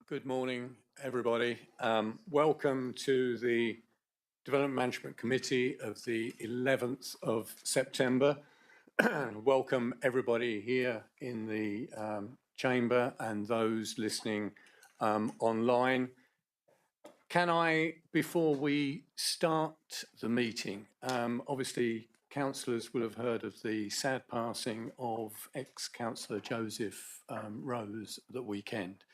Good morning, everybody. Welcome to the Development Management Committee of the 11th of September. Welcome everybody here in the chamber and those listening online. Can I, before we start the meeting, obviously councillors will have heard of the sad passing of ex-councillor Joseph Rose at the weekend.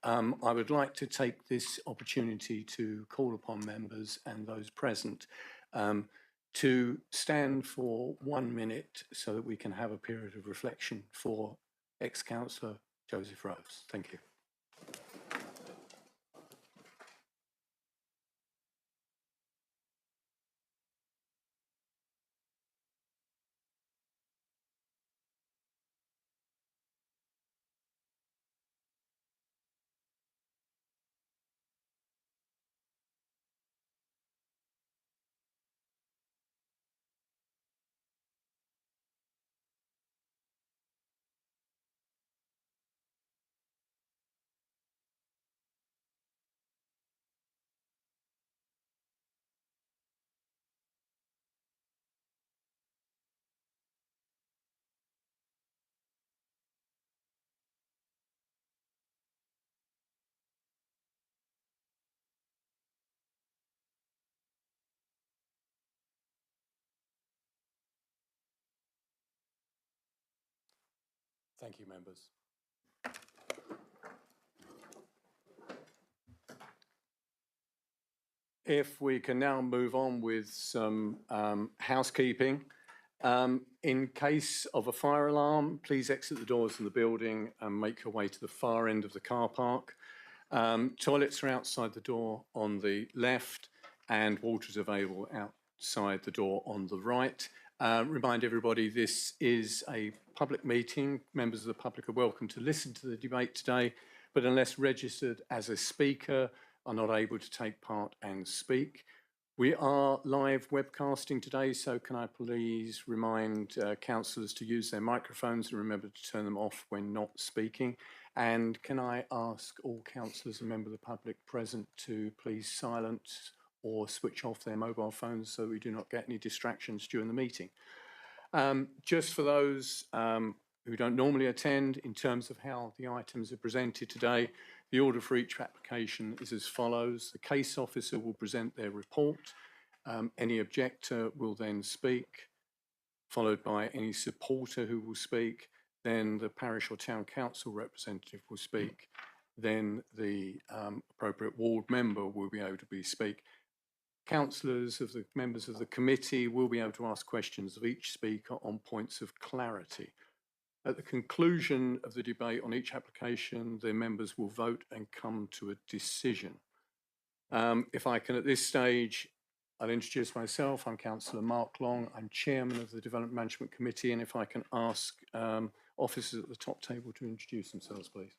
I would like to take this opportunity to call upon members and those present to stand for 1 minute so that we can have a period of reflection for ex-councillor Joseph Rose. Thank you. Thank you, members. If we can now move on with some housekeeping. In case of a fire alarm, please exit the doors of the building and make your way to the far end of the car park. Toilets are outside the door on the left and water is available outside the door on the right. Remind everybody this is a public meeting. Members of the public are welcome to listen to the debate today, but unless registered as a speaker, are not able to take part and speak. We are live webcasting today, so can I please remind councillors to use their microphones and remember to turn them off when not speaking. And can I ask all councillors and members of the public present to please silence or switch off their mobile phones so we do not get any distractions during the meeting. Just for those who don't normally attend, in terms of how the items are presented today, the order for each application is as follows. The case officer will present their report. Any objector will then speak, followed by any supporter who will speak. Then the parish or town council representative will speak. Then the appropriate ward member will be able to speak. Councillors of the members of the committee will be able to ask questions of each speaker on points of clarity. At the conclusion of the debate on each application, the members will vote and come to a decision. If I can at this stage, I'll introduce myself. I'm Councillor Mark Long. I'm Chairman of the Development Management Committee, and if I can ask officers at the top table to introduce themselves, please.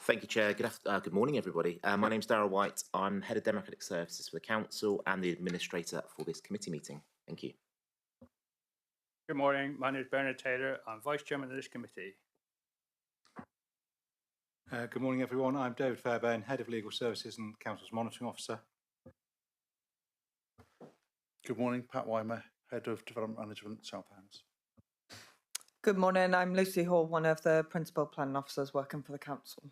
Thank you, Chair. Good morning, everybody. My name's Darrell White. I'm Head of Democratic Services for the Council and the Administrator for this committee meeting. Thank you. Good morning. My name is Bernard Taylor. I'm Vice Chairman of this committee. Good morning, everyone. I'm David Fairbairn, Head of Legal Services and Council's Monitoring Officer. Good morning. Pat Weimer, Head of Development Management, Southhounds. Good morning. I'm Lucy Hall, one of the Principal Planning Officers working for the Council.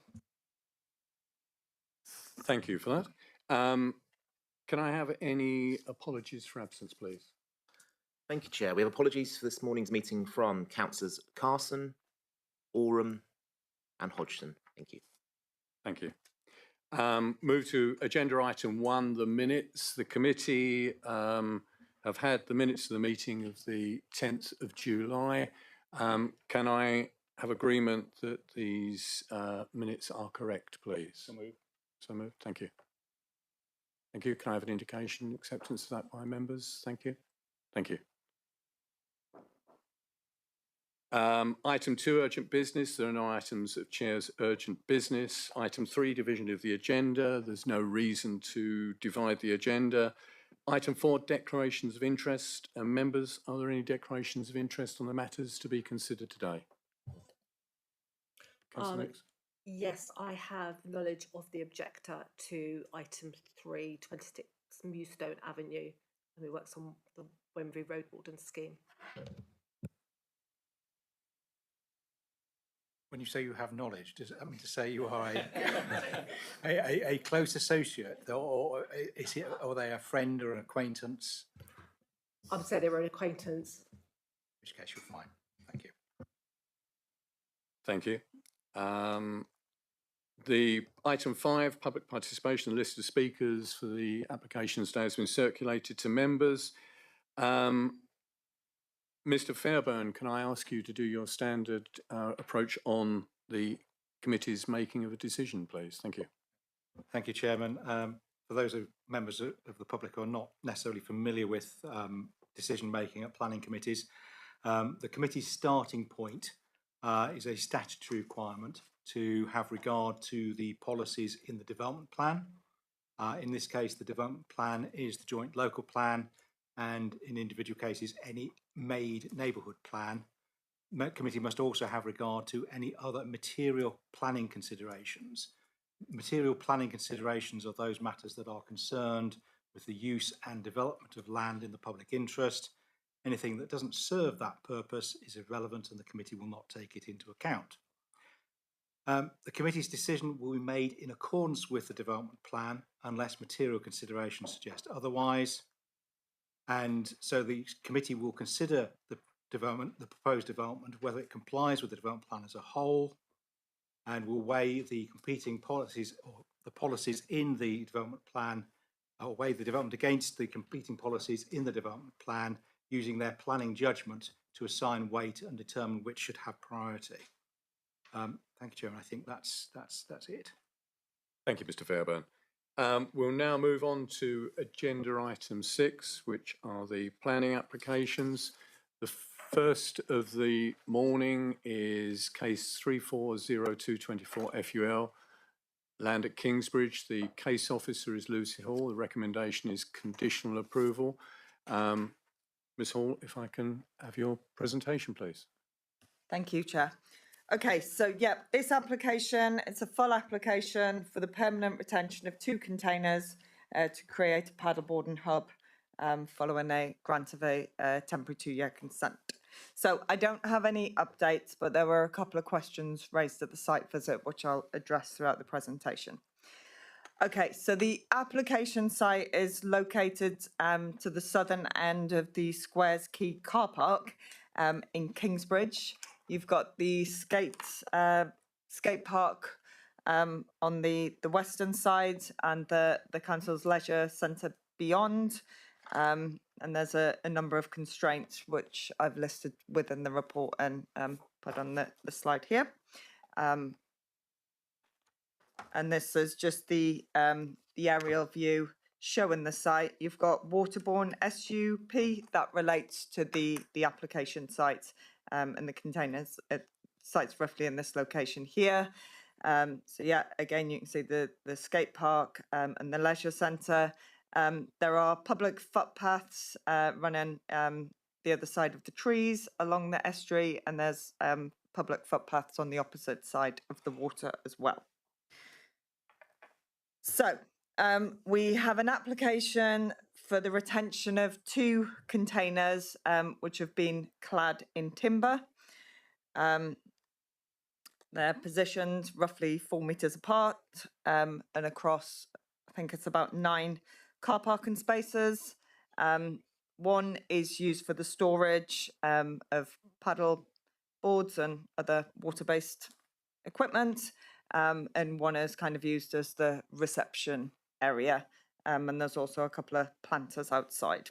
Thank you for that. Can I have any apologies for absence, please? Thank you, Chair. We have apologies for this morning's meeting from Councillors Carson, Oram and Hodgson. Thank you. Thank you. Move to agenda item 1, the minutes. The committee have had the minutes of the meeting of the 10th of July. Can I have agreement that these minutes are correct, please? So moved. So moved. Thank you. Thank you. Can I have an indication acceptance of that by members? Thank you. Thank you. Item 2, urgent business. There are no items of Chair's urgent business. Item 3, division of the agenda. There's no reason to divide the agenda. Item 4, declarations of interest. Members, are there any declarations of interest on the matters to be considered today? Yes, I have knowledge of the objector to item 3, 26 Mewstone Avenue, and who works on the Wembury Road Warden scheme. When you say you have knowledge, does that mean to say you are a close associate, or is it, are they a friend or an acquaintance? I would say they were an acquaintance. In which case you're fine. Thank you. Thank you. The item 5, public participation, the list of speakers for the application today has been circulated to members. Mr. Fairbairn, can I ask you to do your standard approach on the committee's making of a decision, please? Thank you. Thank you, Chairman. For those members of the public who are not necessarily familiar with decision making at planning committees, the committee's starting point is a statutory requirement to have regard to the policies in the development plan. In this case, the development plan is the joint local plan, and in individual cases, any made neighbourhood plan. The committee must also have regard to any other material planning considerations. Material planning considerations are those matters that are concerned with the use and development of land in the public interest. Anything that doesn't serve that purpose is irrelevant, and the committee will not take it into account. The committee's decision will be made in accordance with the development plan unless material considerations suggest otherwise. And so the committee will consider the proposed development, whether it complies with the development plan as a whole, and will weigh the competing policies or the policies in the development plan, or weigh the development against the competing policies in the development plan, using their planning judgment to assign weight and determine which should have priority. Thank you, Chairman. I think that's it. Thank you, Mr. Fairbairn. We'll now move on to agenda item 6, which are the planning applications. The first of the morning is case 340224 FUL, land at Kingsbridge. The case officer is Lucy Hall. The recommendation is conditional approval. Ms. Hall, if I can have your presentation, please. Thank you, Chair. Okay, so yeah, this application, it's a full application for the permanent retention of 2 containers to create a paddleboarding hub following a grant of a temporary 2-year consent. So I don't have any updates, but there were a couple of questions raised at the site visit, which I'll address throughout the presentation. Okay, so the application site is located to the southern end of the Squares Quay car park in Kingsbridge. You've got the skate park on the western side, and the council's leisure centre beyond. And there's a number of constraints which I've listed within the report and put on the slide here. And this is just the aerial view showing the site. You've got Waterbourne SUP that relates to the application site, and the containers site's roughly in this location here. So yeah, again, you can see the skate park and the leisure centre. There are public footpaths running the other side of the trees along the estuary, and there's public footpaths on the opposite side of the water as well. So we have an application for the retention of 2 containers which have been clad in timber. They're positioned roughly 4 metres apart and across, I think it's about 9 car parking spaces. One is used for the storage of paddle boards and other water-based equipment, and one is kind of used as the reception area, and there's also a couple of planters outside.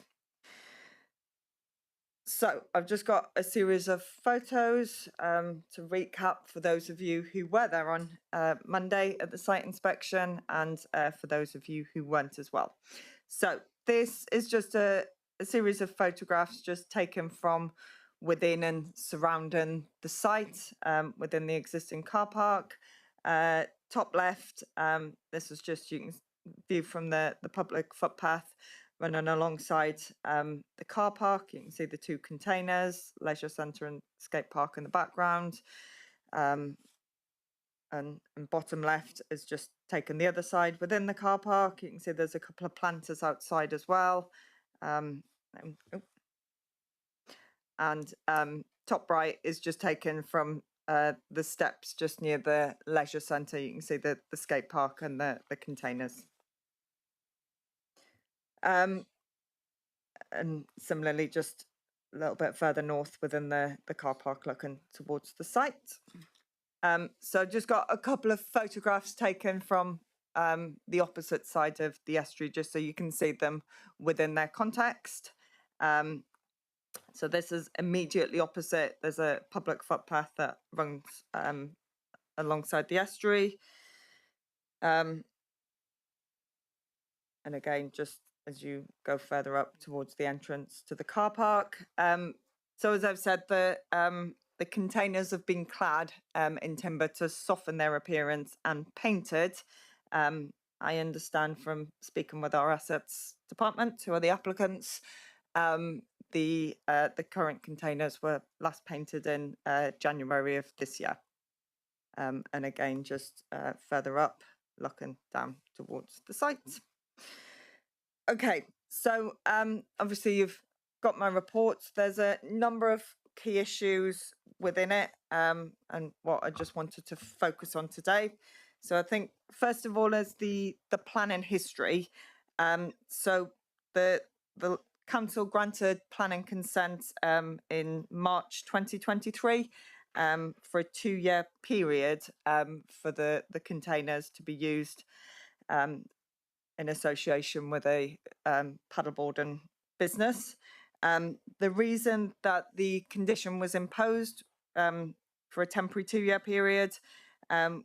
So I've just got a series of photos to recap for those of you who were there on Monday at the site inspection, and for those of you who weren't as well. So this is just a series of photographs just taken from within and surrounding the site within the existing car park. Top left, this is just, you can view from the public footpath running alongside the car park. You can see the 2 containers, leisure centre and skate park in the background. and bottom left is just taken the other side within the car park. You can see there's a couple of planters outside as well. And top right is just taken from the steps just near the leisure centre. You can see the skate park and the containers. And similarly, just a little bit further north within the car park looking towards the site. So I've just got a couple of photographs taken from the opposite side of the estuary, just so you can see them within their context. So this is immediately opposite. There's a public footpath that runs alongside the estuary. And again, just as you go further up towards the entrance to the car park. So as I've said, the containers have been clad in timber to soften their appearance and painted. I understand from speaking with our assets department, who are the applicants, the current containers were last painted in January of this year. And again, just further up, looking down towards the site. Okay, so obviously you've got my reports. There's a number of key issues within it, and what I just wanted to focus on today. So I think first of all is the planning history. So the council granted planning consent in March 2023 for a 2-year period for the containers to be used in association with a paddleboarding business. The reason that the condition was imposed for a temporary 2-year period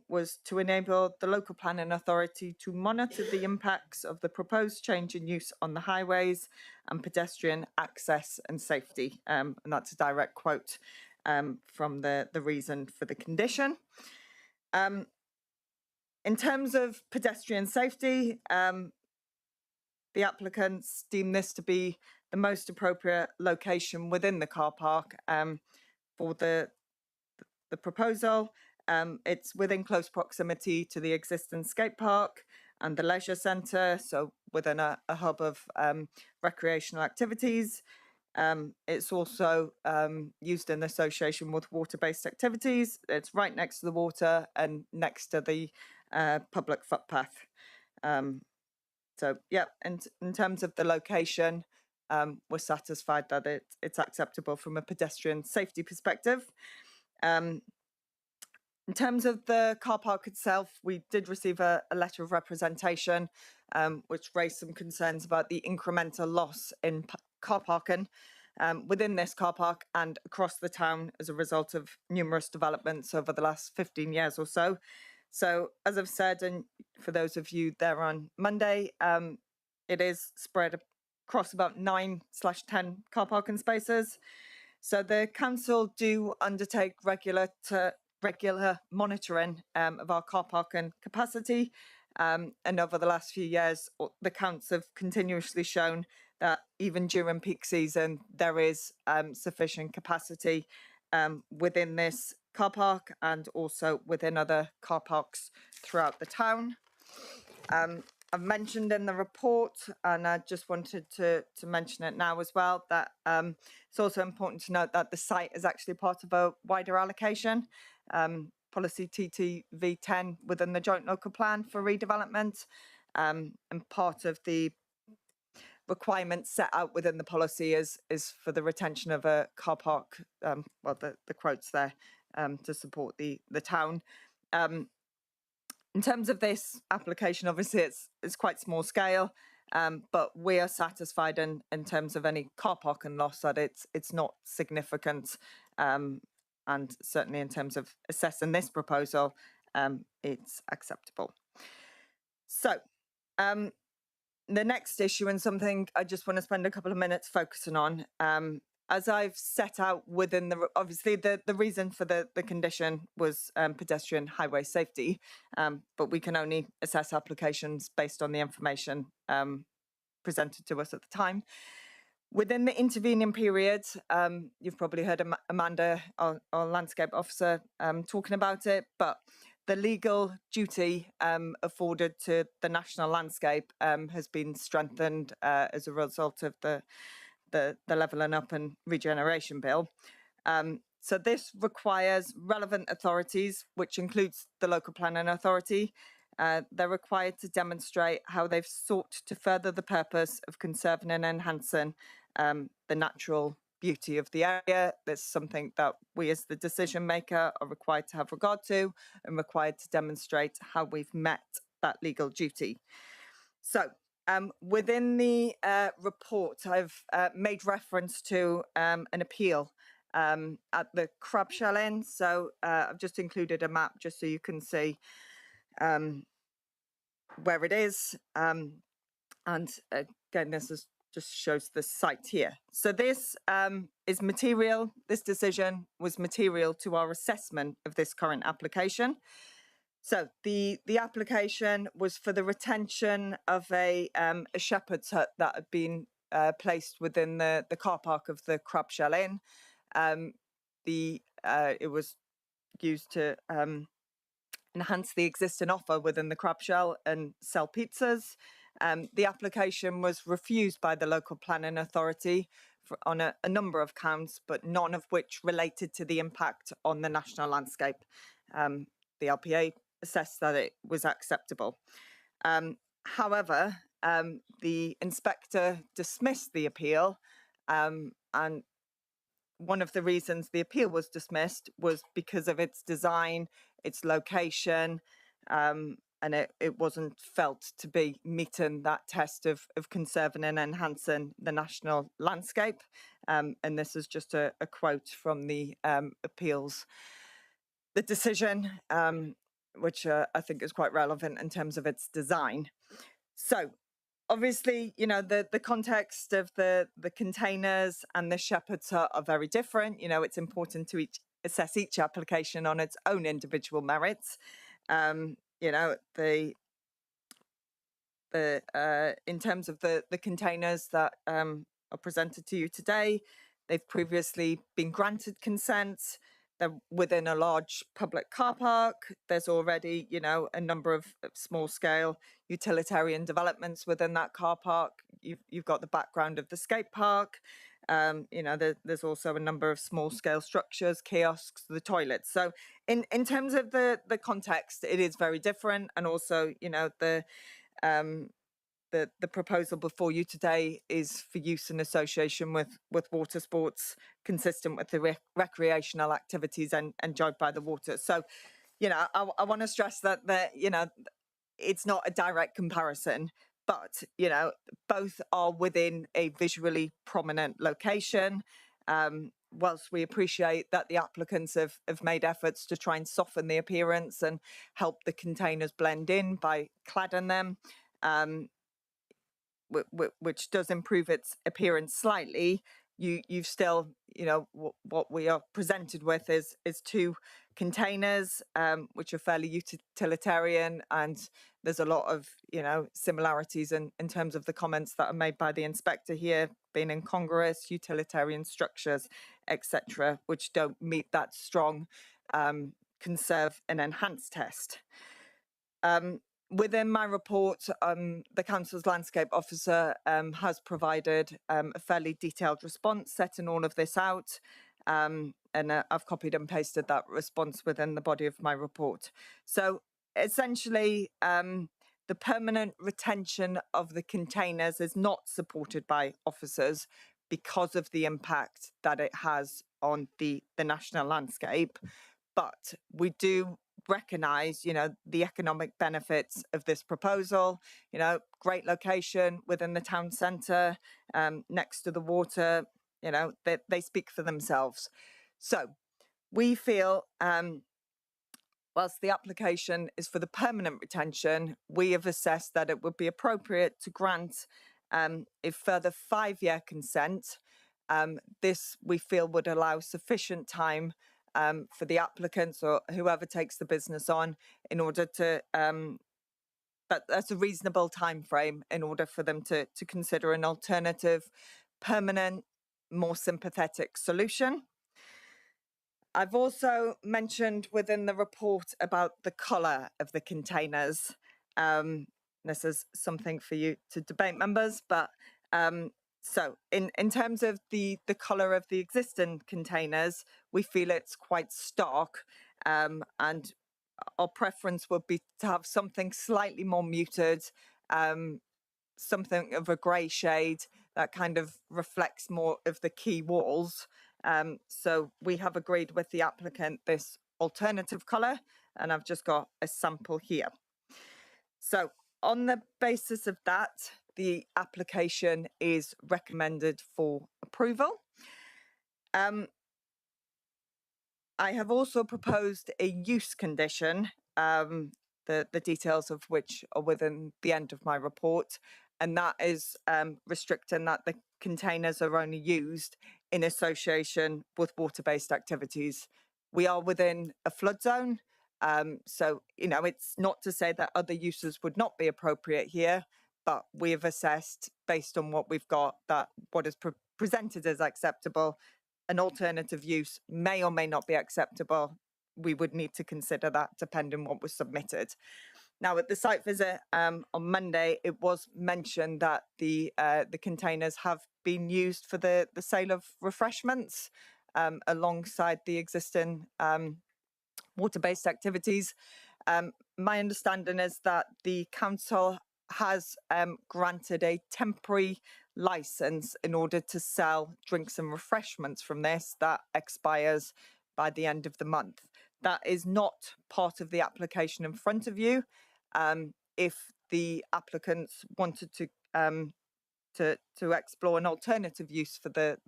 was to enable the local planning authority to monitor the impacts of the proposed change in use on the highways and pedestrian access and safety. And that's a direct quote from the reason for the condition. In terms of pedestrian safety, the applicants deem this to be the most appropriate location within the car park for the proposal. It's within close proximity to the existing skate park and the leisure centre, so within a hub of recreational activities. It's also used in association with water-based activities. It's right next to the water and next to the public footpath. So yeah, and in terms of the location, we're satisfied that it's acceptable from a pedestrian safety perspective. In terms of the car park itself, we did receive a letter of representation, which raised some concerns about the incremental loss in car parking within this car park and across the town as a result of numerous developments over the last 15 years or so. So as I've said, and for those of you there on Monday, it is spread across about 9/10 car parking spaces. So the council do undertake regular monitoring of our car parking capacity. And over the last few years, the counts have continuously shown that even during peak season, there is sufficient capacity within this car park and also within other car parks throughout the town. I've mentioned in the report, and I just wanted to mention it now as well, that it's also important to note that the site is actually part of a wider allocation, policy TTV10 within the joint local plan for redevelopment, and part of the requirements set out within the policy is for the retention of a car park, well, the quotes there, to support the town. In terms of this application, obviously it's quite small scale, but we are satisfied in terms of any car parking loss that it's not significant, and certainly in terms of assessing this proposal, it's acceptable. So the next issue, and something I just want to spend a couple of minutes focusing on, as I've set out within obviously the reason for the condition was pedestrian highway safety, but we can only assess applications based on the information presented to us at the time. Within the intervening period, you've probably heard Amanda, our landscape officer, talking about it, but the legal duty afforded to the national landscape has been strengthened as a result of the Levelling Up and Regeneration Bill. So this requires relevant authorities, which includes the local planning authority. They're required to demonstrate how they've sought to further the purpose of conserving and enhancing the natural beauty of the area. That's something that we as the decision maker are required to have regard to and required to demonstrate how we've met that legal duty. So within the report, I've made reference to an appeal at the Crabshell Inn. So I've just included a map just so you can see where it is. And again, just shows the site here. So this is material. This decision was material to our assessment of this current application. So the application was for the retention of a shepherd's hut that had been placed within the car park of the Crabshell Inn. It was used to enhance the existing offer within the Crabshell and sell pizzas. The application was refused by the local planning authority on a number of counts, but none of which related to the impact on the national landscape. The LPA assessed that it was acceptable. However, the inspector dismissed the appeal, and one of the reasons the appeal was dismissed was because of its design, its location, and it wasn't felt to be meeting that test of conserving and enhancing the national landscape. And this is just a quote from the appeals, the decision, which I think is quite relevant in terms of its design. So obviously, you know, the context of the containers and the shepherd's hut are very different. You know, it's important to assess each application on its own individual merits. You know, in terms of the containers that are presented to you today, they've previously been granted consent. They're within a large public car park. There's already, you know, a number of small-scale utilitarian developments within that car park. You've got the background of the skate park. You know, there's also a number of small-scale structures, kiosks, the toilets. So in terms of the context, it is very different. And also, you know, the proposal before you today is for use in association with water sports, consistent with the recreational activities enjoyed by the water. So, you know, I want to stress that you know, it's not a direct comparison, but, you know, both are within a visually prominent location. Whilst we appreciate that the applicants have made efforts to try and soften the appearance and help the containers blend in by cladding them, which does improve its appearance slightly, you've still, you know, what we are presented with is two containers, which are fairly utilitarian, and there's a lot of, you know, similarities in terms of the comments that are made by the inspector here, being incongruous, utilitarian structures, etc., which don't meet that strong conserve and enhance test. Within my report, the Council's Landscape Officer has provided a fairly detailed response, setting all of this out, and I've copied and pasted that response within the body of my report. So essentially, the permanent retention of the containers is not supported by officers because of the impact that it has on the national landscape, but we do recognise, you know, the economic benefits of this proposal. You know, great location within the town centre, next to the water. You know, they speak for themselves. So we feel, whilst the application is for the permanent retention, we have assessed that it would be appropriate to grant a further 5-year consent. This we feel would allow sufficient time for the applicants or whoever takes the business on in order to, that's a reasonable time frame in order for them to consider an alternative, permanent, more sympathetic solution. I've also mentioned within the report about the colour of the containers. This is something for you to debate, members, but so in terms of the colour of the existing containers, we feel it's quite stark, and our preference would be to have something slightly more muted, something of a grey shade that kind of reflects more of the key walls. So we have agreed with the applicant this alternative colour, and I've just got a sample here. So on the basis of that, the application is recommended for approval. I have also proposed a use condition, the details of which are within the end of my report, and that is restricting that the containers are only used in association with water-based activities. We are within a flood zone, so it's not to say that other uses would not be appropriate here, but we have assessed, based on what we've got, that what is presented as acceptable. An alternative use may or may not be acceptable. We would need to consider that depending on what was submitted. Now, at the site visit on Monday, it was mentioned that the containers have been used for the sale of refreshments alongside the existing water-based activities. My understanding is that the council has granted a temporary license in order to sell drinks and refreshments from this that expires by the end of the month. That is not part of the application in front of you. If the applicants wanted to explore an alternative use for the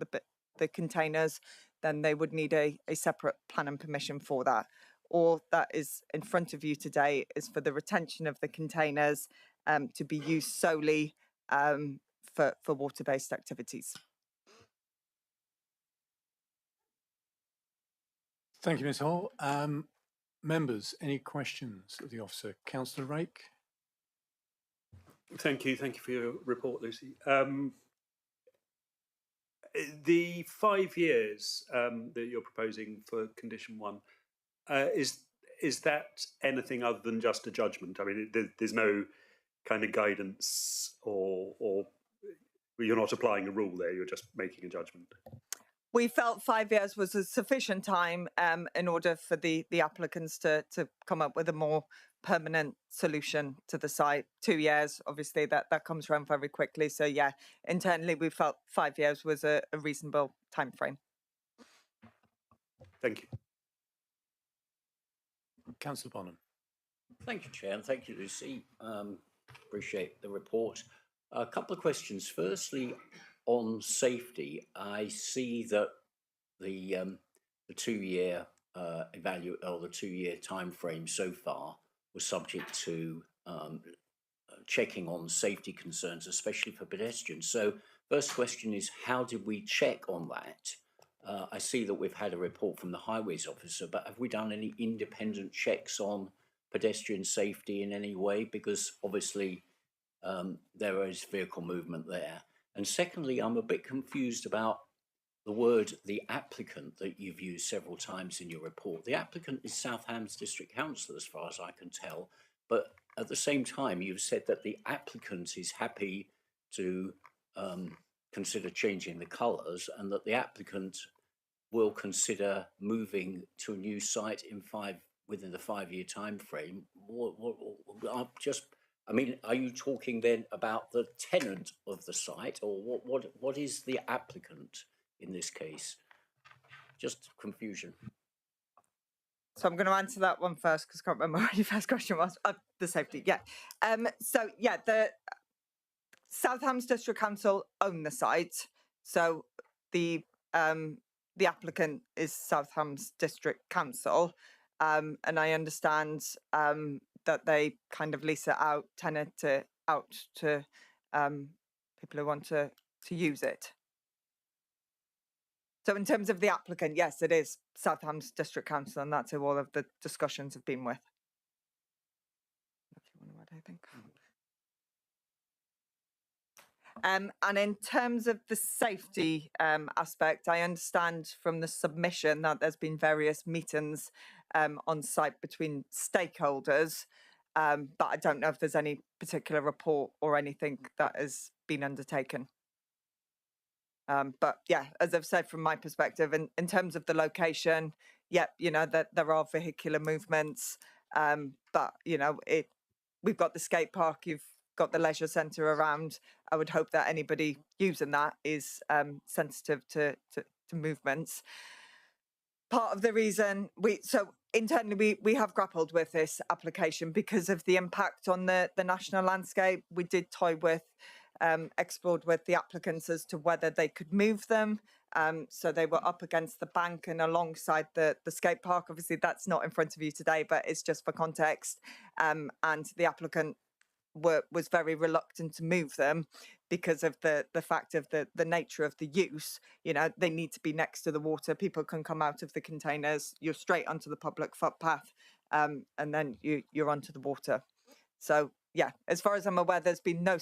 containers, then they would need a separate planning permission for that. Or that is in front of you today is for the retention of the containers to be used solely for water-based activities. Thank you, Ms Hall. Members, any questions of the officer? Councillor Rake? Thank you for your report, Lucy. The 5 years that you're proposing for condition 1, is that anything other than just a judgment? I mean, there's no kind of guidance or you're not applying a rule there, you're just making a judgment. We felt 5 years was a sufficient time in order for the applicants to come up with a more permanent solution to the site. 2 years, obviously, that comes around very quickly. So yeah, internally we felt 5 years was a reasonable time frame. Thank you. Councillor Bonham. Thank you, Chair, and thank you, Lucy. Appreciate the report. A couple of questions. Firstly, on safety, I see that the 2 year the 2 year time frame so far was subject to checking on safety concerns, especially for pedestrians. So, first question is, how did we check on that? I see that we've had a report from the highways officer, but have we done any independent checks on pedestrian safety in any way? Because obviously there is vehicle movement there. And secondly, I'm a bit confused about the word "the applicant" that you've used several times in your report. The applicant is South Hams District Council, as far as I can tell, but at the same time, you've said that the applicant is happy to consider changing the colours, and that the applicant will consider moving to a new site within the 5 year time frame. I mean, are you talking then about the tenant of the site, or what is the applicant in this case? Just confusion. So I'm going to answer that one first because I can't remember what your first question was. The safety, yeah. So yeah, the South Hams District Council own the site. So the applicant is South Hams District Council, and I understand that they kind of lease it out, tenant it out to people who want to use it. So in terms of the applicant, yes, it is South Hams District Council, and that's who all of the discussions have been with. If you want to add anything. And in terms of the safety aspect, I understand from the submission that there's been various meetings on site between stakeholders, but I don't know if there's any particular report or anything that has been undertaken. But yeah, as I've said, from my perspective, in terms of the location, yeah, you know, that there are vehicular movements, but you know, we've got the skate park, you've got the leisure centre around. I would hope that anybody using that is sensitive to movements. Part of the reason internally we have grappled with this application because of the impact on the national landscape. We did toy with, explored with the applicants as to whether they could move them. So they were up against the bank and alongside the skate park. Obviously, that's not in front of you today, but it's just for context. And the applicant was very reluctant to move them because of the fact of the nature of the use. You know, they need to be next to the water. People can come out of the containers. You're straight onto the public footpath, and then you're onto the water. So yeah, as far as I'm aware, there's been no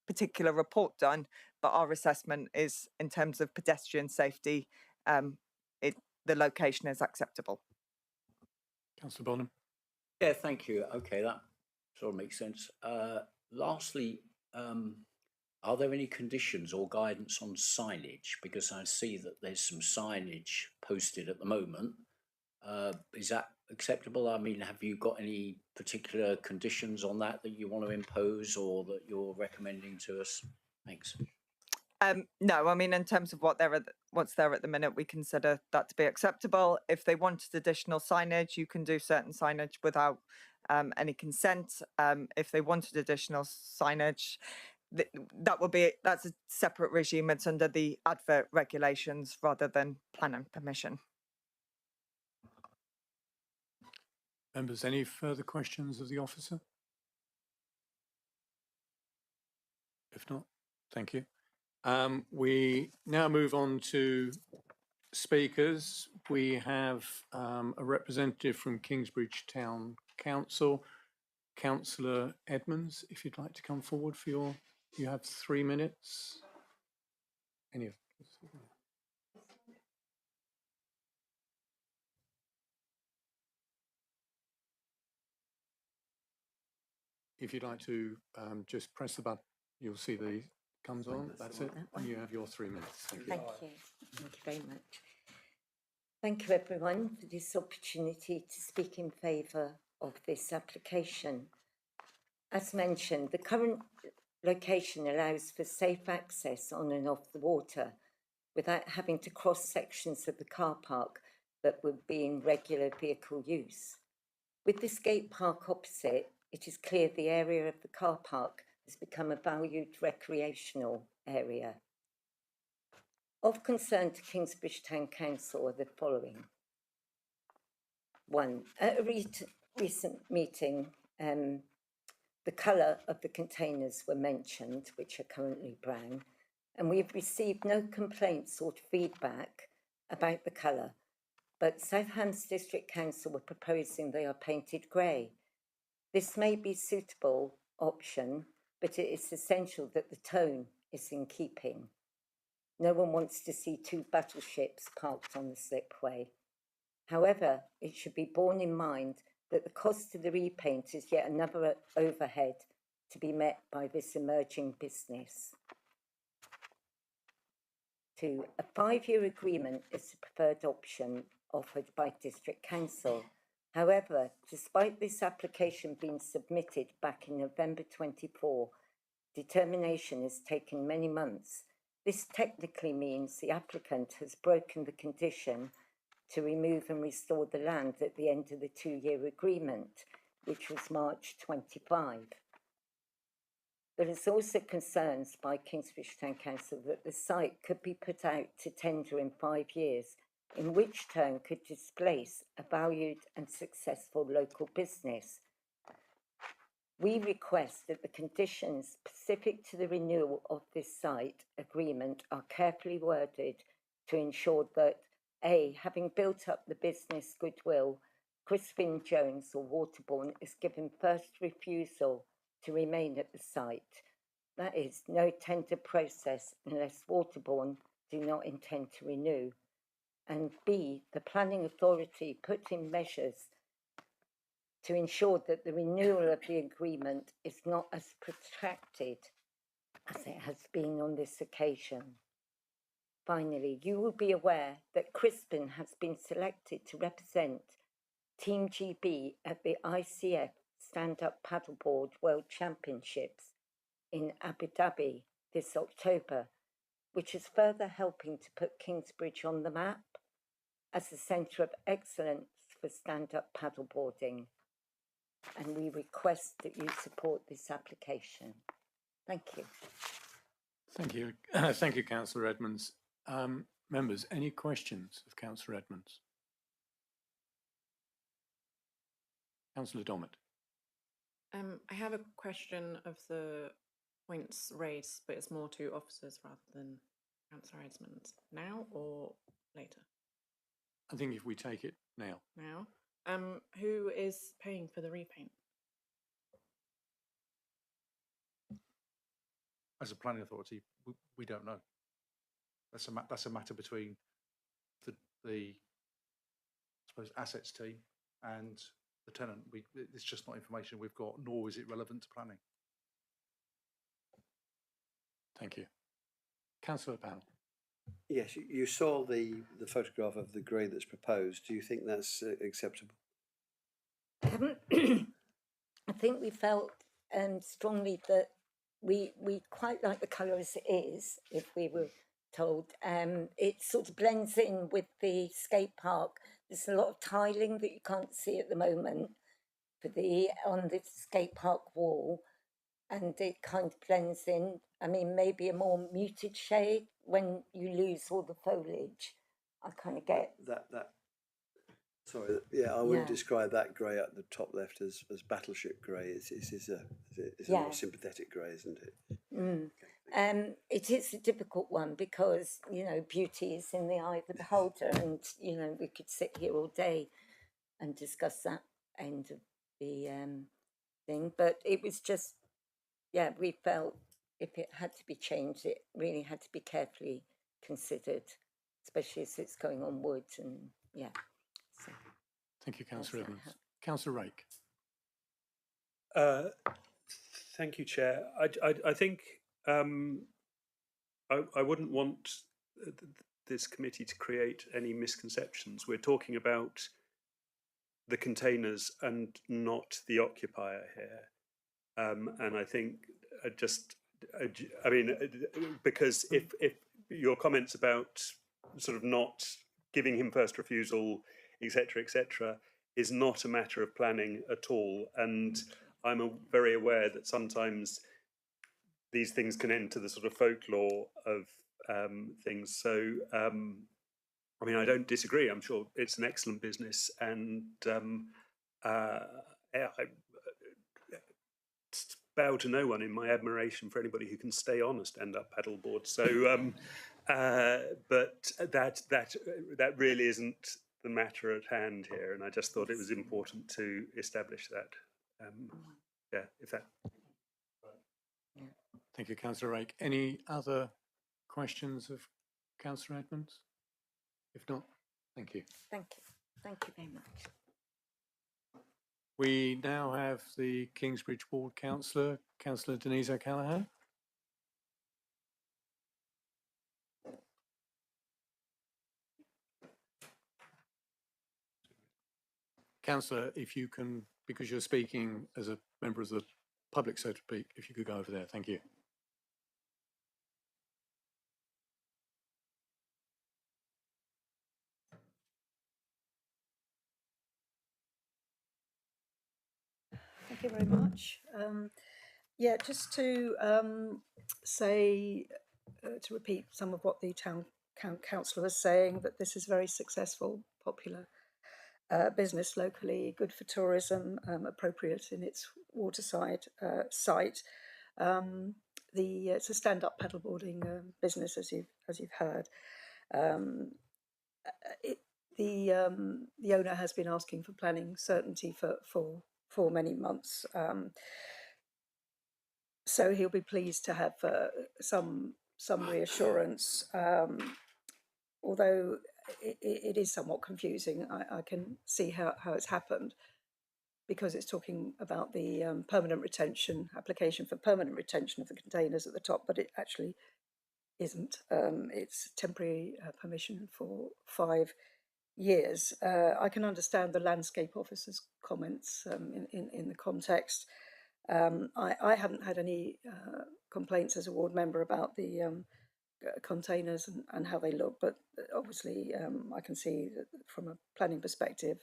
particular report done, but our assessment is in terms of pedestrian safety, the location is acceptable. Councillor Bonham. Yeah, thank you. Okay, that sort of makes sense. Lastly, are there any conditions or guidance on signage? Because I see that there's some signage posted at the moment. Is that acceptable? I mean, have you got any particular conditions on that you want to impose or that you're recommending to us? Thanks. No, I mean, in terms of what's there at the minute, we consider that to be acceptable. If they wanted additional signage, you can do certain signage without any consent. If they wanted additional signage, that's a separate regime. It's under the advert regulations rather than planning permission. Members, any further questions of the officer? If not, thank you. We now move on to speakers. We have a representative from Kingsbridge Town Council, Councillor Edmonds, if you'd like to come forward for you have 3 minutes. Any of If you'd like to just press the button, you'll see the comes on. That's it. And you have your 3 minutes. Thank you. Thank you. Thank you very much. Thank you, everyone, for this opportunity to speak in favour of this application. As mentioned, the current location allows for safe access on and off the water without having to cross sections of the car park that would be in regular vehicle use. With the skate park opposite, it is clear the area of the car park has become a valued recreational area. Of concern to Kingsbridge Town Council are the following. 1, at a recent meeting, the colour of the containers were mentioned, which are currently brown, and we've received no complaints or feedback about the colour, but South Hants District Council were proposing they are painted grey. This may be a suitable option, but it is essential that the tone is in keeping. No one wants to see 2 battleships parked on the slipway. However, it should be borne in mind that the cost of the repaint is yet another overhead to be met by this emerging business. 2, a 5-year agreement is the preferred option offered by District Council. However, despite this application being submitted back in November 24, determination has taken many months. This technically means the applicant has broken the condition to remove and restore the land at the end of the 2-year agreement, which was March 25. There is also concerns by Kingsbridge Town Council that the site could be put out to tender in 5 years, in which turn could displace a valued and successful local business. We request that the conditions specific to the renewal of this site agreement are carefully worded to ensure that A, having built up the business goodwill, Crispin Jones or Waterbourne is given first refusal to remain at the site. that is, no tender process unless Waterbourne do not intend to renew. And B, the planning authority put in measures to ensure that the renewal of the agreement is not as protracted as it has been on this occasion. Finally, you will be aware that Crispin has been selected to represent Team GB at the ICF Stand-Up Paddleboard World Championships in Abu Dhabi this October, which is further helping to put Kingsbridge on the map as a centre of excellence for stand-up paddleboarding. And we request that you support this application. Thank you. Thank you. Thank you, Councillor Edmonds. Members, any questions of Councillor Edmonds? Councillor Dommett. I have a question of the points raised, but it's more to officers rather than Councillor Edmonds. Now or later? I think if we take it now. Now. Who is paying for the repaint? As a planning authority, we don't know. That's a matter between the I suppose assets team and the tenant. It's just not information we've got, nor is it relevant to planning. Thank you. Councillor Powell. Yes, you saw the photograph of the grey that's proposed. Do you think that's acceptable? I think we felt strongly that we quite like the colour as it is, if we were told. It sort of blends in with the skate park. There's a lot of tiling that you can't see at the moment on the skate park wall, and it kind of blends in. I mean, maybe a more muted shade when you lose all the foliage. I kind of get that. Sorry, yeah, I wouldn't describe that grey at the top left as battleship grey. It's a more sympathetic grey, isn't it? Mm. Okay. It is a difficult one because, you know, beauty is in the eye of the beholder, and, you know, we could sit here all day and discuss that end of the thing. But it was just, we felt if it had to be changed, it really had to be carefully considered, especially as it's going on wood and, So. Thank you, Councillor Evans. Councillor Rake. Thank you, Chair. I think I wouldn't want this committee to create any misconceptions. We're talking about the containers and not the occupier here. And I think because if your comments about sort of not giving him first refusal, etc., is not a matter of planning at all. And I'm very aware that sometimes these things can enter the sort of folklore of things. So, I mean, I don't disagree. I'm sure it's an excellent business, and I bow to no one in my admiration for anybody who can stay on a stand-up paddleboard. So, but that really isn't the matter at hand here, and I just thought it was important to establish that. If that. Thank you, Councillor Rake. Any other questions of Councillor Edmonds? If not, thank you. Thank you. Thank you very much. We now have the Kingsbridge Ward Councillor, Councillor Denise O'Callaghan. Councillor, if you can, because you're speaking as a member of the public, so to speak, if you could go over there, thank you. Thank you very much. Just to say, to repeat some of what the town councillor was saying, that this is very successful, popular business locally, good for tourism, appropriate in its waterside site. It's a stand-up paddleboarding business, as you've heard. The owner has been asking for planning certainty for many months. so he'll be pleased to have some reassurance, although it is somewhat confusing. I can see how it's happened, because it's talking about the permanent retention application for permanent retention of the containers at the top, but it actually isn't. It's temporary permission for 5 years. I can understand the landscape officer's comments in the context. I haven't had any complaints as a ward member about the containers and how they look, but obviously I can see that from a planning perspective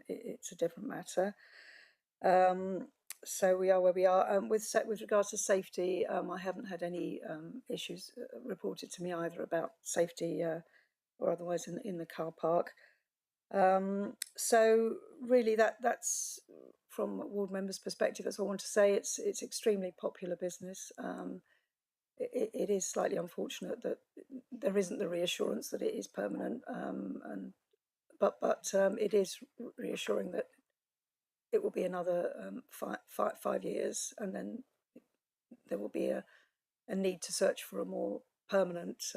it's a different matter. So we are where we are. With regards to safety, I haven't had any issues reported to me either about safety or otherwise in the car park. So really that's from a ward member's perspective. That's all I want to say. It's extremely popular business. It is slightly unfortunate that there isn't the reassurance that it is permanent, but it is reassuring that it will be another 5 years, and then there will be a need to search for a more permanent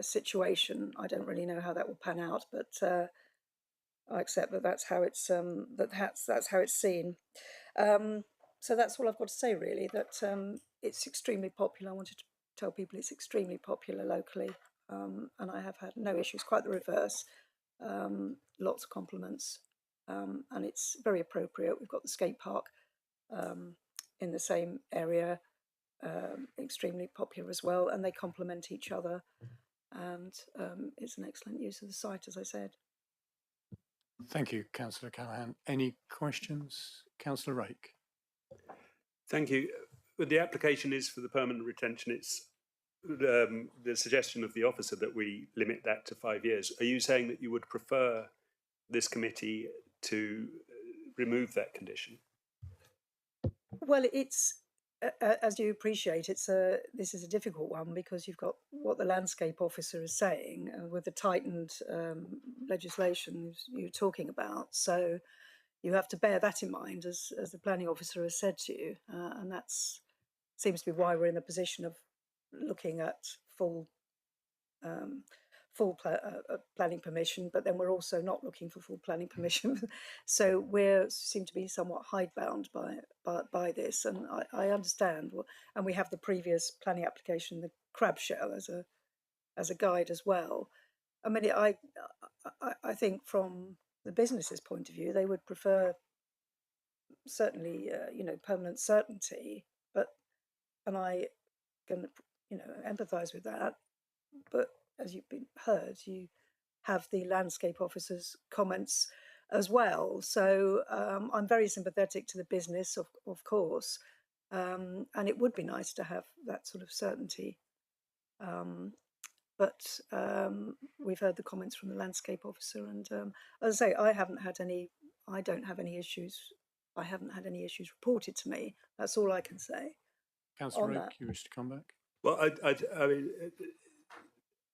situation. I don't really know how that will pan out, but I accept that that's how it's that's how it's seen. So that's all I've got to say, really. That it's extremely popular. I wanted to tell people it's extremely popular locally, and I have had no issues. Quite the reverse. Lots of compliments. And it's very appropriate. We've got the skate park in the same area, extremely popular as well, and they complement each other, and it's an excellent use of the site, as I said. Thank you, Councillor Callaghan. Any questions? Councillor Rake. Thank you. The application is for the permanent retention. It's the suggestion of the officer that we limit that to 5 years. Are you saying that you would prefer this committee to remove that condition? Well, it's as you appreciate, this is a difficult one, because you've got what the landscape officer is saying with the tightened legislation you're talking about. So you have to bear that in mind, as the planning officer has said to you, and that seems to be why we're in the position of looking at full planning permission, but then we're also not looking for full planning permission. So we seem to be somewhat hidebound by this, and I understand. And we have the previous planning application, the crab shell, as a guide as well. I mean, I think from the business's point of view, they would prefer certainly permanent certainty, and I can empathise with that, but as you've heard, you have the landscape officer's comments as well. So I'm very sympathetic to the business, of course, and it would be nice to have that sort of certainty. But we've heard the comments from the landscape officer, and as I say, I don't have any issues. I haven't had any issues reported to me. That's all I can say. Councillor Rake, you wish to come back? Well, I mean,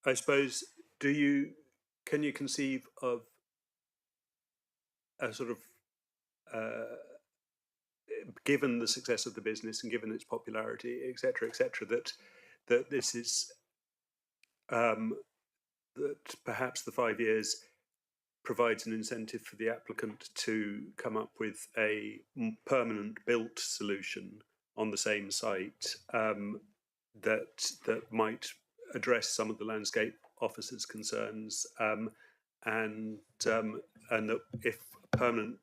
I suppose, can you conceive of a sort of, given the success of the business and given its popularity, etc., that this is, that perhaps the 5 years provides an incentive for the applicant to come up with a permanent built solution on the same site that might address some of the landscape officer's concerns, and that if permanent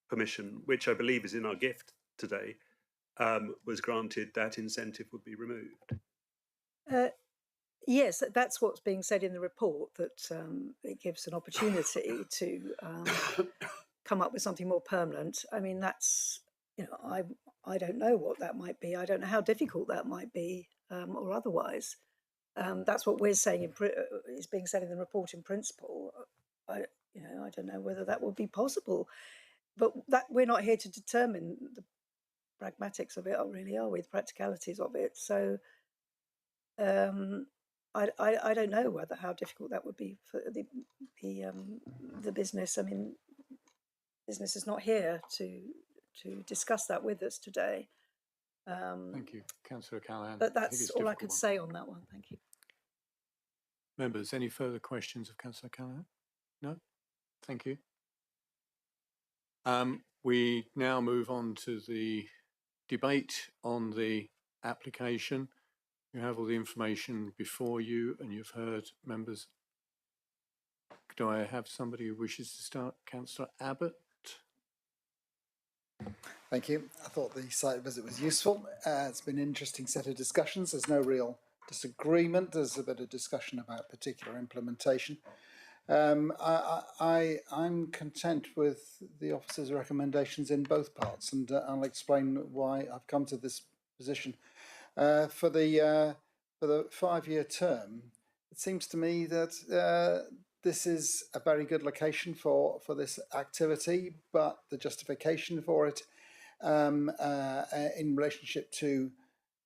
permission, which I believe is in our gift today, was granted, that incentive would be removed. Yes, that's what's being said in the report, that it gives an opportunity to come up with something more permanent. I mean, that's, I don't know what that might be. I don't know how difficult that might be, or otherwise. That's what we're saying is being said in the report in principle. I don't know whether that would be possible, but that we're not here to determine the pragmatics of it, really, are we? The practicalities of it. So I don't know how difficult that would be for the business. I mean, business is not here to discuss that with us today. Thank you, Councillor Callahan. But I think that's it's a all I difficult could one. say on that one. Thank you. Members, any further questions of Councillor Callahan? No? Thank you. We now move on to the debate on the application. You have all the information before you and you've heard members. Do I have somebody who wishes to start? Councillor Abbott? Thank you. I thought the site visit was useful. It's been an interesting set of discussions. There's no real disagreement. There's a bit of discussion about particular implementation. I'm content with the officer's recommendations in both parts, and I'll explain why I've come to this position. For the 5-year term, it seems to me that this is a very good location for this activity, but the justification for it in relationship to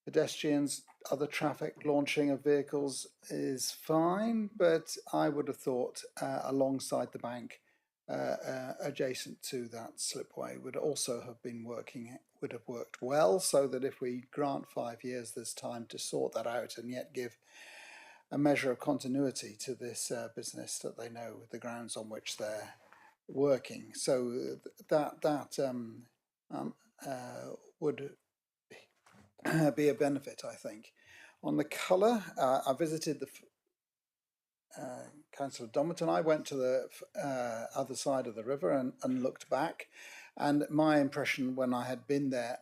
pedestrians, other traffic, launching of vehicles is fine, but I would have thought alongside the bank, adjacent to that slipway, would also have been would have worked well, so that if we grant 5 years, there's time to sort that out and yet give a measure of continuity to this business that they know the grounds on which they're working. So that would be a benefit, I think. On the colour, I visited the Councillor Domerton. I went to the other side of the river and looked back, and my impression when I had been there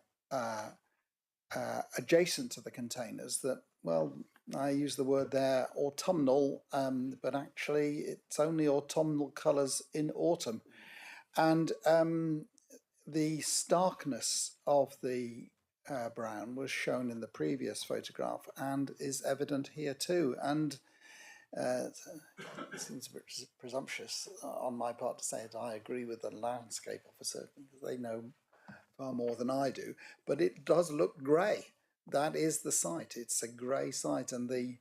adjacent to the containers that, well, I use the word there autumnal, but actually it's only autumnal colours in autumn. And the starkness of the brown was shown in the previous photograph and is evident here too. And it seems a bit presumptuous on my part to say that I agree with the landscape officer, because they know far more than I do, but it does look grey. That is the site. It's a grey site, and the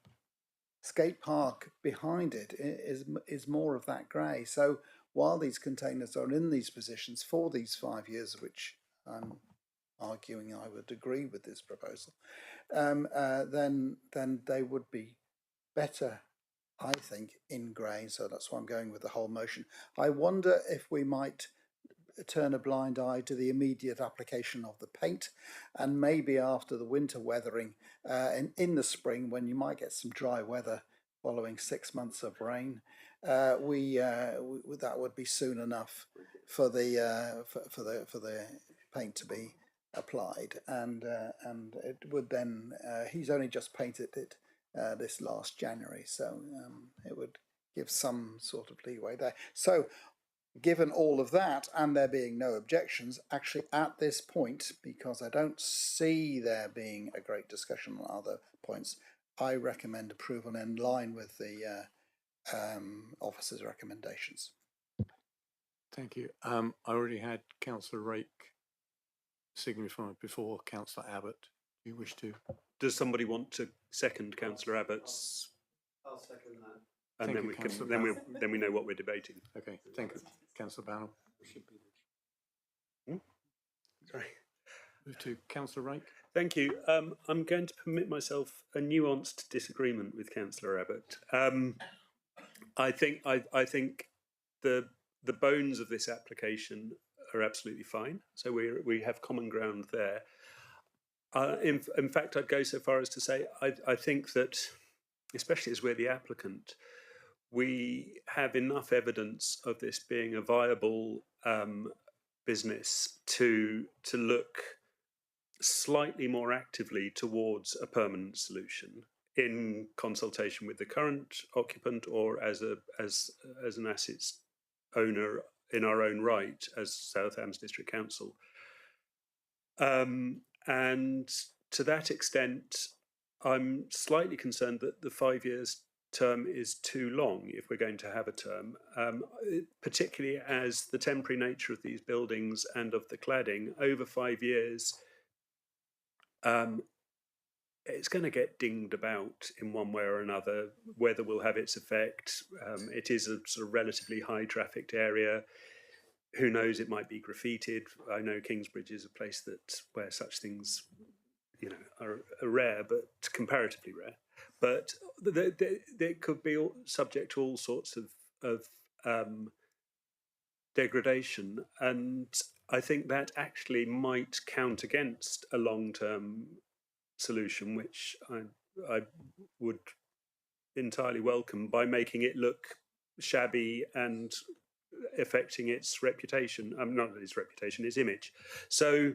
skate park behind it is more of that grey. So while these containers are in these positions for these 5 years, which I'm arguing I would agree with this proposal, then they would be better, I think, in grey. So that's why I'm going with the whole motion. I wonder if we might turn a blind eye to the immediate application of the paint, and maybe after the winter weathering in the spring, when you might get some dry weather following 6 months of rain, that would be soon enough for the paint to be applied, and it would then he's only just painted it this last January, so it would give some sort of leeway there. So given all of that, and there being no objections, actually at this point, because I don't see there being a great discussion on other points, I recommend approval in line with the officer's recommendations. Thank you. I already had Councillor Rake signified before Councillor Abbott. Do you wish to? Does somebody want to second Councillor Abbott's? I'll second that. And then we can then we know what we're debating. Okay, thank you, Councillor Bannell. Sorry. Move to Councillor Rake. Thank you. I'm going to permit myself a nuanced disagreement with Councillor Abbott. I think the bones of this application are absolutely fine. So we have common ground there. In fact, I'd go so far as to say I think that, especially as we're the applicant, we have enough evidence of this being a viable business to look slightly more actively towards a permanent solution in consultation with the current occupant, or as an assets owner in our own right as South Hams District Council. And to that extent, I'm slightly concerned that the 5 years term is too long if we're going to have a term, particularly as the temporary nature of these buildings and of the cladding over 5 years, it's going to get dinged about in one way or another. Weather will have its effect. It is a sort of relatively high trafficked area. Who knows, it might be graffitied. I know Kingsbridge is a place where such things you know, are rare, but comparatively rare. But they could be subject to all sorts of degradation, and I think that actually might count against a long-term solution, which I would entirely welcome, by making it look shabby and affecting its reputation. Not its reputation, its image. So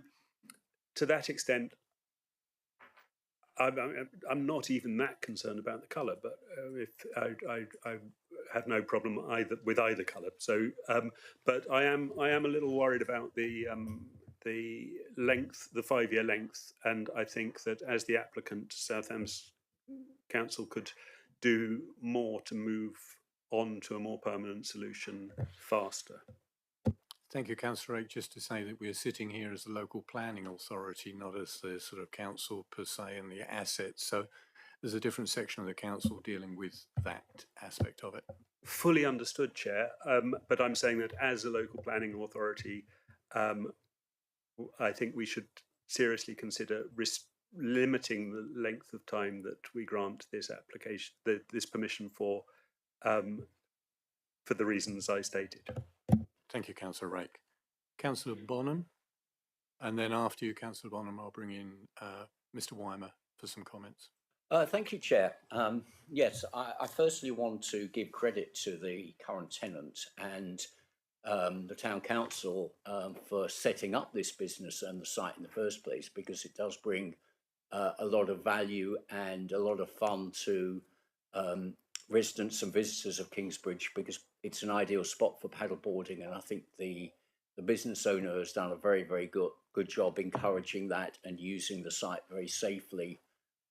to that extent, I'm not even that concerned about the colour, but if I have no problem with either colour. So, but I am a little worried about the length, the 5-year length, and I think that as the applicant, Southampton Council could do more to move on to a more permanent solution faster. Thank you, Councillor Rake. Just to say that we're sitting here as the local planning authority, not as the sort of council per se and the assets. So there's a different section of the council dealing with that aspect of it. Fully understood, Chair. But I'm saying that as a local planning authority, I think we should seriously consider limiting the length of time that we grant this application, this permission for the reasons I stated. Thank you, Councillor Rake. Councillor Bonham, and then after you, Councillor Bonham, I'll bring in Mr. Weimer for some comments. Thank you, Chair. Yes, I firstly want to give credit to the current tenant and the Town Council for setting up this business and the site in the first place, because it does bring a lot of value and a lot of fun to residents and visitors of Kingsbridge, because it's an ideal spot for paddleboarding, and I think the business owner has done a very, very good job encouraging that and using the site very safely.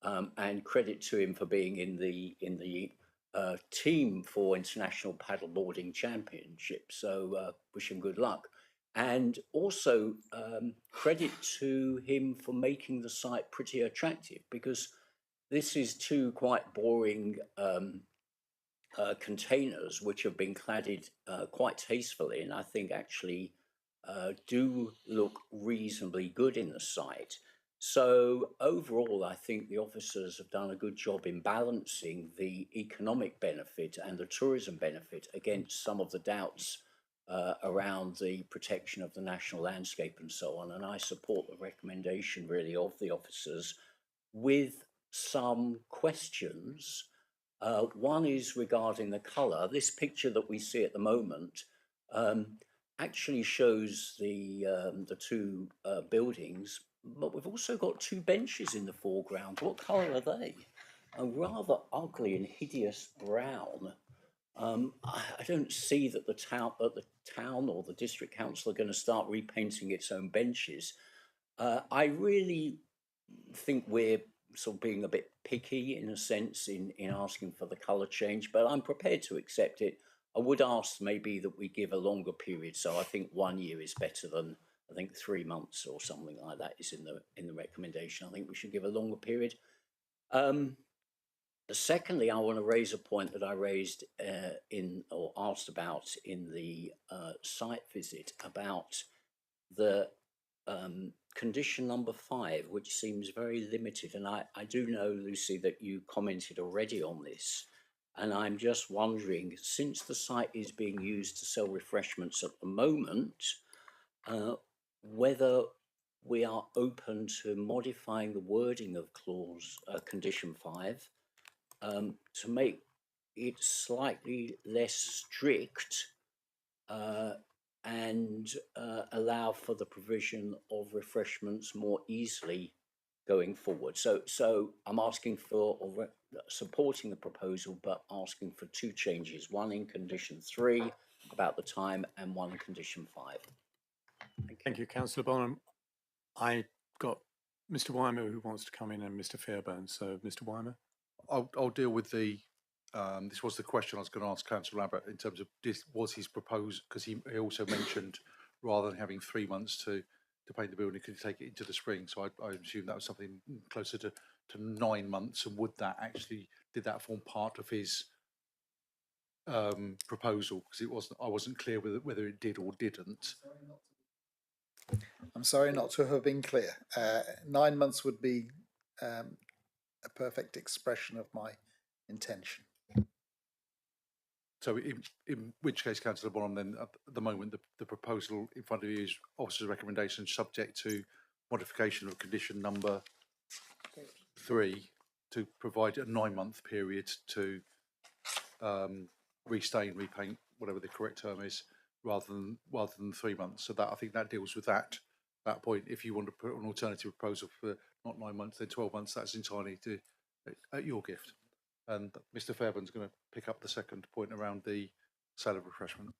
And credit to him for being in the team for International Paddleboarding Championship. So wish him good luck. And also credit to him for making the site pretty attractive, because this is two quite boring containers which have been cladded quite tastefully, and I think actually do look reasonably good in the site. So overall, I think the officers have done a good job in balancing the economic benefit and the tourism benefit against some of the doubts around the protection of the national landscape and so on. And I support the recommendation really of the officers, with some questions. One is regarding the colour. This picture that we see at the moment actually shows the two buildings, but we've also got two benches in the foreground. What colour are they? A rather ugly and hideous brown. I don't see that the town or the district council are going to start repainting its own benches. I really think we're sort of being a bit picky in a sense in asking for the colour change, but I'm prepared to accept it. I would ask maybe that we give a longer period. So I think 1 year is better than, I think 3 months or something like that is in the recommendation. I think we should give a longer period. Secondly, I want to raise a point that I raised or asked about in the site visit about the condition number 5, which seems very limited. And I do know, Lucy, that you commented already on this. And I'm just wondering, since the site is being used to sell refreshments at the moment, whether we are open to modifying the wording of condition 5 to make it slightly less strict and allow for the provision of refreshments more easily going forward. So I'm asking for, or supporting the proposal, but asking for 2 changes, one in condition 3 about the time and one in condition 5. Thank you, Councillor Bonham. I got Mr. Weimer who wants to come in, and Mr. Fairbairn. So, Mr. Weimer. I'll deal with the. This was the question I was going to ask Councillor Lambert in terms of this was his proposed, because he also mentioned rather than having 3 months to paint the building, could he take it into the spring? So I assume that was something closer to 9 months. And would that actually, did that form part of his proposal? Because I wasn't clear whether it did or didn't. I'm sorry not to have been clear. 9 months would be a perfect expression of my intention. So in which case, Councillor Bonham, then at the moment the proposal in front of you is officer's recommendation subject to modification of condition number 3 to provide a 9-month period to restain, repaint, whatever the correct term is, rather than 3 months. So that, I think that deals with that point. If you want to put an alternative proposal for not 9 months, then 12 months, that's entirely at your gift. And Mr. Fairbairn's going to pick up the second point around the sale of refreshment.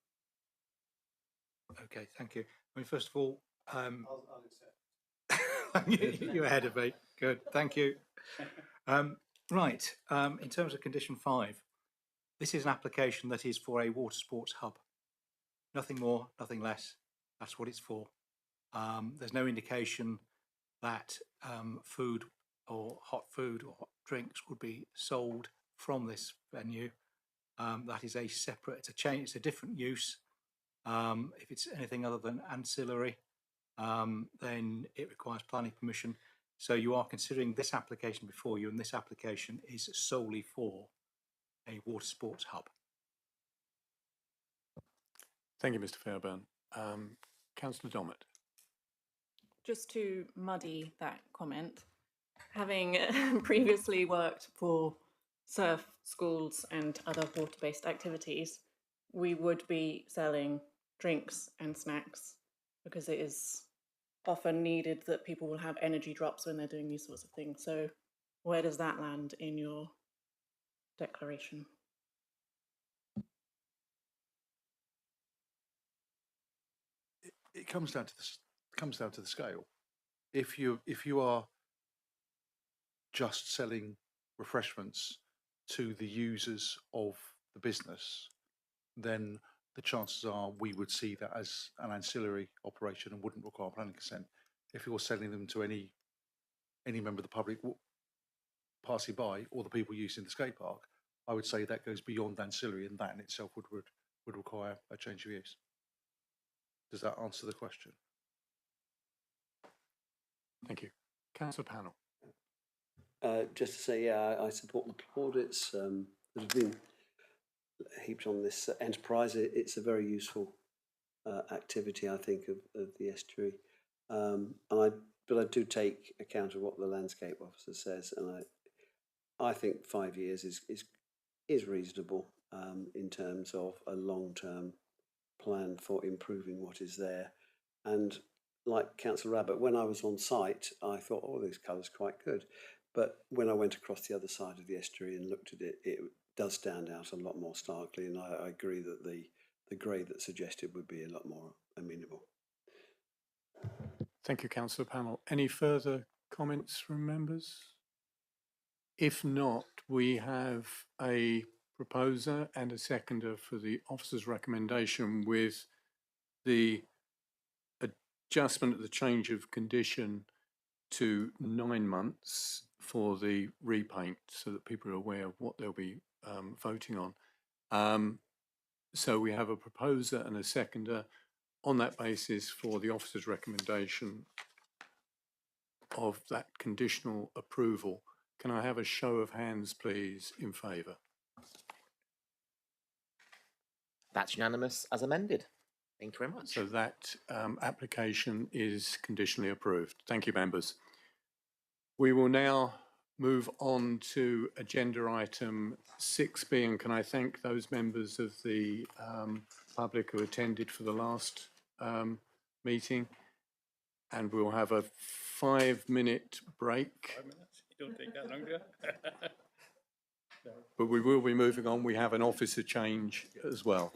Okay, thank you. I mean, first of all, I'll accept. You're ahead of me. Good, thank you. Right, in terms of condition 5, this is an application that is for a water sports hub. Nothing more, nothing less. That's what it's for. There's no indication that food or hot drinks would be sold from this venue. That is a separate, it's a different use. If it's anything other than ancillary, then it requires planning permission. So you are considering this application before you, and this application is solely for a water sports hub. Thank you, Mr. Fairbairn. Councillor Dommett. Just to muddy that comment, having previously worked for surf schools and other water-based activities, we would be selling drinks and snacks because it is often needed that people will have energy drops when they're doing these sorts of things. So where does that land in your declaration? It comes down to the scale. If you are just selling refreshments to the users of the business, then the chances are we would see that as an ancillary operation and wouldn't require planning consent. If you're selling them to any member of the public passing by or the people using the skate park, I would say that goes beyond ancillary, and that in itself would require a change of use. Does that answer the question? Thank you. Councillor Panel. Just to say, yeah, I support the plaudits that have been heaped on this enterprise. It's a very useful activity, I think, of the estuary. But I do take account of what the landscape officer says, and I think 5 years is reasonable in terms of a long-term plan for improving what is there. And like Councillor Rabbit, when I was on site, I thought, oh, this colour's quite good. But when I went across the other side of the estuary and looked at it, it does stand out a lot more starkly. And I agree that the grey that's suggested would be a lot more amenable. Thank you, Councillor Panel. Any further comments from members? If not, we have a proposer and a seconder for the officer's recommendation with the adjustment of the change of condition to 9 months for the repaint so that people are aware of what they'll be voting on. So we have a proposer and a seconder on that basis for the officer's recommendation of that conditional approval. Can I have a show of hands, please, in favour? That's unanimous as amended. Thank you very much. So that application is conditionally approved. Thank you, members. We will now move on to agenda item 6B, and can I thank those members of the public who attended for the last meeting, and we'll have a 5-minute break. 5 minutes? You don't take that long, do you? But we will be moving on. We have an officer change as well.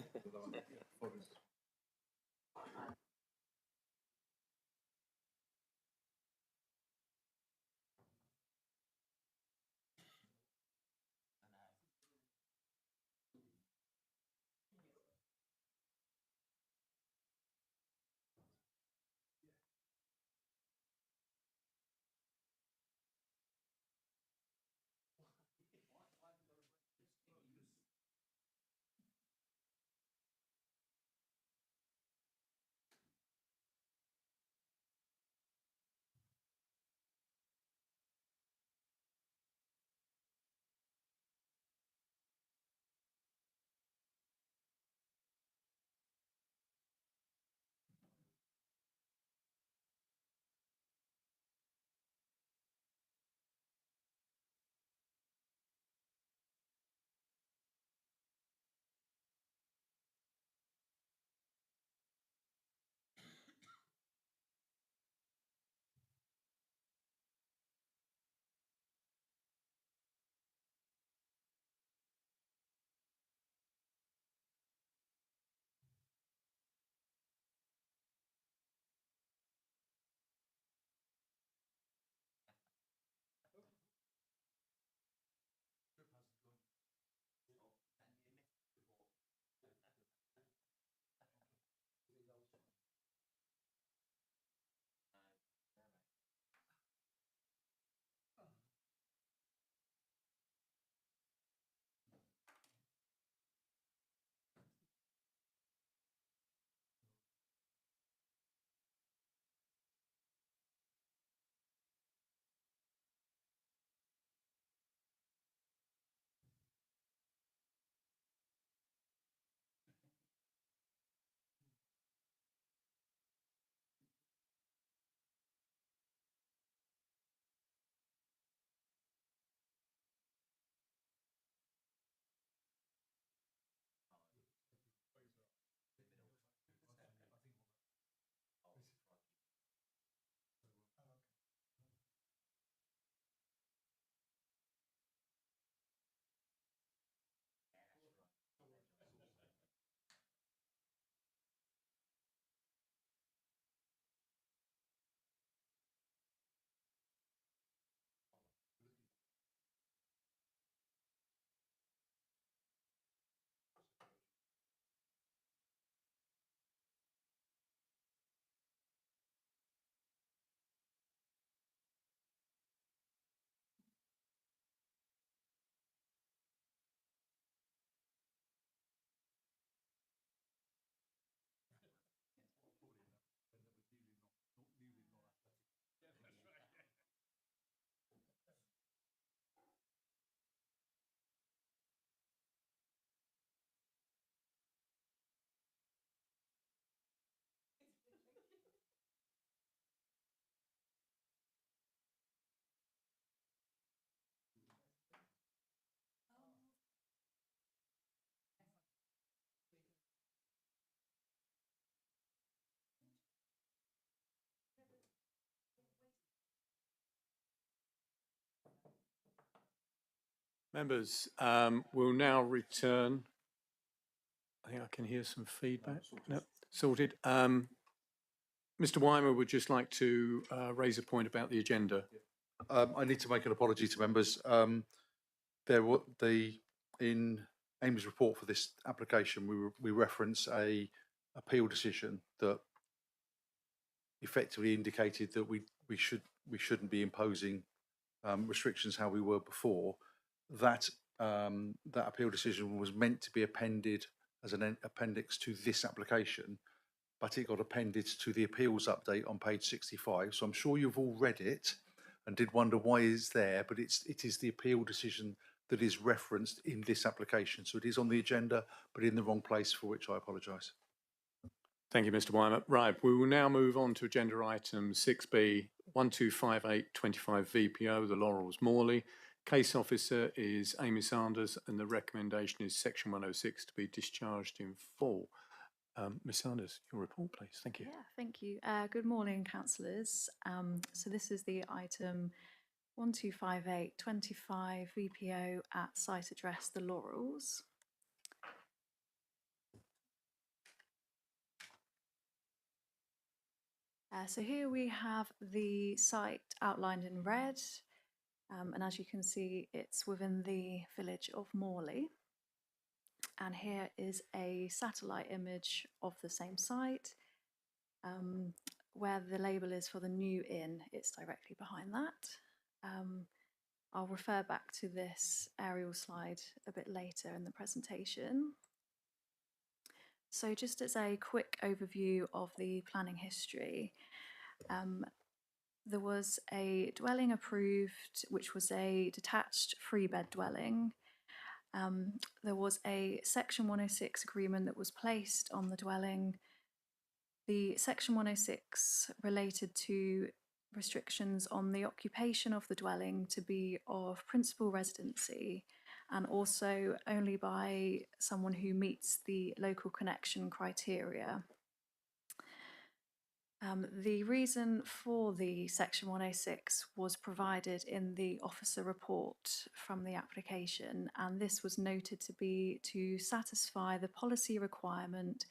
Members, we'll now return. I think I can hear some feedback. No, sorted. Mr. Weimer would just like to raise a point about the agenda. I need to make an apology to members. In Amy's report for this application, we reference a appeal decision that effectively indicated that we shouldn't be imposing restrictions how we were before. That appeal decision was meant to be appended as an appendix to this application, but it got appended to the appeals update on page 65. So I'm sure you've all read it and did wonder why it's there, but it is the appeal decision that is referenced in this application. So it is on the agenda, but in the wrong place, for which I apologise. Thank you, Mr. Weimer. Right, we will now move on to agenda item 6B, 125825 VPO, the Laurels Morley. Case officer is Amy Sanders, and the recommendation is section 106 to be discharged in full. Ms. Sanders, your report, please. Thank you. Yeah, thank you. Good morning, councillors. So this is the item 125825 VPO at site address The Laurels. So here we have the site outlined in red, and as you can see, it's within the village of Morley. And here is a satellite image of the same site, where the label is for the new inn. It's directly behind that. I'll refer back to this aerial slide a bit later in the presentation. So just as a quick overview of the planning history, there was a dwelling approved, which was a detached 3-bed dwelling. There was a Section 106 agreement that was placed on the dwelling. The Section 106 related to restrictions on the occupation of the dwelling to be of principal residency, and also only by someone who meets the local connection criteria. The reason for the Section 106 was provided in the officer report from the application, and this was noted to be to satisfy the policy requirement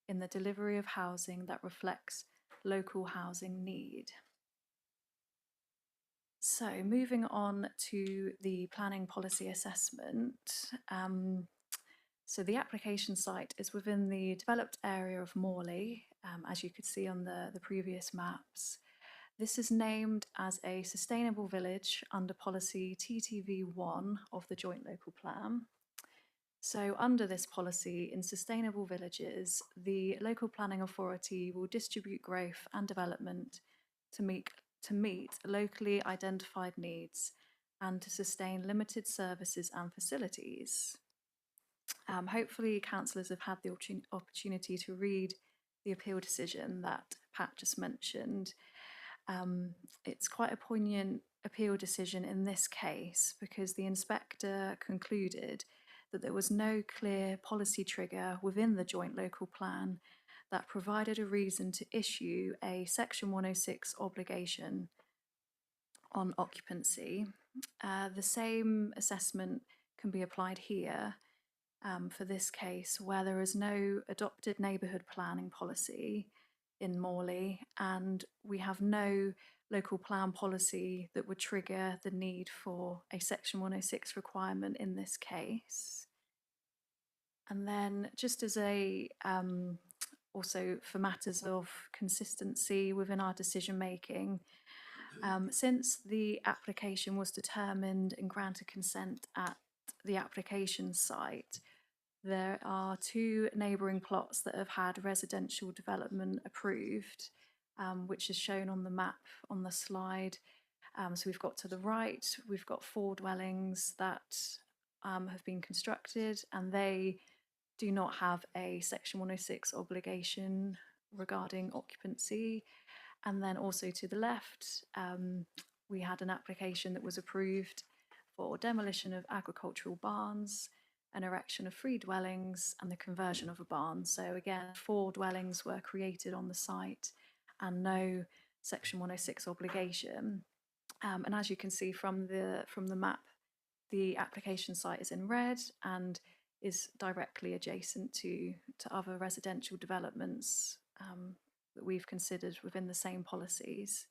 in the delivery of housing that reflects local housing need. So moving on to the planning policy assessment. So the application site is within the developed area of Morley, as you could see on the previous maps. This is named as a sustainable village under policy TTV1 of the Joint Local Plan. So under this policy, in sustainable villages, the local planning authority will distribute growth and development to meet locally identified needs and to sustain limited services and facilities. Hopefully councillors have had the opportunity to read the appeal decision that Pat just mentioned. It's quite a poignant appeal decision in this case because the inspector concluded that there was no clear policy trigger within the Joint Local Plan that provided a reason to issue a Section 106 obligation on occupancy. The same assessment can be applied here for this case, where there is no adopted neighbourhood planning policy in Morley, and we have no local plan policy that would trigger the need for a Section 106 requirement in this case. And then just as a also for matters of consistency within our decision making, since the application was determined and granted consent at the application site, there are 2 neighbouring plots that have had residential development approved, which is shown on the map on the slide. So we've got to the right, we've got 4 dwellings that have been constructed, and they do not have a Section 106 obligation regarding occupancy. And then also to the left, we had an application that was approved for demolition of agricultural barns, an erection of 3 dwellings, and the conversion of a barn. So again, 4 dwellings were created on the site and no Section 106 obligation. And as you can see from the map, the application site is in red and is directly adjacent to other residential developments that we've considered within the same policies.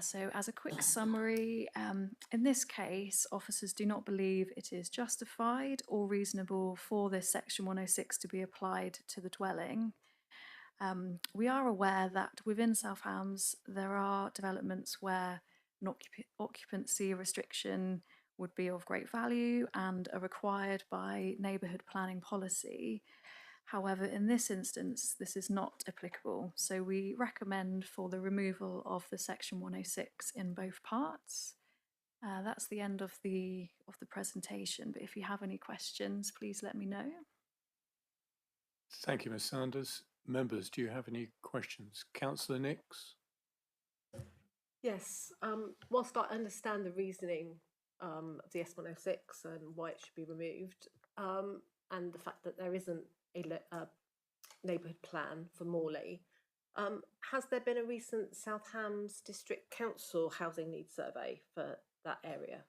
So as a quick summary, in this case, officers do not believe it is justified or reasonable for this section 106 to be applied to the dwelling. We are aware that within South Hams there are developments where an occupancy restriction would be of great value and are required by neighbourhood planning policy. However, in this instance, this is not applicable. So we recommend for the removal of the section 106 in both parts. That's the end of the presentation. But if you have any questions, please let me know. Thank you, Ms Sanders. Members, do you have any questions? Councillor Nix? Yes, whilst I understand the reasoning of the S106 and why it should be removed, and the fact that there isn't a neighbourhood plan for Morley, has there been a recent South Hams District Council housing needs survey for that area?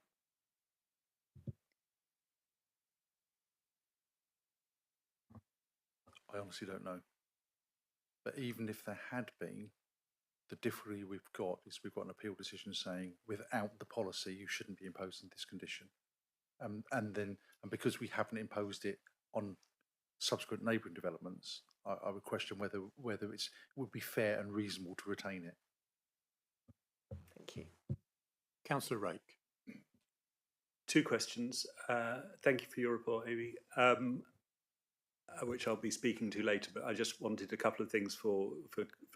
I honestly don't know. But even if there had been, the difficulty we've got is we've got an appeal decision saying without the policy you shouldn't be imposing this condition, and because we haven't imposed it on subsequent neighbouring developments, I would question whether it would be fair and reasonable to retain it. Thank you. Councillor Rake. Two questions. Thank you for your report, Amy, which I'll be speaking to later, but I just wanted a couple of things for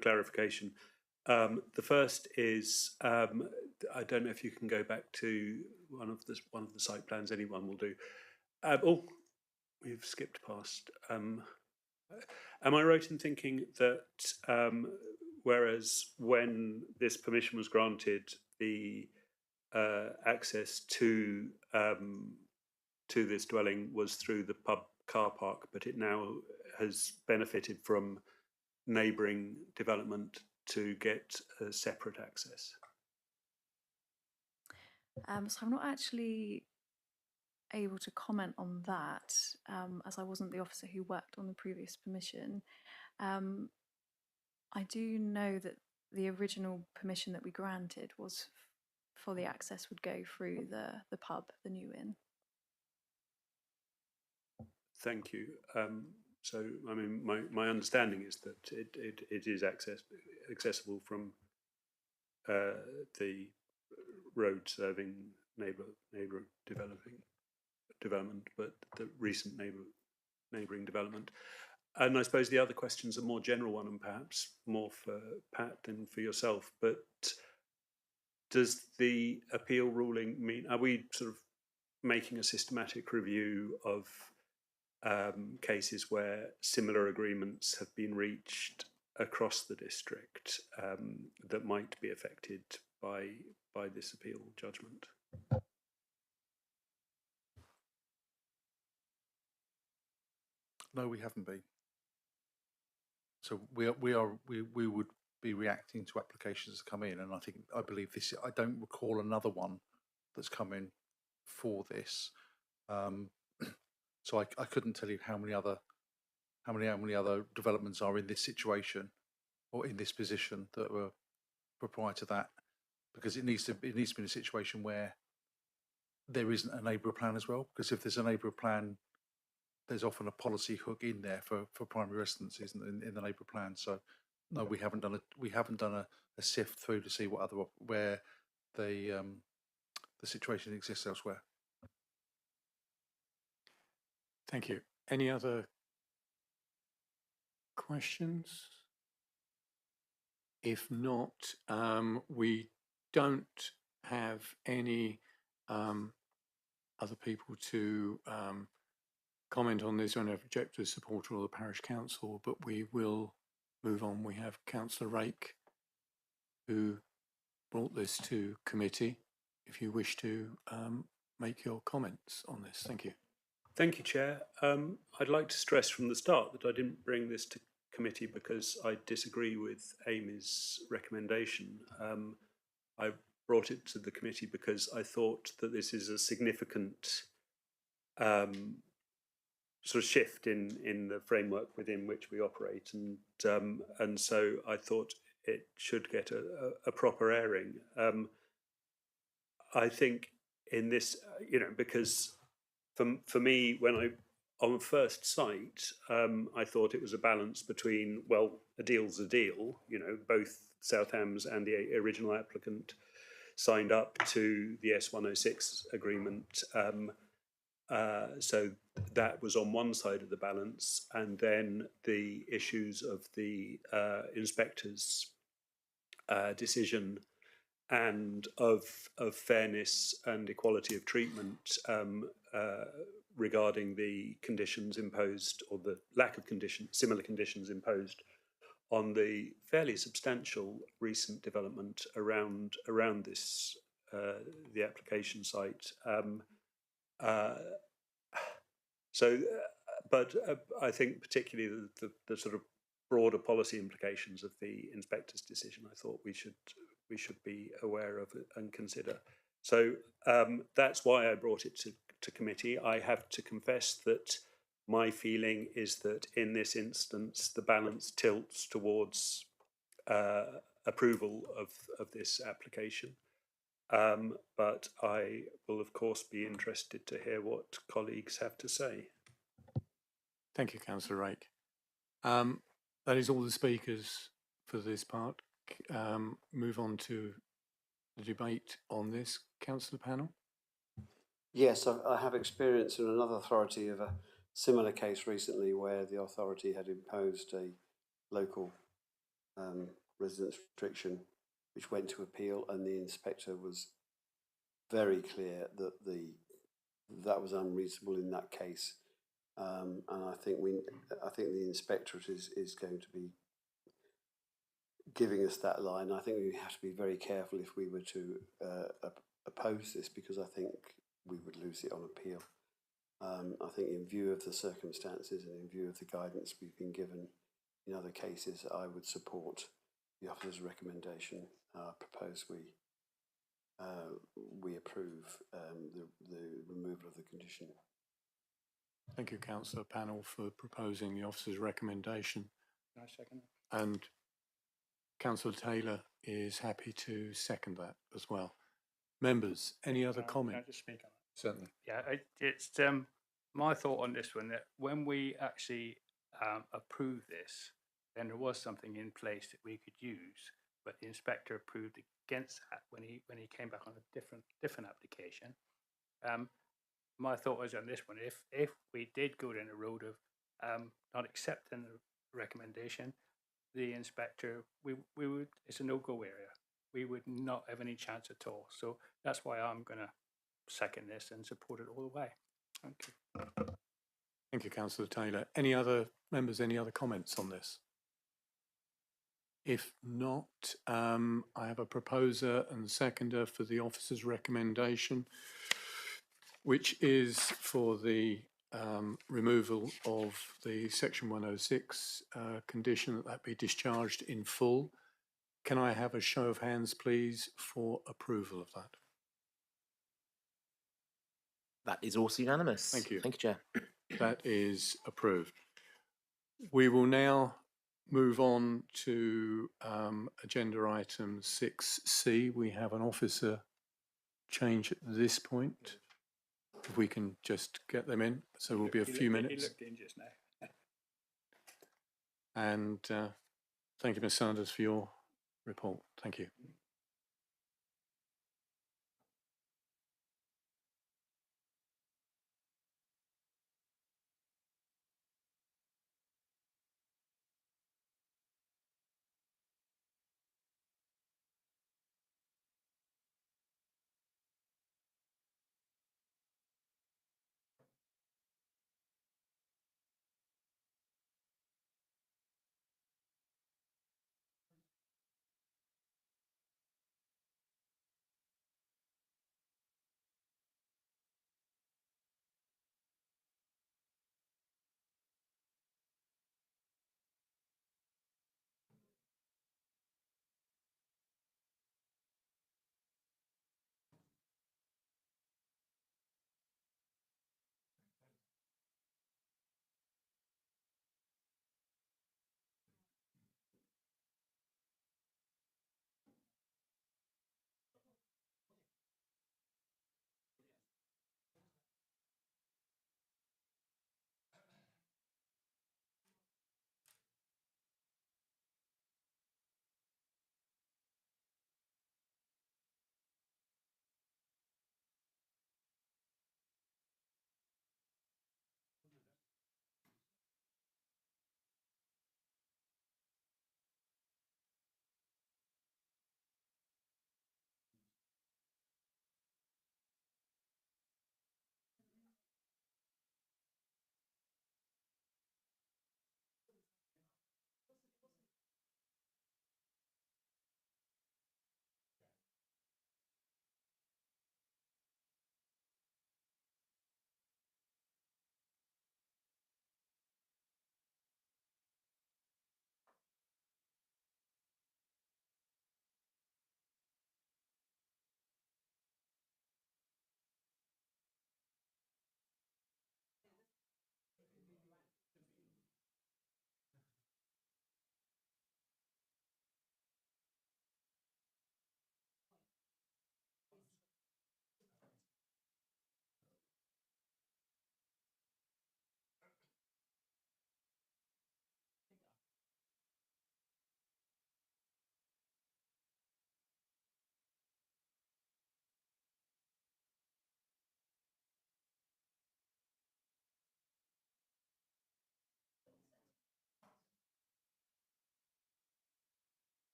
clarification. The first is, I don't know if you can go back to one of the site plans, anyone will do. Oh, we've skipped past. Am I right in thinking that whereas when this permission was granted, the access to this dwelling was through the pub car park, but it now has benefited from neighbouring development to get a separate access? So I'm not actually able to comment on that, as I wasn't the officer who worked on the previous permission. I do know that the original permission that we granted was for the access would go through the pub, the new inn. Thank you. So, I mean, my understanding is that it is accessible from the road serving neighbour development, but the recent neighbouring development. And I suppose the other question's a more general one, and perhaps more for Pat than for yourself. But does the appeal ruling mean, are we sort of making a systematic review of cases where similar agreements have been reached across the district that might be affected by this appeal judgment? No, we haven't been. So we would be reacting to applications that come in, and I believe this. I don't recall another one that's come in for this. So I couldn't tell you how many other developments are in this situation or in this position that were prior to that, because it needs to be in a situation where there isn't a neighbour plan as well. Because if there's a neighbour plan, there's often a policy hook in there for primary residences in the neighbour plan. So no, we haven't done a sift through to see where the situation exists elsewhere. Thank you. Any other questions? If not, we don't have any other people to comment on this or any objectors, supporter or the parish council, but we will move on. We have Councillor Rake, who brought this to committee. If you wish to make your comments on this, thank you. Thank you, Chair. I'd like to stress from the start that I didn't bring this to committee because I disagree with Amy's recommendation. I brought it to the committee because I thought that this is a significant sort of shift in the framework within which we operate, and so I thought it should get a proper airing. I think in this, because for me, when I on first sight, I thought it was a balance between, well, a deal's a deal. Both Southams and the original applicant signed up to the S106 agreement. So that was on one side of the balance, and then the issues of the inspector's decision and of fairness and equality of treatment regarding the conditions imposed, or the lack of similar conditions imposed on the fairly substantial recent development around this the application site. But I think particularly the sort of broader policy implications of the inspector's decision, I thought we should be aware of and consider. So that's why I brought it to committee. I have to confess that my feeling is that in this instance, the balance tilts towards approval of this application. But I will, of course, be interested to hear what colleagues have to say. Thank you, Councillor Rake. That is all the speakers for this part. Move on to the debate on this. Councillor Panel? Yes, I have experience in another authority of a similar case recently where the authority had imposed a local residence restriction which went to appeal, and the inspector was very clear that that was unreasonable in that case. And I think the inspectorate is going to be giving us that line. I think we have to be very careful if we were to oppose this, because I think we would lose it on appeal. I think in view of the circumstances and in view of the guidance we've been given in other cases, I would support the officer's recommendation. Propose we approve the removal of the condition. Thank you, Councillor Panel, for proposing the officer's recommendation. Can I second it? And Councillor Taylor is happy to second that as well. Members, any other comment? Can I just speak on it? Certainly. Yeah, it's my thought on this one, that when we actually approved this, then there was something in place that we could use, but the inspector approved against that when he came back on a different application. My thought was on this one, if we did go down the road of not accepting the recommendation, the inspector, we would, it's a no-go area. We would not have any chance at all. So that's why I'm going to second this and support it all the way. Thank you. Thank you, Councillor Taylor. Any other members, any other comments on this? If not, I have a proposer and seconder for the officer's recommendation, which is for the removal of the Section 106 condition that be discharged in full. Can I have a show of hands, please, for approval of that? That is also unanimous. Thank you. Thank you, Chair. That is approved. We will now move on to agenda item 6C. We have an officer change at this point. If we can just get them in, so we'll be a few minutes. He looked in just now. And thank you, Ms. Sanders, for your report. Thank you.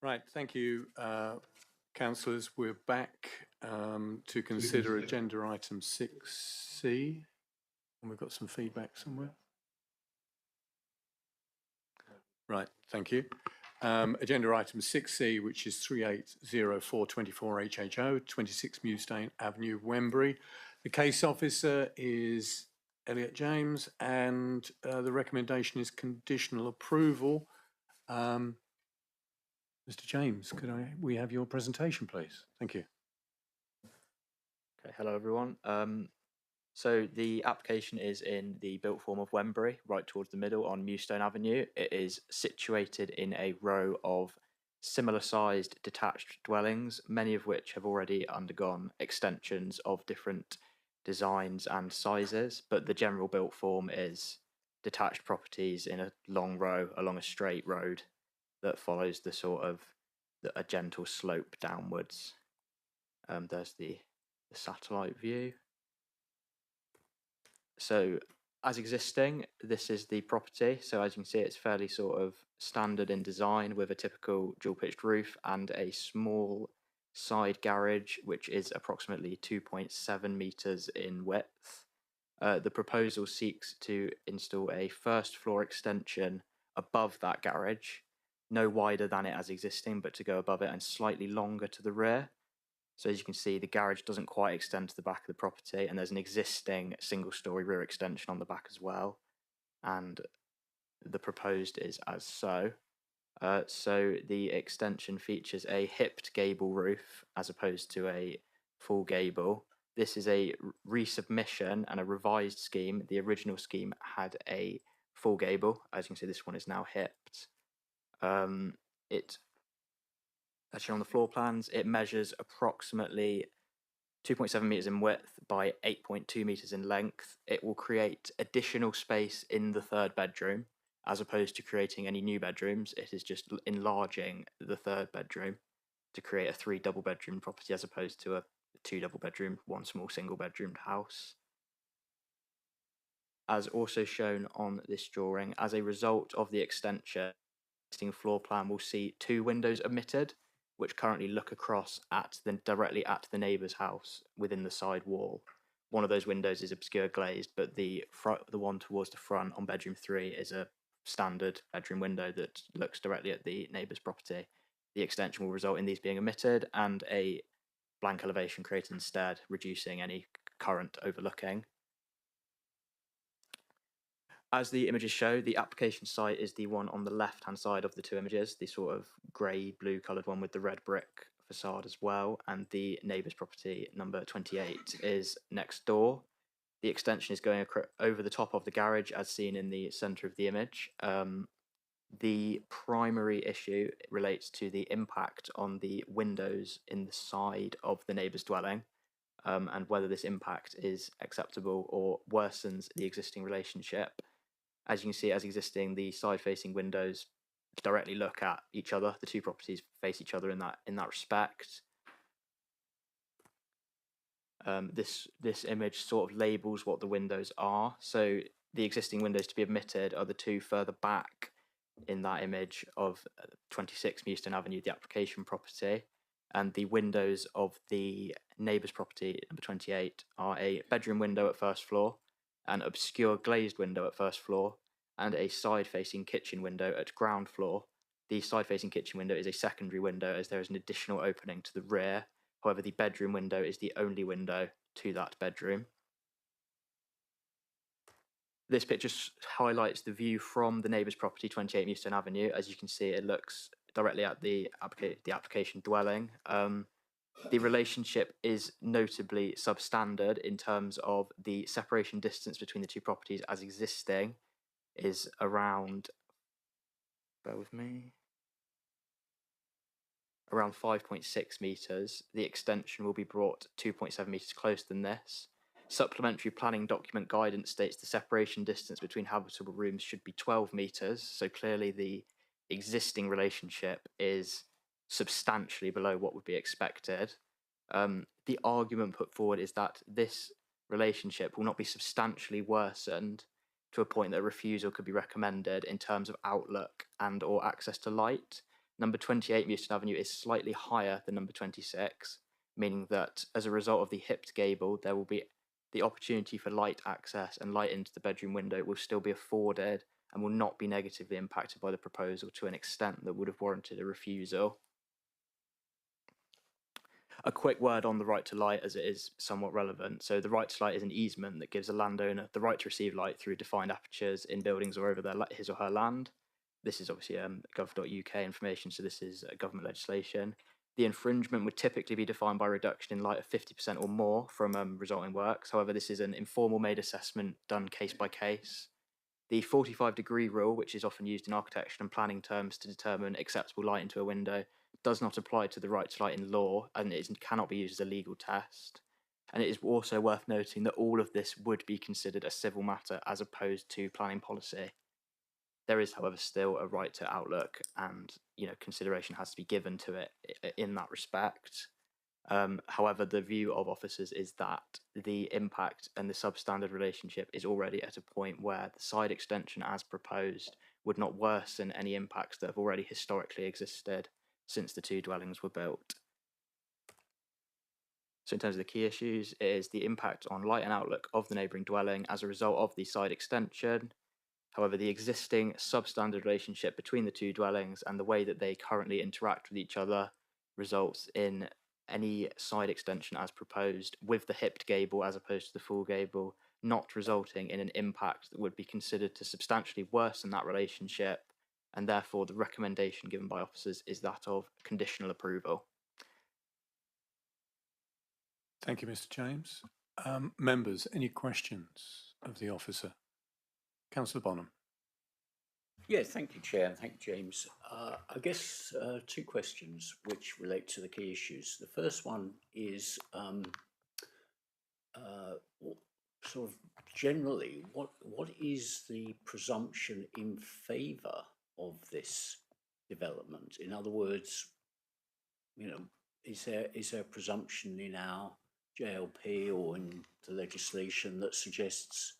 Right, thank you, councillors. We're back to consider agenda item 6C. And we've got some feedback somewhere. Right, thank you. Agenda item 6C, which is 380424 HHO, 26 Mewstone Avenue, Wembury. The case officer is Elliot James, and the recommendation is conditional approval. Mr. James, could we have your presentation, please? Thank you. Okay, hello everyone. So the application is in the built form of Wembury, right towards the middle on Mewstone Avenue. It is situated in a row of similar sized detached dwellings, many of which have already undergone extensions of different designs and sizes, but the general built form is detached properties in a long row along a straight road that follows the sort of a gentle slope downwards. There's the satellite view. So as existing, this is the property. So as you can see, it's fairly sort of standard in design with a typical dual pitched roof and a small side garage, which is approximately 2.7 meters in width. The proposal seeks to install a first floor extension above that garage, no wider than it as existing, but to go above it and slightly longer to the rear. So as you can see, the garage doesn't quite extend to the back of the property, and there's an existing single-storey rear extension on the back as well. And the proposed is as so. So the extension features a hipped gable roof as opposed to a full gable. This is a resubmission and a revised scheme. The original scheme had a full gable. As you can see, this one is now hipped. As shown on the floor plans, it measures approximately 2.7 meters in width by 8.2 meters in length. It will create additional space in the third bedroom, as opposed to creating any new bedrooms. It is just enlarging the third bedroom to create a 3 double bedroom property as opposed to a 2 double bedroom, 1 small single bedroomed house. As also shown on this drawing, as a result of the extension, the existing floor plan will see 2 windows omitted, which currently look across directly at the neighbour's house within the side wall. One of those windows is obscure glazed, but the one towards the front on bedroom 3 is a standard bedroom window that looks directly at the neighbour's property. The extension will result in these being omitted and a blank elevation created instead, reducing any current overlooking. As the images show, the application site is the one on the left-hand side of the 2 images, the sort of grey-blue coloured one with the red brick facade as well, and the neighbour's property, number 28, is next door. The extension is going over the top of the garage, as seen in the centre of the image. The primary issue relates to the impact on the windows in the side of the neighbour's dwelling, and whether this impact is acceptable or worsens the existing relationship. As you can see, as existing, the side-facing windows directly look at each other. The 2 properties face each other in that respect. This image sort of labels what the windows are. So the existing windows to be omitted are the 2 further back in that image of 26 Mewstone Avenue, the application property, and the windows of the neighbour's property, number 28, are a bedroom window at first floor, an obscure glazed window at first floor, and a side-facing kitchen window at ground floor. The side-facing kitchen window is a secondary window as there is an additional opening to the rear. However, the bedroom window is the only window to that bedroom. This picture highlights the view from the neighbour's property, 28 Mewstone Avenue. As you can see, it looks directly at the application dwelling. The relationship is notably substandard in terms of the separation distance between the 2 properties as existing is around, bear with me, around 5.6 metres. The extension will be brought 2.7 metres closer than this. Supplementary planning document guidance states the separation distance between habitable rooms should be 12 metres, so clearly the existing relationship is substantially below what would be expected. The argument put forward is that this relationship will not be substantially worsened to a point that a refusal could be recommended in terms of outlook and or access to light. Number 28 Euston Avenue is slightly higher than number 26, meaning that as a result of the hipped gable, there will be the opportunity for light access and light into the bedroom window will still be afforded and will not be negatively impacted by the proposal to an extent that would have warranted a refusal. A quick word on the right to light, as it is somewhat relevant. So the right to light is an easement that gives a landowner the right to receive light through defined apertures in buildings or over his or her land. This is obviously gov.uk information, so this is government legislation. The infringement would typically be defined by reduction in light of 50% or more from resulting works. However, this is an informal made assessment done case by case. The 45-degree rule, which is often used in architecture and planning terms to determine acceptable light into a window, does not apply to the right to light in law, and it cannot be used as a legal test. And it is also worth noting that all of this would be considered a civil matter as opposed to planning policy. There is, however, still a right to outlook, and consideration has to be given to it in that respect. However, the view of officers is that the impact and the substandard relationship is already at a point where the side extension as proposed would not worsen any impacts that have already historically existed since the two dwellings were built. So in terms of the key issues, it is the impact on light and outlook of the neighbouring dwelling as a result of the side extension. However, the existing substandard relationship between the two dwellings and the way that they currently interact with each other results in any side extension as proposed with the hipped gable as opposed to the full gable not resulting in an impact that would be considered to substantially worsen that relationship, and therefore the recommendation given by officers is that of conditional approval. Thank you, Mr. James. Members, any questions of the officer? Councillor Bonham. Yes, thank you, Chair, and thank you, James. I guess two questions which relate to the key issues. The first one is sort of generally, what is the presumption in favour of this development? In other words, is there a presumption in our JLP or in the legislation that suggests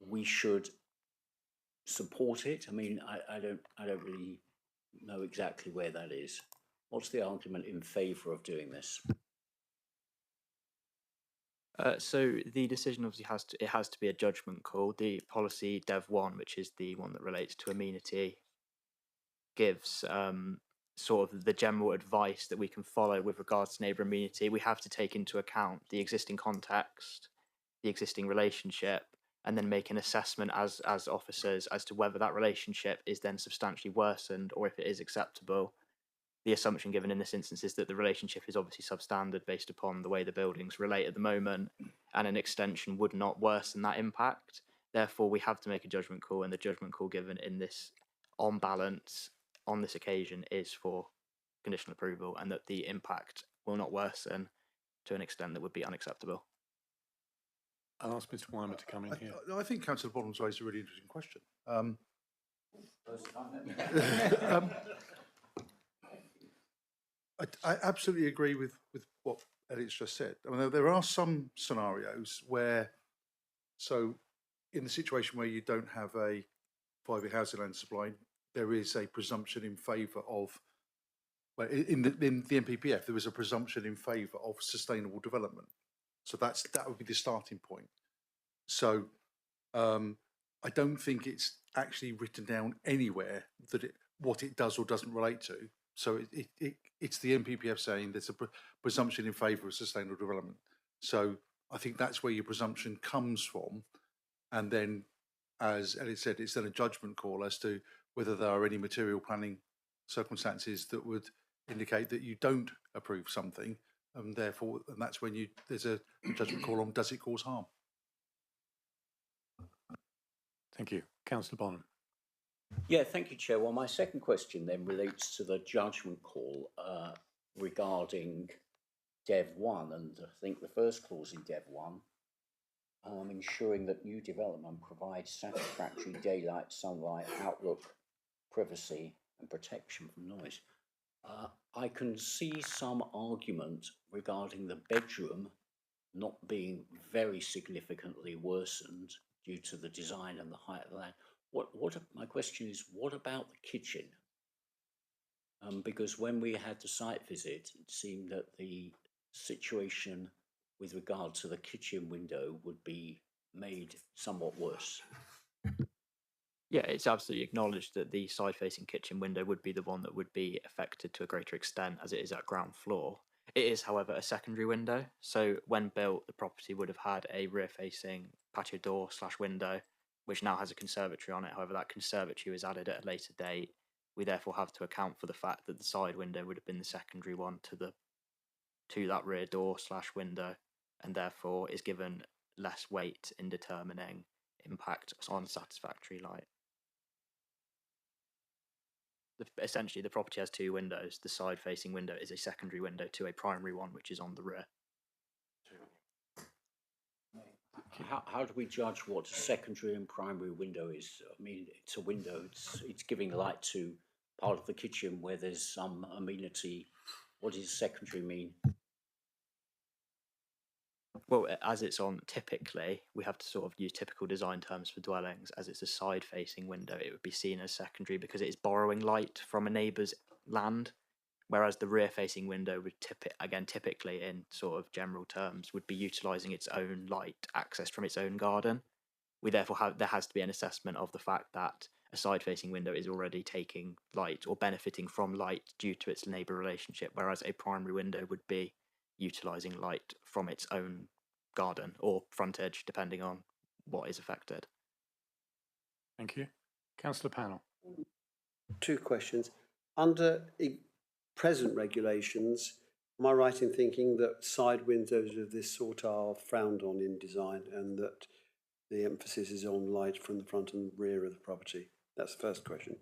we should support it? I mean, I don't really know exactly where that is. What's the argument in favour of doing this? So the decision obviously has to be a judgment call. The policy Dev 1, which is the one that relates to amenity, gives sort of the general advice that we can follow with regards to neighbour amenity. We have to take into account the existing context, the existing relationship, and then make an assessment as officers as to whether that relationship is then substantially worsened or if it is acceptable. The assumption given in this instance is that the relationship is obviously substandard based upon the way the buildings relate at the moment, and an extension would not worsen that impact. Therefore, we have to make a judgment call, and the judgment call given in this, on balance, on this occasion, is for conditional approval, and that the impact will not worsen to an extent that would be unacceptable. I'll ask Mr. Weimer to come in here. I think Councillor Bottom's raised a really interesting question. I absolutely agree with what Elliot's just said. I mean, there are some scenarios where, so in the situation where you don't have a 5-year housing land supply, there is a presumption in favour of, well, in the NPPF, there is a presumption in favour of sustainable development. So that would be the starting point. So I don't think it's actually written down anywhere that what it does or doesn't relate to. So it's the NPPF saying there's a presumption in favour of sustainable development. So I think that's where your presumption comes from. And then, as Elliot said, it's then a judgment call as to whether there are any material planning circumstances that would indicate that you don't approve something. And therefore, and that's when there's a judgment call on, does it cause harm? Thank you. Councillor Bonham. Yeah, thank you, Chair. Well, my second question then relates to the judgment call regarding Dev 1, and I think the first clause in Dev 1, ensuring that new development provides satisfactory daylight, sunlight, outlook, privacy and protection from noise. I can see some argument regarding the bedroom not being very significantly worsened due to the design and the height of the land. My question is, what about the kitchen? Because when we had the site visit, it seemed that the situation with regard to the kitchen window would be made somewhat worse. Yeah, it's absolutely acknowledged that the side-facing kitchen window would be the one that would be affected to a greater extent as it is at ground floor. It is, however, a secondary window, so when built, the property would have had a rear-facing patio door / window, which now has a conservatory on it. However, that conservatory was added at a later date. We therefore have to account for the fact that the side window would have been the secondary one to that rear door / window, and therefore is given less weight in determining impact on satisfactory light. Essentially, the property has two windows. The side-facing window is a secondary window to a primary one, which is on the rear. How do we judge what a secondary and primary window is? I mean, it's a window. It's giving light to part of the kitchen where there's some amenity. What does secondary mean? Well, as it's on, typically, we have to sort of use typical design terms for dwellings. As it's a side-facing window, it would be seen as secondary because it is borrowing light from a neighbour's land, whereas the rear-facing window would typically, in sort of general terms, would be utilising its own light accessed from its own garden. We therefore there has to be an assessment of the fact that a side-facing window is already taking light or benefiting from light due to its neighbour relationship, whereas a primary window would be utilising light from its own garden or frontage, depending on what is affected. Thank you. Councillor Pannell. Two questions. Under present regulations, am I right in thinking that side windows of this sort are frowned on in design and that the emphasis is on light from the front and rear of the property? That's the first question.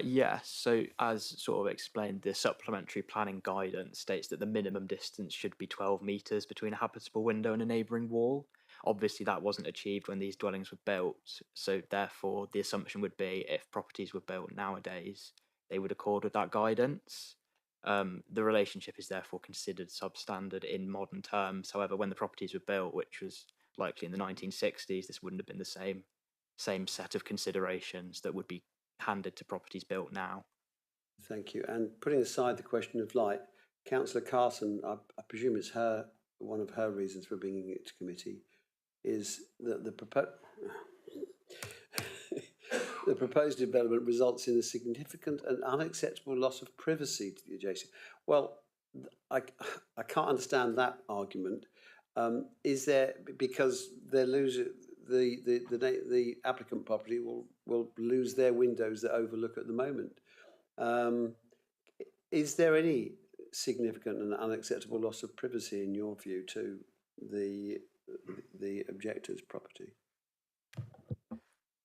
Yes, so as sort of explained, the supplementary planning guidance states that the minimum distance should be 12 metres between a habitable window and a neighbouring wall. Obviously, that wasn't achieved when these dwellings were built, so therefore the assumption would be if properties were built nowadays, they would accord with that guidance. The relationship is therefore considered substandard in modern terms. However, when the properties were built, which was likely in the 1960s, this wouldn't have been the same set of considerations that would be handed to properties built now. Thank you. And putting aside the question of light, Councillor Carson, I presume it's one of her reasons for bringing it to committee, is that the proposed development results in a significant and unacceptable loss of privacy to the adjacent. Well, I can't understand that argument. Is there, because they lose the applicant property will lose their windows that overlook at the moment. Is there any significant and unacceptable loss of privacy in your view to the objector's property?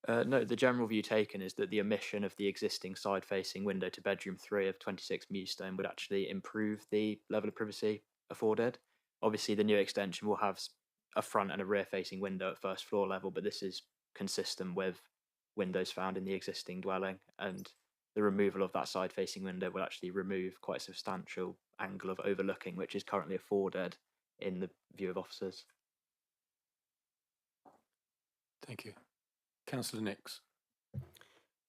No, the general view taken is that the omission of the existing side-facing window to bedroom 3 of 26 Mewstone would actually improve the level of privacy afforded. Obviously, the new extension will have a front and a rear-facing window at first floor level, but this is consistent with windows found in the existing dwelling, and the removal of that side-facing window will actually remove quite a substantial angle of overlooking, which is currently afforded in the view of officers. Thank you. Councillor Nix.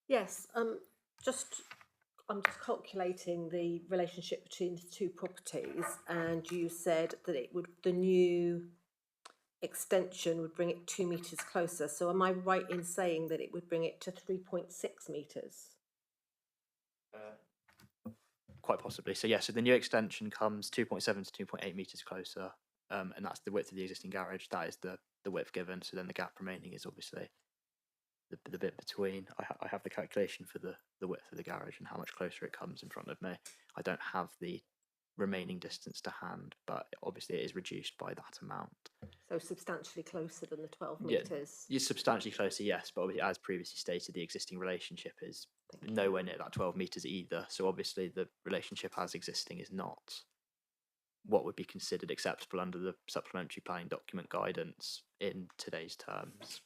Yes, I'm just calculating the relationship between the two properties, and you said that the new extension would bring it 2 metres closer. So am I right in saying that it would bring it to 3.6 metres? Quite possibly. So yes, so the new extension comes 2.7 to 2.8 metres closer, and that's the width of the existing garage. That is the width given. So then the gap remaining is obviously the bit between. I have the calculation for the width of the garage and how much closer it comes in front of me. I don't have the remaining distance to hand, but obviously it is reduced by that amount. So substantially closer than the 12 metres? You're substantially closer, yes, but obviously, as previously stated, the existing relationship is nowhere near that 12 metres either. So obviously the relationship as existing is not what would be considered acceptable under the supplementary planning document guidance in today's terms.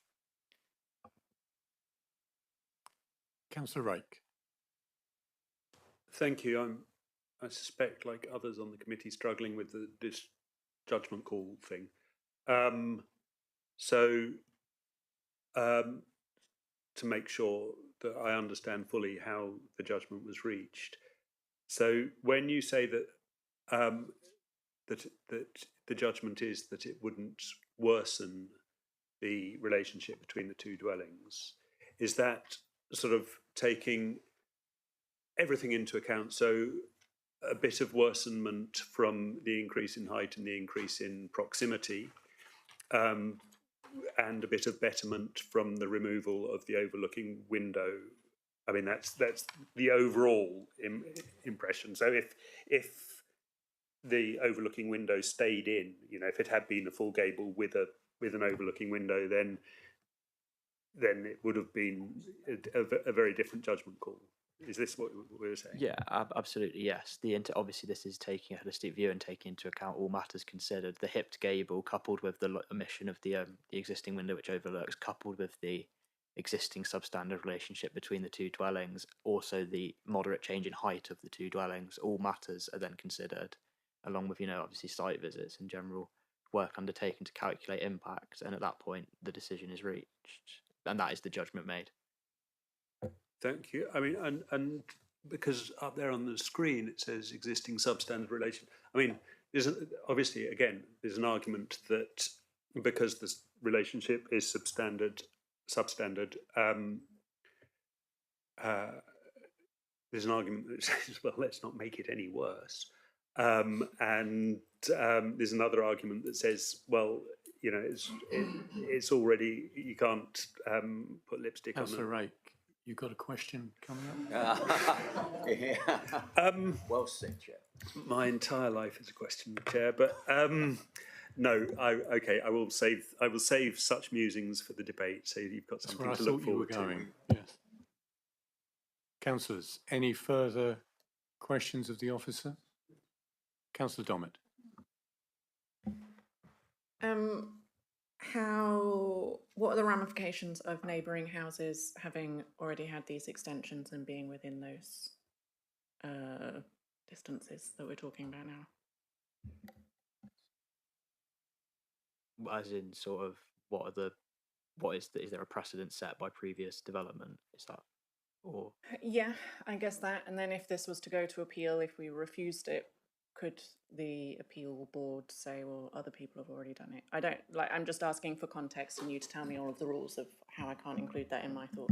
Councillor Rake. Thank you. I suspect, like others on the committee, struggling with this judgment call thing. To make sure that I understand fully how the judgment was reached. So when you say that that the judgment is that it wouldn't worsen the relationship between the two dwellings, is that sort of taking everything into account? So a bit of worsenment from the increase in height and the increase in proximity, and a bit of betterment from the removal of the overlooking window. I mean, that's the overall impression. So if the overlooking window stayed in, if it had been a full gable with an overlooking window, then it would have been a very different judgment call. Is this what we were saying? Yeah, absolutely, yes. Obviously, this is taking a holistic view and taking into account all matters considered. The hipped gable, coupled with the omission of the existing window which overlooks, coupled with the existing substandard relationship between the two dwellings, also the moderate change in height of the two dwellings, all matters are then considered, along with, obviously site visits and general work undertaken to calculate impact. And at that point, the decision is reached, and that is the judgment made. Thank you. I mean, and because up there on the screen it says existing substandard relation. I mean, obviously, again, there's an argument that because this relationship is substandard, there's an argument that says, well, let's not make it any worse. And there's another argument that says, well, it's already, you can't put lipstick on Councillor it. Rake, you got a question coming up? Well said, Chair. My entire life is a question, Chair, but no, I will save such musings for the debate, so you've got That's something where I to look thought you were forward to. going. Yes. Councillors, any further questions of the officer? Councillor Dommett. What are the ramifications of neighbouring houses having already had these extensions and being within those distances that we're talking about now? As in, sort of, is there a precedent set by previous development? Is that, or? Yeah, I guess that. And then if this was to go to appeal, if we refused it, could the appeal board say, well, other people have already done it? I'm just asking for context and you to tell me all of the rules of how I can't include that in my thought.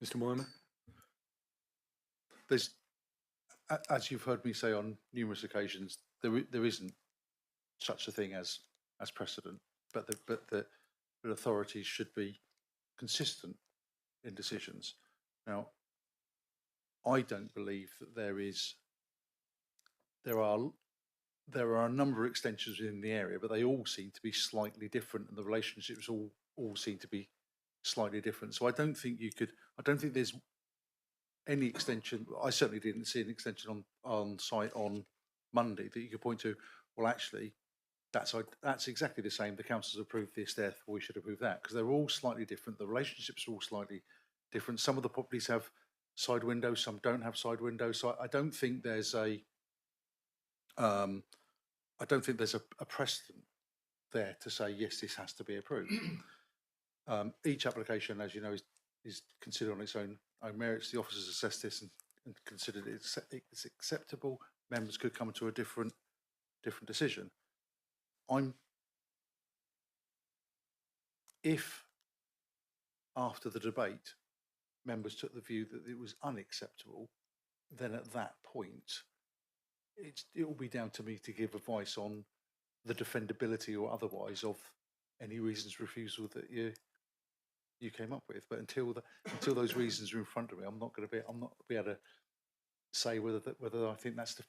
Mr. Wyman? There's, as you've heard me say on numerous occasions, there isn't such a thing as precedent, but the authorities should be consistent in decisions. Now, I don't believe that there are a number of extensions within the area, but they all seem to be slightly different, and the relationships all seem to be slightly different. So I don't think there's any extension. I certainly didn't see an extension on site on Monday that you could point to. Well, actually, that's exactly the same. The council's approved this, therefore we should approve that, because they're all slightly different. The relationships are all slightly different. Some of the properties have side windows, some don't have side windows. So I don't think there's a precedent there to say, yes, this has to be approved. Each application, as you know, is considered on its own merits. The officers assess this and considered it's acceptable. Members could come to a different decision. If after the debate members took the view that it was unacceptable, then at that point it will be down to me to give advice on the defendability or otherwise of any reasons for refusal that you came up with. But until those reasons are in front of me, I'm not going to be able to say whether I think that's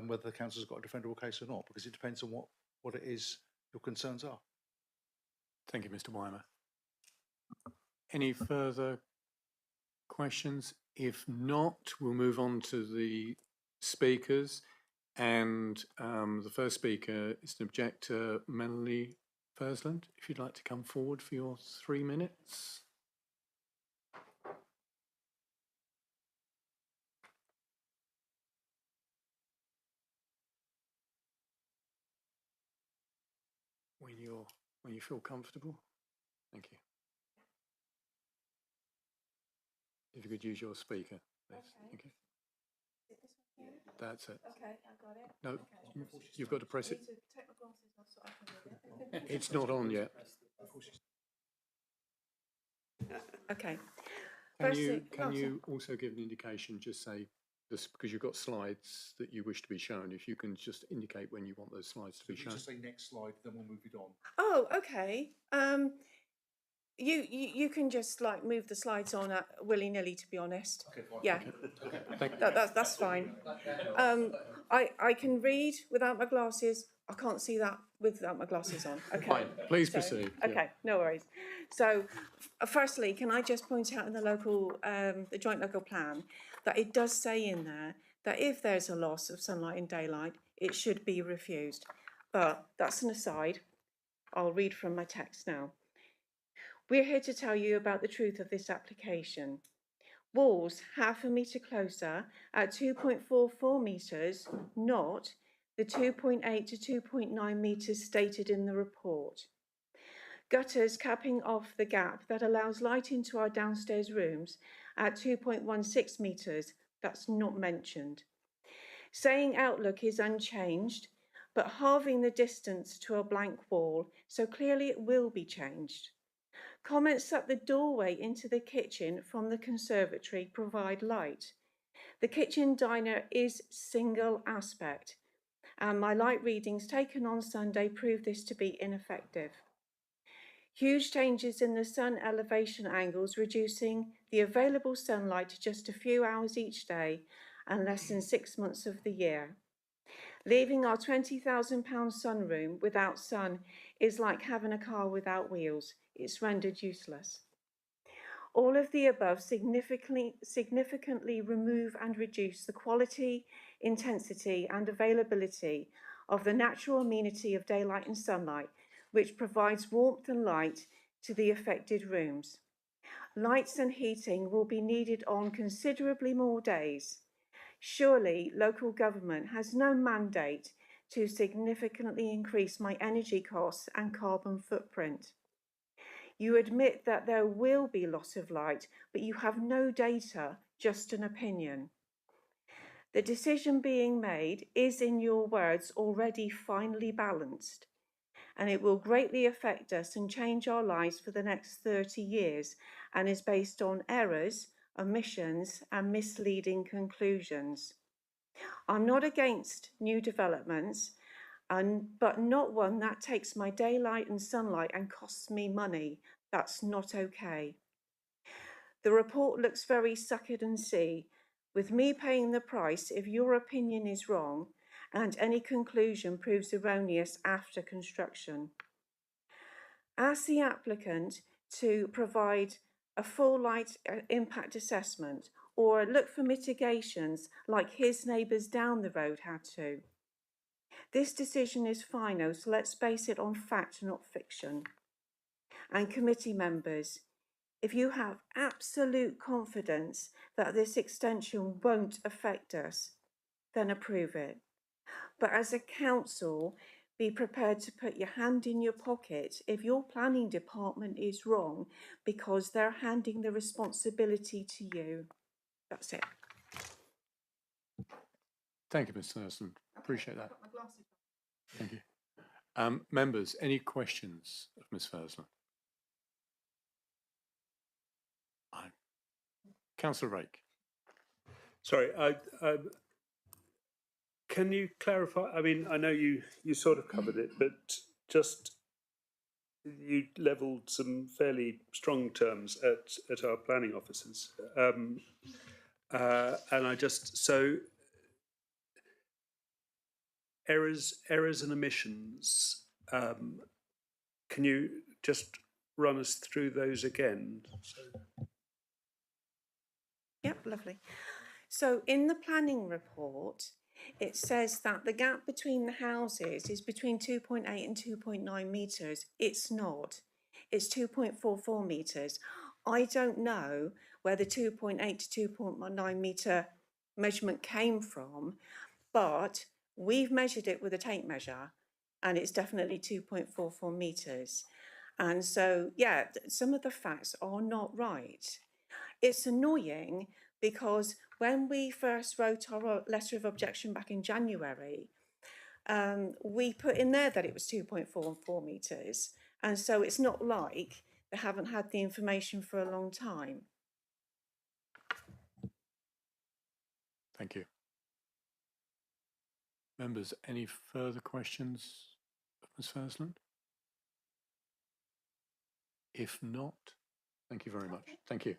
whether the council's got a defendable case or not, because it depends on what it is your concerns are. Thank you, Mr. Weimer. Any further questions? If not, we'll move on to the speakers. And the first speaker is an objector, Melanie Fursland. If you'd like to come forward for your 3 minutes. When you feel comfortable. Thank you. If you could use your speaker, please. Thank you. That's it. Okay, I got it. No, Okay. you've got to press it. Need to take my glasses off so I can read it. It's not on yet. Okay. Can Firstly- you, oh, can so- you also give an indication, just say this, because you've got slides that you wish to be shown, if you can just indicate when you want those slides to be shown. Just say next slide, then we'll move it on. Oh, okay. You can just like move the slides on willy-nilly, to be honest. Okay, fine. Yeah. Thank you. That's fine. I can read without my glasses. I can't see that without my glasses on. Okay. Fine. Please So- proceed. Yeah. Okay, no worries. So, firstly, can I just point out in the the joint local plan, that it does say in there that if there's a loss of sunlight in daylight, it should be refused. But that's an aside. I'll read from my text now. We're here to tell you about the truth of this application. Walls half a metre closer at 2.44 metres, not the 2.8 to 2.9 metres stated in the report. Gutters capping off the gap that allows light into our downstairs rooms at 2.16 metres, that's not mentioned. Saying outlook is unchanged, but halving the distance to a blank wall, so clearly it will be changed. Comments that the doorway into the kitchen from the conservatory provide light. The kitchen diner is single aspect, and my light readings taken on Sunday prove this to be ineffective. Huge changes in the sun elevation angles, reducing the available sunlight to just a few hours each day and less than 6 months of the year. Leaving our £20,000 sunroom without sun is like having a car without wheels. It's rendered useless. All of the above significantly remove and reduce the quality, intensity and availability of the natural amenity of daylight and sunlight, which provides warmth and light to the affected rooms. Lights and heating will be needed on considerably more days. Surely local government has no mandate to significantly increase my energy costs and carbon footprint. You admit that there will be loss of light, but you have no data, just an opinion. The decision being made is, in your words, already finely balanced, and it will greatly affect us and change our lives for the next 30 years, and is based on errors, omissions, and misleading conclusions. I'm not against new developments, but not one that takes my daylight and sunlight and costs me money. That's not okay. The report looks very suck it and see, with me paying the price if your opinion is wrong and any conclusion proves erroneous after construction. Ask the applicant to provide a full light impact assessment or look for mitigations like his neighbours down the road had to. This decision is final, so let's base it on fact, not fiction. And committee members, if you have absolute confidence that this extension won't affect us, then approve it. But as a council, be prepared to put your hand in your pocket if your planning department is wrong, because they're handing the responsibility to you. That's it. Thank you, Ms. Thurston. Appreciate that. Thank you. Members, any questions of Ms. Thurston? Councillor Rake. Sorry, can you clarify? I mean, I know you sort of covered it, but just you levelled some fairly strong terms at our planning officers, and I just errors and omissions. Can you just run us through those again? Yep, lovely. So in the planning report, it says that the gap between the houses is between 2.8 and 2.9 metres. It's not. It's 2.44 metres. I don't know where the 2.8 to 2.9 metre measurement came from, but we've measured it with a tape measure and it's definitely 2.44 metres. And so, yeah, some of the facts are not right. it's annoying because when we first wrote our letter of objection back in January, we put in there that it was 2.4 and 4 metres. And so it's not like they haven't had the information for a long time. Thank you. Members, any further questions of Ms. Fursland? If not, thank you very much. Thank you.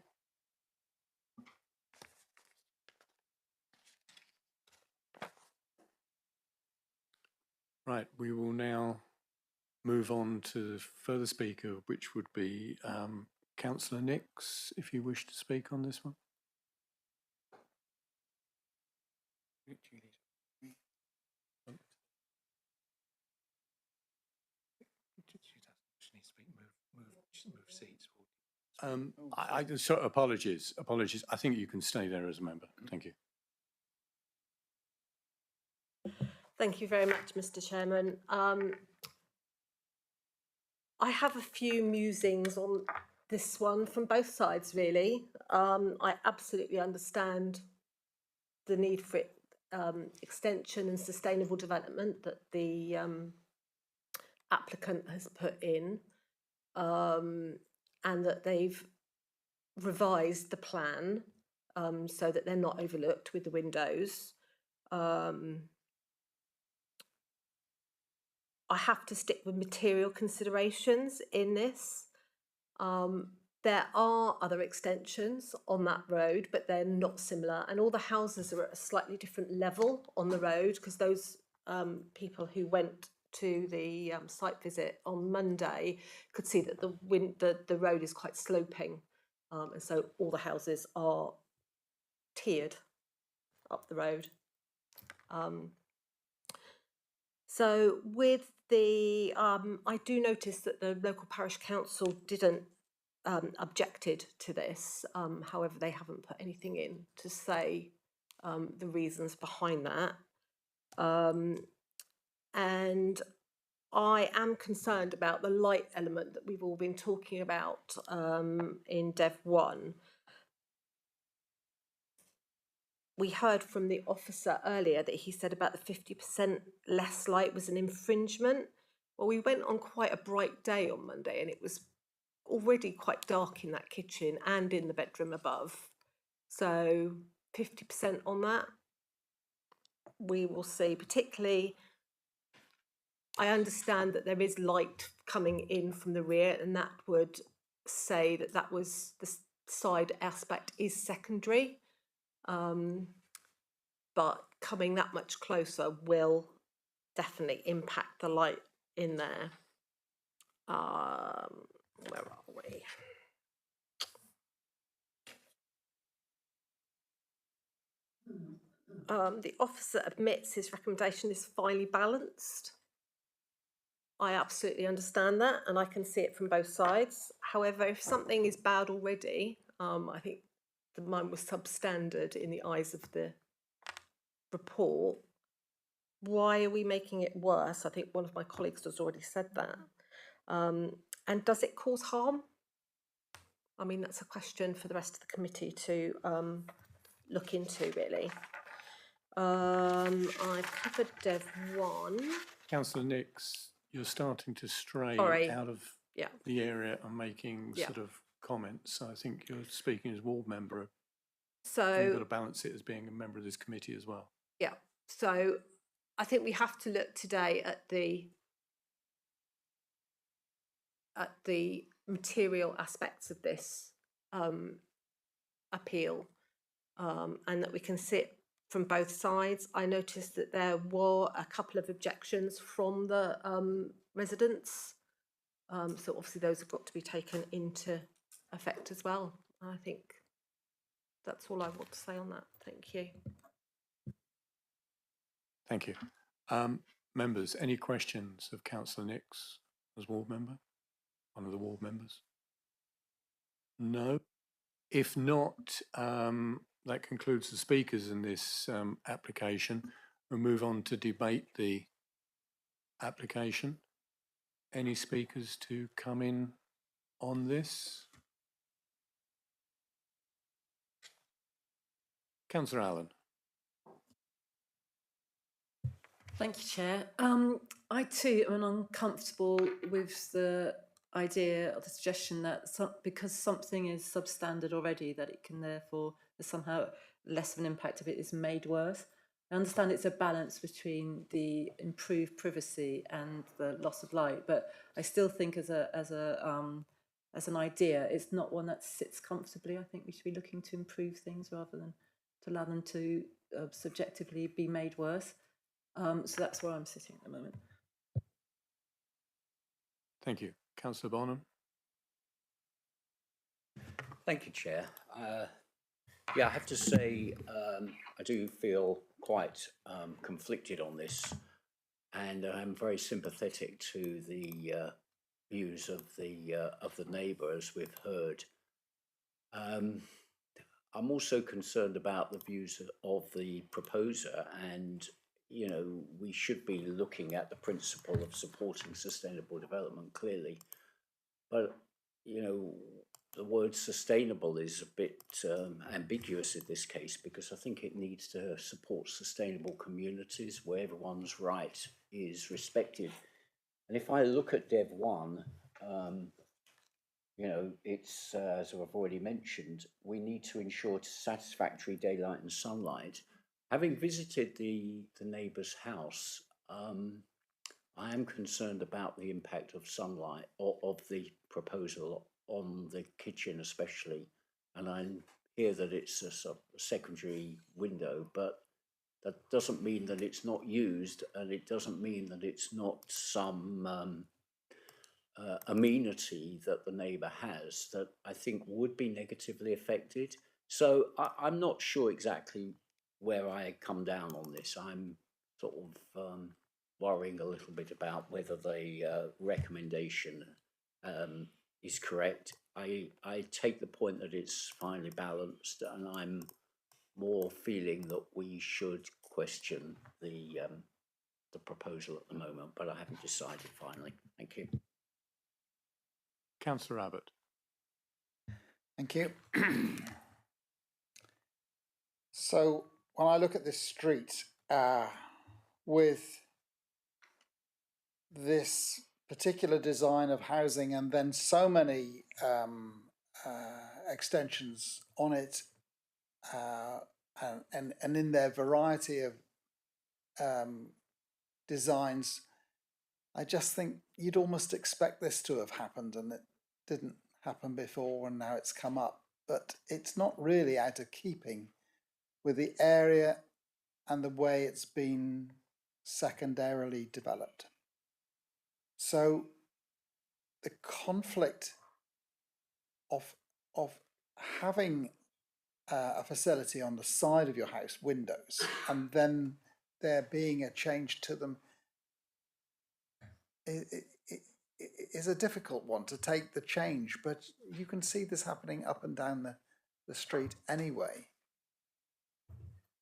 Right, we will now move on to the further speaker, which would be Councillor Nix, if you wish to speak on this one. So apologies. I think you can stay there as a member. Thank you. Thank you very much, Mr. Chairman. I have a few musings on this one from both sides, really. I absolutely understand the need for extension and sustainable development that the applicant has put in, and that they've revised the plan so that they're not overlooked with the windows. I have to stick with material considerations in this. There are other extensions on that road, but they're not similar, and all the houses are at a slightly different level on the road, because those people who went to the site visit on Monday could see that the road is quite sloping, and so all the houses are tiered up the road. So with the, I do notice that the local parish council didn't objected to this. However, they haven't put anything in to say the reasons behind that. And I am concerned about the light element that we've all been talking about in Dev 1. We heard from the officer earlier that he said about the 50% less light was an infringement. Well, we went on quite a bright day on Monday, and it was already quite dark in that kitchen and in the bedroom above. So 50% on that, we will see. Particularly, I understand that there is light coming in from the rear, and that would say that that was the side aspect is secondary. But coming that much closer will definitely impact the light in there. Where are we? The officer admits his recommendation is finely balanced. I absolutely understand that, and I can see it from both sides. However, if something is bad already, I think mine was substandard in the eyes of the report. Why are we making it worse? I think one of my colleagues has already said that. And does it cause harm? I mean, that's a question for the rest of the committee to look into, really. I've covered Dev 1. Councillor Nix, you're starting to stray out of the area and making sort of comments. So I think you're speaking as ward member. So you've got to balance it as being a member of this committee as well. Yeah. So I think we have to look today at the material aspects of this appeal, and that we can sit from both sides. I noticed that there were a couple of objections from the residents, so obviously those have got to be taken into effect as well. I think that's all I want to say on that. Thank you. Thank you. Members, any questions of Councillor Nix as ward member? One of the ward members? No? If not, that concludes the speakers in this application. We'll move on to debate the application. Any speakers to come in on this? Councillor Allen. Thank you, Chair. I too am uncomfortable with the idea or the suggestion that because something is substandard already, that it can therefore, there's somehow less of an impact if it is made worse. I understand it's a balance between the improved privacy and the loss of light, but I still think as an idea, it's not one that sits comfortably. I think we should be looking to improve things rather than to allow them to subjectively be made worse. So that's where I'm sitting at the moment. Thank you. Councillor Barnum. Thank you, Chair. Yeah, I have to say, I do feel quite conflicted on this, and I'm very sympathetic to the views of the neighbour, as we've heard. I'm also concerned about the views of the proposer, and you know, we should be looking at the principle of supporting sustainable development clearly, but you know, the word sustainable is a bit ambiguous in this case, because I think it needs to support sustainable communities where everyone's right is respected. And if I look at Dev 1, you know, it's, as I've already mentioned, we need to ensure satisfactory daylight and sunlight. Having visited the neighbour's house, I am concerned about the impact of sunlight, or of the proposal on the kitchen especially, and I hear that it's a sort of secondary window, but that doesn't mean that it's not used, and it doesn't mean that it's not some amenity that the neighbour has that I think would be negatively affected. So I'm not sure exactly where I come down on this. I'm sort of worrying a little bit about whether the recommendation is correct. I take the point that it's finely balanced, and I'm more feeling that we should question the proposal at the moment, but I haven't decided finally. Thank you. Councillor Abbott. Thank you. So when I look at this street with this particular design of housing and then so many extensions on it and in their variety of designs, I just think you'd almost expect this to have happened, and it didn't happen before and now it's come up. But it's not really out of keeping with the area and the way it's been secondarily developed. So the conflict of having a facility on the side of your house, windows, and then there being a change to them is a difficult one to take the change, but you can see this happening up and down the street anyway.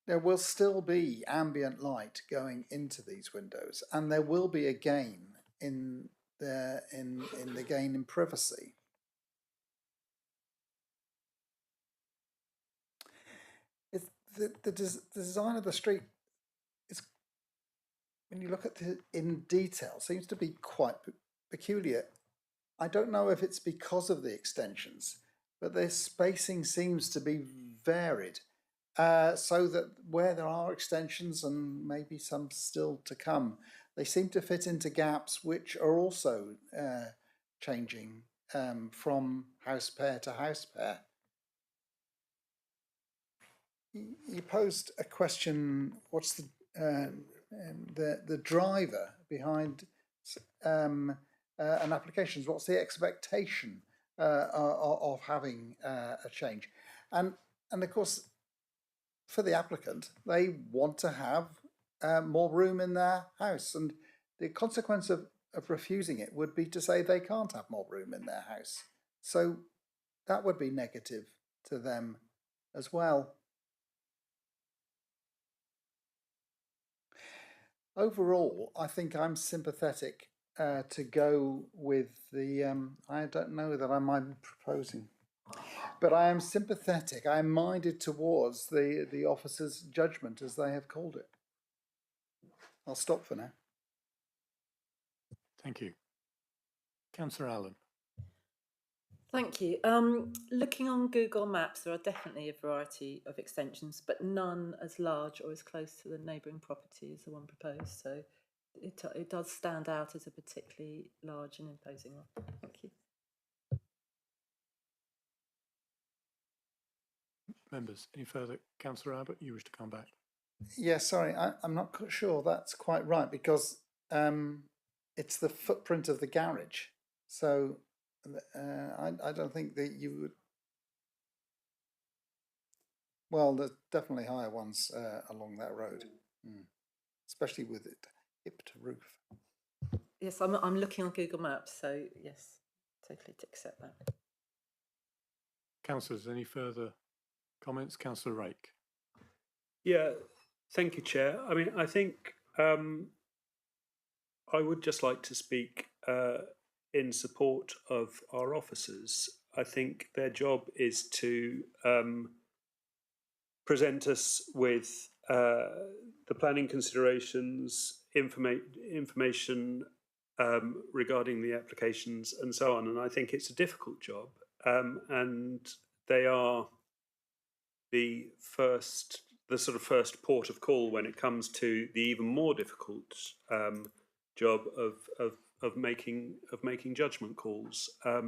There will still be ambient light going into these windows, and there will be a gain in the gain in privacy. It's the design of the street is, when you look at it in detail, seems to be quite peculiar. I don't know if it's because of the extensions, but their spacing seems to be varied, so that where there are extensions and maybe some still to come, they seem to fit into gaps which are also changing from house pair to house pair. You posed a question, what's the driver behind an application? What's the expectation of having a change? And of course, for the applicant, they want to have more room in their house, and the consequence of refusing it would be to say they can't have more room in their house. So that would be negative to them as well. Overall, I think I'm sympathetic to go with the, I don't know that I'm proposing. But I am sympathetic. I am minded towards the officer's judgment, as they have called it. I'll stop for now. Thank you. Councillor Allen. Thank you. Looking on Google Maps, there are definitely a variety of extensions, but none as large or as close to the neighbouring property as the one proposed. So it does stand out as a particularly large and imposing one. Thank you. Members, any further? Councillor Abbott, you wish to come back? Yeah, sorry, I'm not sure that's quite right, because it's the footprint of the garage. So I don't think that you would. Well, there's definitely higher ones along that road, especially with it hip to roof. Yes, I'm looking on Google Maps, so yes, totally to accept that. Councillors, any further comments? Councillor Rake. Yeah, thank you, Chair. I mean, I think I would just like to speak in support of our officers. I think their job is to present us with the planning considerations, information regarding the applications and so on. And I think it's a difficult job. And they are the sort of first port of call when it comes to the even more difficult job of making judgment calls. I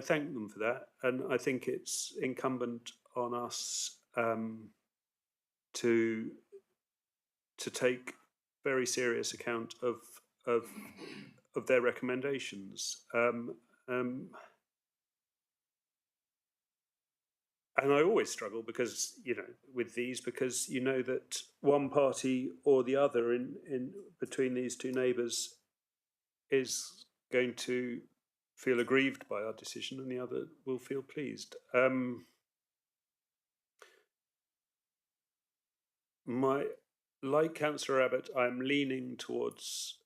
thank them for that, and I think it's incumbent on us to take very serious account of their recommendations. And I always struggle because, with these, because that one party or the other in between these two neighbours is going to feel aggrieved by our decision and the other will feel pleased. Like Councillor Abbott, I'm leaning towards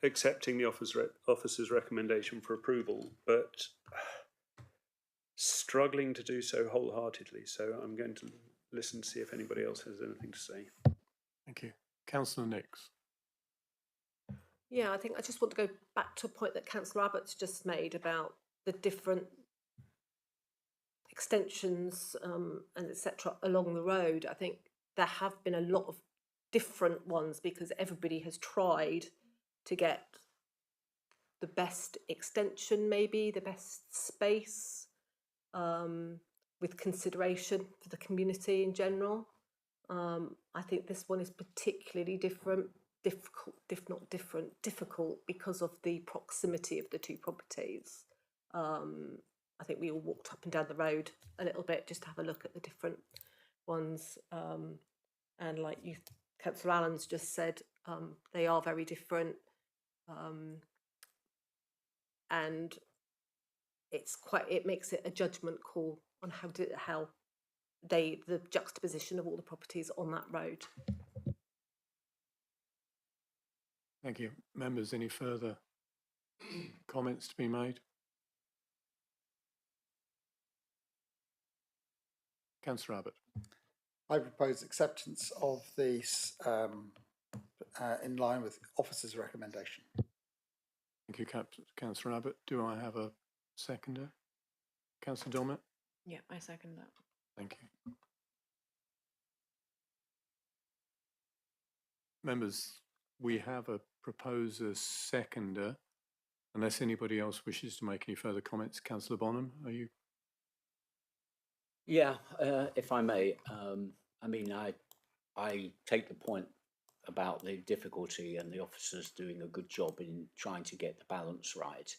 accepting the officer's recommendation for approval, but struggling to do so wholeheartedly. So I'm going to listen to see if anybody else has anything to say. Thank you. Councillor Nix. Yeah, I think I just want to go back to a point that Councillor Abbott's just made about the different extensions and etc. along the road. I think there have been a lot of different ones because everybody has tried to get the best extension, maybe the best space, with consideration for the community in general. I think this one is particularly difficult because of the proximity of the two properties. I think we all walked up and down the road a little bit just to have a look at the different ones. And like Councillor Allen's just said, they are very different. And it makes it a judgment call on the juxtaposition of all the properties on that road. Thank you. Members, any further comments to be made? Councillor Abbott. I propose acceptance of this in line with officer's recommendation. Thank you, Councillor Abbott. Do I have a seconder? Councillor Dommett? Yeah, I second that. Thank you. Members, we have a proposer seconder. Unless anybody else wishes to make any further comments, Councillor Bonham, are you? Yeah, if I may, I mean, I take the point about the difficulty and the officers doing a good job in trying to get the balance right.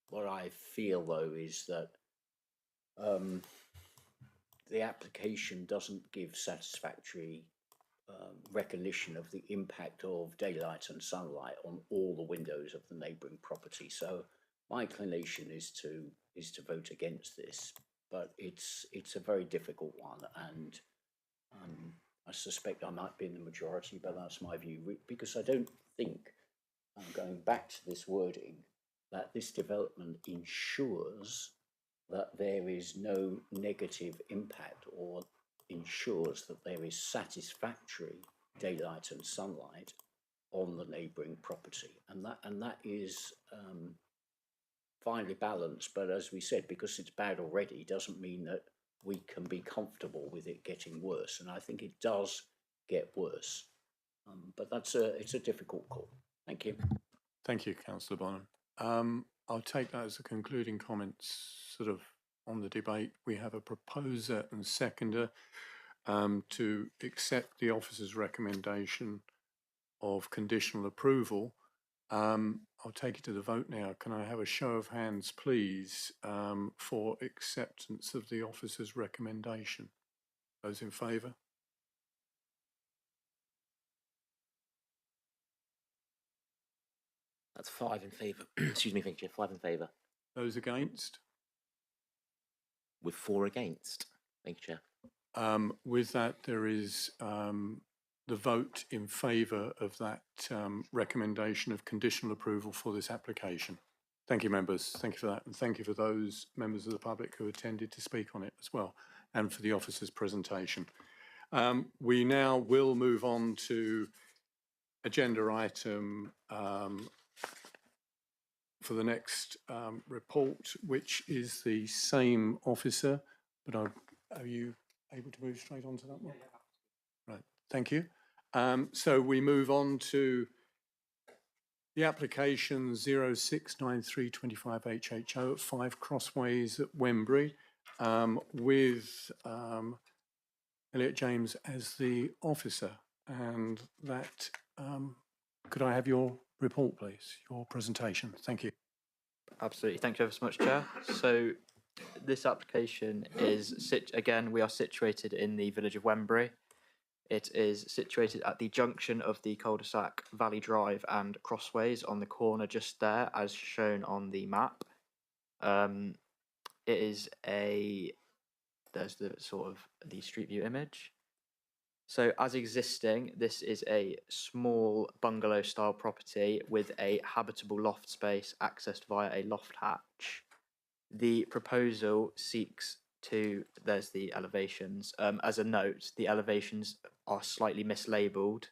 What I feel, though, is that the application doesn't give satisfactory recognition of the impact of daylight and sunlight on all the windows of the neighbouring property. So my inclination is to vote against this, but it's a very difficult one, and I suspect I might be in the majority, but that's my view, because I don't think, going back to this wording, that this development ensures that there is no negative impact or ensures that there is satisfactory daylight and sunlight on the neighbouring property, and that is finely balanced. But as we said, because it's bad already, doesn't mean that we can be comfortable with it getting worse. And I think it does get worse. But it's a difficult call. Thank you. Thank you, Councillor Bonham. I'll take that as a concluding comment sort of on the debate. We have a proposer and seconder to accept the officer's recommendation of conditional approval. I'll take it to the vote now. Can I have a show of hands, please, for acceptance of the officer's recommendation? Those in favour? That's 5 in favour. Excuse me, thank you. 5 in favour. Those against? With 4 against. Thank you, Chair. With that, there is the vote in favour of that recommendation of conditional approval for this application. Thank you, members. Thank you for that. And thank you for those members of the public who attended to speak on it as well, and for the officer's presentation. We now will move on to agenda item for the next report, which is the same officer, but are you able to move straight on to that one? Right, thank you. So we move on to the application 069325HHO at 5 Crossways at Wembury, with Elliot James as the officer. And that, could I have your report, please, your presentation? Thank you. Absolutely. Thank you ever so much, Chair. So this application is, again, we are situated in the village of Wembury. It is situated at the junction of the cul-de-sac Valley Drive and Crossways, on the corner just there, as shown on the map. It is there's the sort of the street view image. So as existing, this is a small bungalow style property with a habitable loft space accessed via a loft hatch. The proposal seeks to, there's the elevations. As a note, the elevations are slightly mislabeled,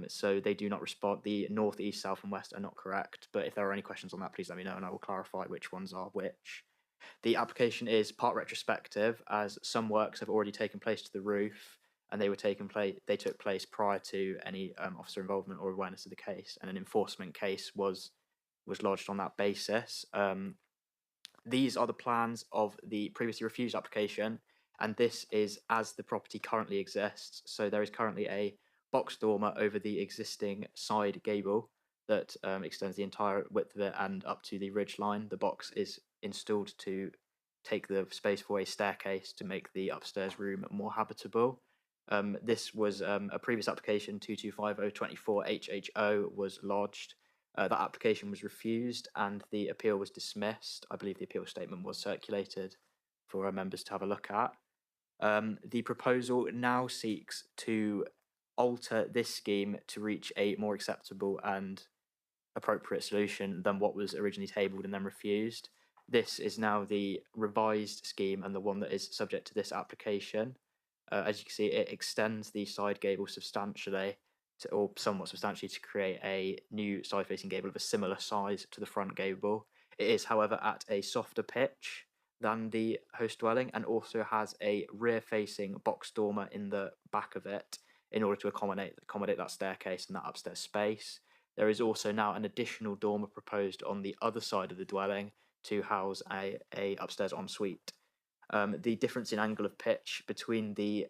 so they do not respond. The north, east, south and west are not correct, but if there are any questions on that, please let me know and I will clarify which ones are which. The application is part retrospective, as some works have already taken place to the roof, and they took place prior to any officer involvement or awareness of the case, and an enforcement case was lodged on that basis. These are the plans of the previously refused application, and this is as the property currently exists. So there is currently a box dormer over the existing side gable that extends the entire width of it and up to the ridge line. The box is installed to take the space for a staircase to make the upstairs room more habitable. This was a previous application, 225024HHO, was lodged. That application was refused and the appeal was dismissed. I believe the appeal statement was circulated for our members to have a look at. The proposal now seeks to alter this scheme to reach a more acceptable and appropriate solution than what was originally tabled and then refused. This is now the revised scheme and the one that is subject to this application. As you can see, it extends the side gable substantially, or somewhat substantially, to create a new side-facing gable of a similar size to the front gable. It is, however, at a softer pitch than the host dwelling, and also has a rear-facing box dormer in the back of it in order to accommodate that staircase and that upstairs space. There is also now an additional dormer proposed on the other side of the dwelling to house a upstairs ensuite. The difference in angle of pitch between the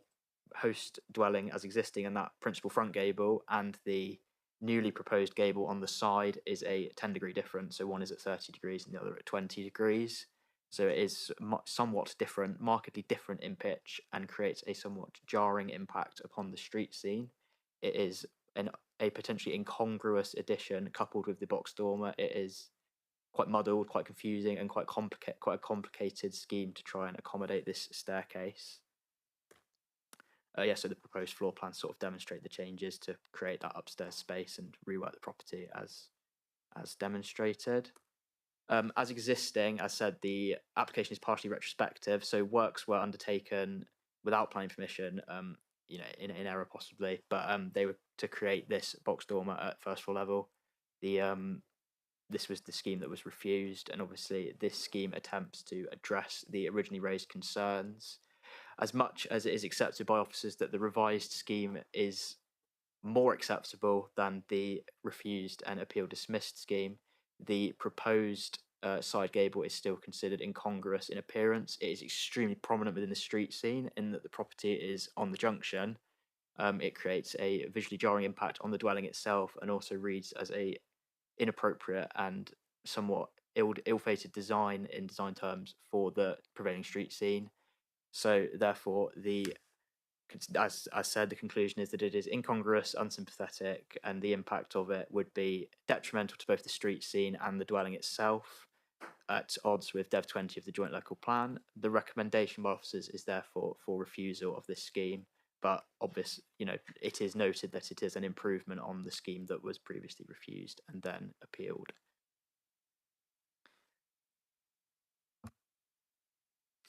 host dwelling as existing and that principal front gable and the newly proposed gable on the side is a 10-degree difference. So one is at 30 degrees and the other at 20 degrees. So it is somewhat different, markedly different in pitch, and creates a somewhat jarring impact upon the street scene. It is a potentially incongruous addition coupled with the box dormer. It is quite muddled, quite confusing, and quite a complicated scheme to try and accommodate this staircase. So the proposed floor plans sort of demonstrate the changes to create that upstairs space and rework the property as demonstrated. As existing, as said, the application is partially retrospective, so works were undertaken without planning permission, in error possibly, but they were to create this box dormer at first floor level. This was the scheme that was refused, and obviously this scheme attempts to address the originally raised concerns. As much as it is accepted by officers that the revised scheme is more acceptable than the refused and appeal dismissed scheme, the proposed side gable is still considered incongruous in appearance. It is extremely prominent within the street scene in that the property is on the junction. It creates a visually jarring impact on the dwelling itself, and also reads as a inappropriate and somewhat ill-fated design in design terms for the prevailing street scene. So therefore, as I said, the conclusion is that it is incongruous, unsympathetic, and the impact of it would be detrimental to both the street scene and the dwelling itself, at odds with Dev 20 of the Joint Local Plan. The recommendation by officers is therefore for refusal of this scheme, but it is noted that it is an improvement on the scheme that was previously refused and then appealed.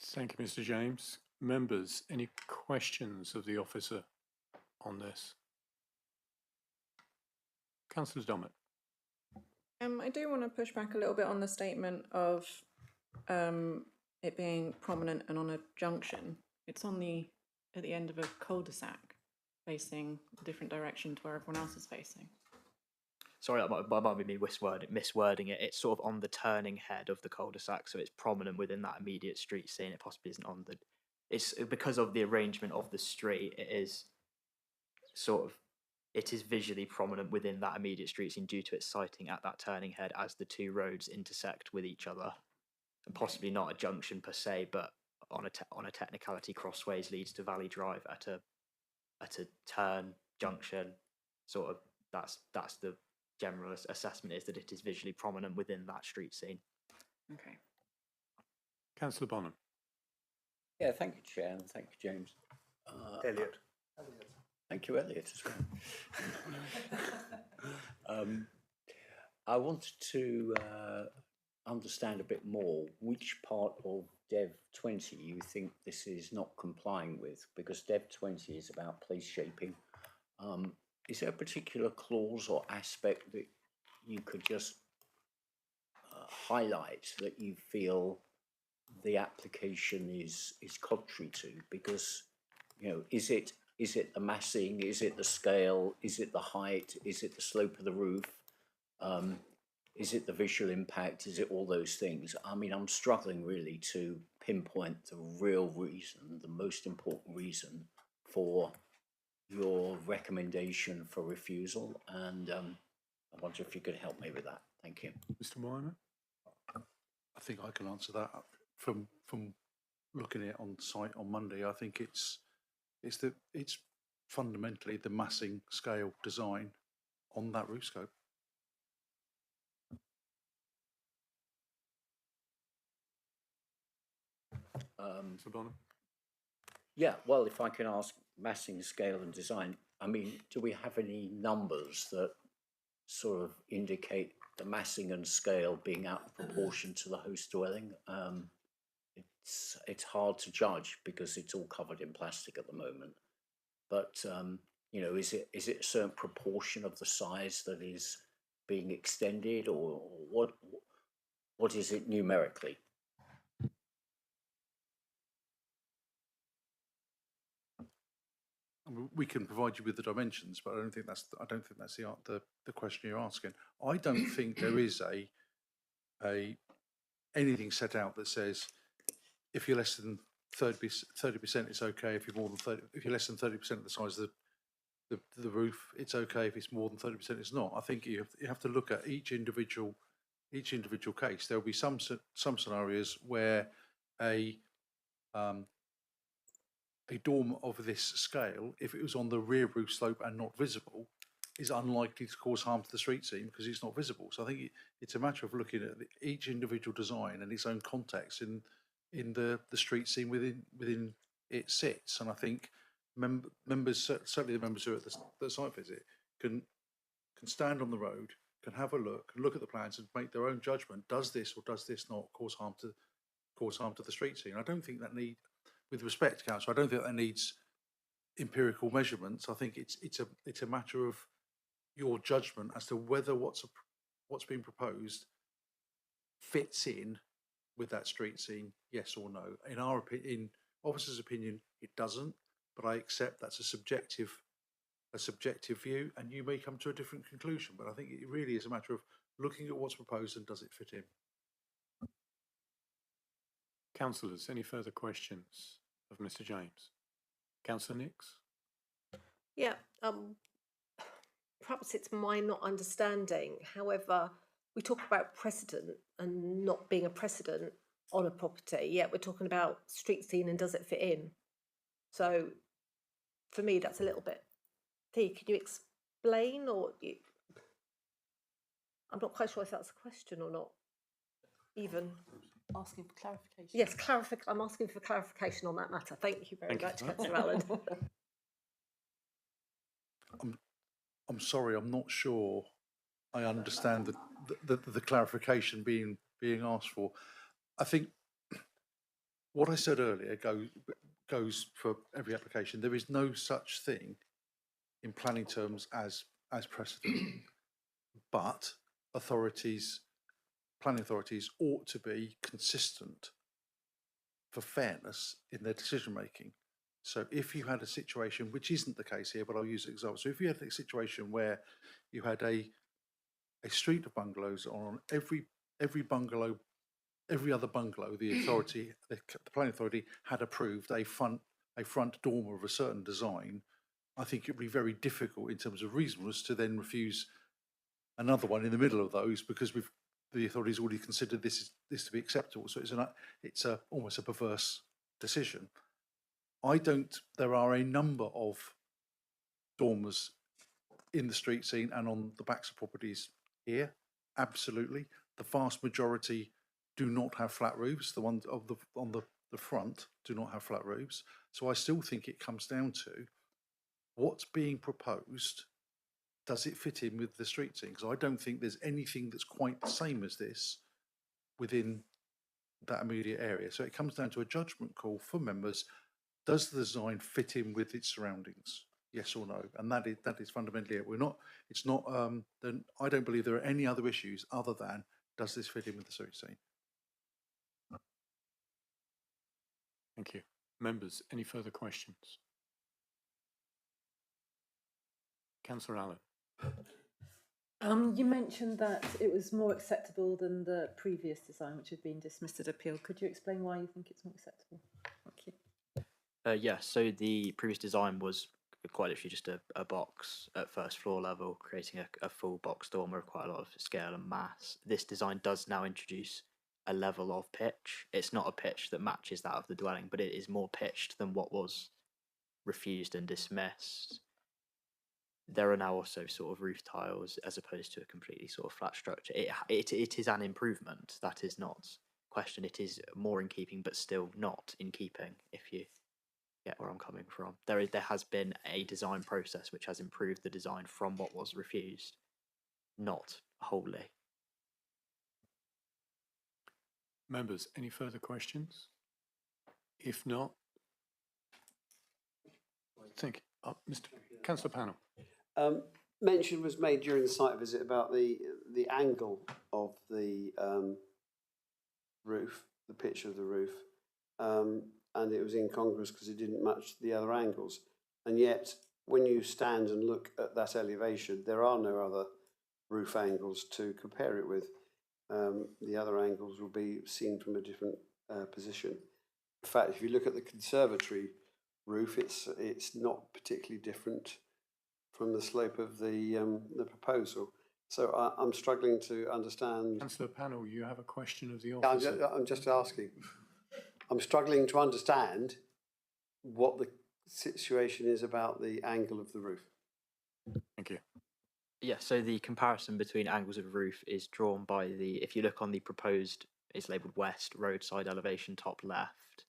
Thank you, Mr. James. Members, any questions of the officer on this? Councillor Dummett. I do want to push back a little bit on the statement of it being prominent and on a junction. It's at the end of a cul-de-sac, facing a different direction to where everyone else is facing. Sorry, that might be me miswording it. It's sort of on the turning head of the cul-de-sac, so it's prominent within that immediate street scene. It possibly isn't on the... It's because of the arrangement of the street, it is visually prominent within that immediate street scene due to its siting at that turning head as the two roads intersect with each other. And possibly not a junction per se, but on a technicality, Crossways leads to Valley Drive at a turn junction. Sort of that's the general assessment, is that it is visually prominent within that street scene. Okay. Councillor Bonham. Yeah, thank you, Chair, and thank you, James. Elliot. Thank you, Elliot, as well. I wanted to understand a bit more which part of Dev 20 you think this is not complying with, because Dev 20 is about place shaping. Is there a particular clause or aspect that you could just highlight that you feel the application is contrary to? Because, is it the massing, is it the scale, is it the height, is it the slope of the roof, is it the visual impact, is it all those things? I mean, I'm struggling really to pinpoint the real reason, the most important reason for your recommendation for refusal, and I wonder if you could help me with that. Thank you. Mr. Wyman? I think I can answer that from looking at it on site on Monday. I think it's fundamentally the massing scale design on that roof scope. Mr. Bonham? Yeah, well, if I can ask massing, scale and design, I mean, do we have any numbers that sort of indicate the massing and scale being out of proportion to the host dwelling? It's hard to judge because it's all covered in plastic at the moment. But, is it a certain proportion of the size that is being extended, or what is it numerically? We can provide you with the dimensions, but I don't think that's the question you're asking. I don't think there is anything set out that says if you're less than 30%, it's okay. If you're less than 30% of the size of the roof, it's okay. If it's more than 30%, it's not. I think you have to look at each individual case. There will be some scenarios where a dorm of this scale, if it was on the rear roof slope and not visible, is unlikely to cause harm to the street scene because it's not visible. So I think it's a matter of looking at each individual design and its own context in the street scene within it sits. And I think members, certainly the members who are at the site visit, can stand on the road, can have a look at the plans and make their own judgment. Does this or does this not cause harm to the street scene? I don't think that with respect, Councillor, I don't think that needs empirical measurements. I think it's a matter of your judgment as to whether what's being proposed fits in with that street scene, yes or no. In officer's opinion, it doesn't, but I accept that's a subjective view, and you may come to a different conclusion. But I think it really is a matter of looking at what's proposed and does it fit in. Councillors, any further questions of Mr. James? Councillor Nix? Yeah, perhaps it's my not understanding. However, we talk about precedent and not being a precedent on a property, yet we're talking about street scene and does it fit in? So for me, that's a little bit. Can you explain, or I'm not quite sure if that's a question or not. Even Asking for clarification. yes, I'm asking for clarification on that matter. Thank you very much, Councillor Allen. I'm sorry, I'm not sure I understand the clarification being asked for. I think what I said earlier goes for every application. There is no such thing in planning terms as precedent, but planning authorities ought to be consistent for fairness in their decision making. So if you had a situation, which isn't the case here, but I'll use an example. So if you had a situation where you had a street of bungalows, on every bungalow, every other bungalow, the planning authority had approved a front dormer of a certain design, I think it would be very difficult in terms of reasonableness to then refuse another one in the middle of those, because the authorities already considered this to be acceptable. So it's almost a perverse decision. There are a number of dormers in the street scene and on the backs of properties here, absolutely. The vast majority do not have flat roofs. The ones on the front do not have flat roofs. So I still think it comes down to what's being proposed. Does it fit in with the street scene? Because I don't think there's anything that's quite the same as this within that immediate area. So it comes down to a judgment call for members. Does the design fit in with its surroundings? Yes or no? And that is fundamentally it. Then I don't believe there are any other issues other than, does this fit in with the street scene? Thank you. Members, any further questions? Councillor Allen. You mentioned that it was more acceptable than the previous design, which had been dismissed at appeal. Could you explain why you think it's more acceptable? Thank you. Yeah, so the previous design was quite literally just a box at first floor level, creating a full box dormer of quite a lot of scale and mass. This design does now introduce a level of pitch. It's not a pitch that matches that of the dwelling, but it is more pitched than what was refused and dismissed. There are now also sort of roof tiles as opposed to a completely sort of flat structure. It is an improvement. That is not question. It is more in keeping, but still not in keeping, if you get where I'm coming from. There has been a design process which has improved the design from what was refused, not wholly. Members, any further questions? If not, thank you. Mr. Councillor Panel. Mention was made during the site visit about the angle of the roof, the pitch of the roof, and it was incongruous because it didn't match the other angles. And yet, when you stand and look at that elevation, there are no other roof angles to compare it with. The other angles will be seen from a different position. In fact, if you look at the conservatory roof, it's not particularly different from the slope of the proposal. So I'm struggling to understand. Councillor Panel, you have a question of the officer. I'm just asking. I'm struggling to understand what the situation is about the angle of the roof. Thank you. Yeah, so the comparison between angles of roof is drawn by if you look on the proposed, it's labelled west, roadside elevation top left,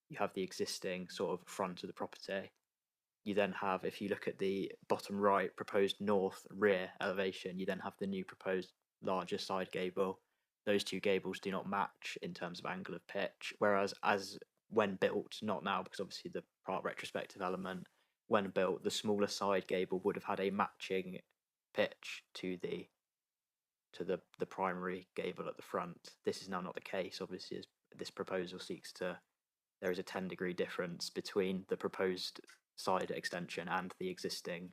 you have the existing sort of front of the property. you then have, if you look at the bottom right proposed north rear elevation, you then have the new proposed larger side gable. Those two gables do not match in terms of angle of pitch, whereas as when built, not now because obviously the part retrospective element, when built, the smaller side gable would have had a matching pitch to the primary gable at the front. This is now not the case. Obviously, as this proposal seeks to, there is a 10-degree difference between the proposed side extension and the existing,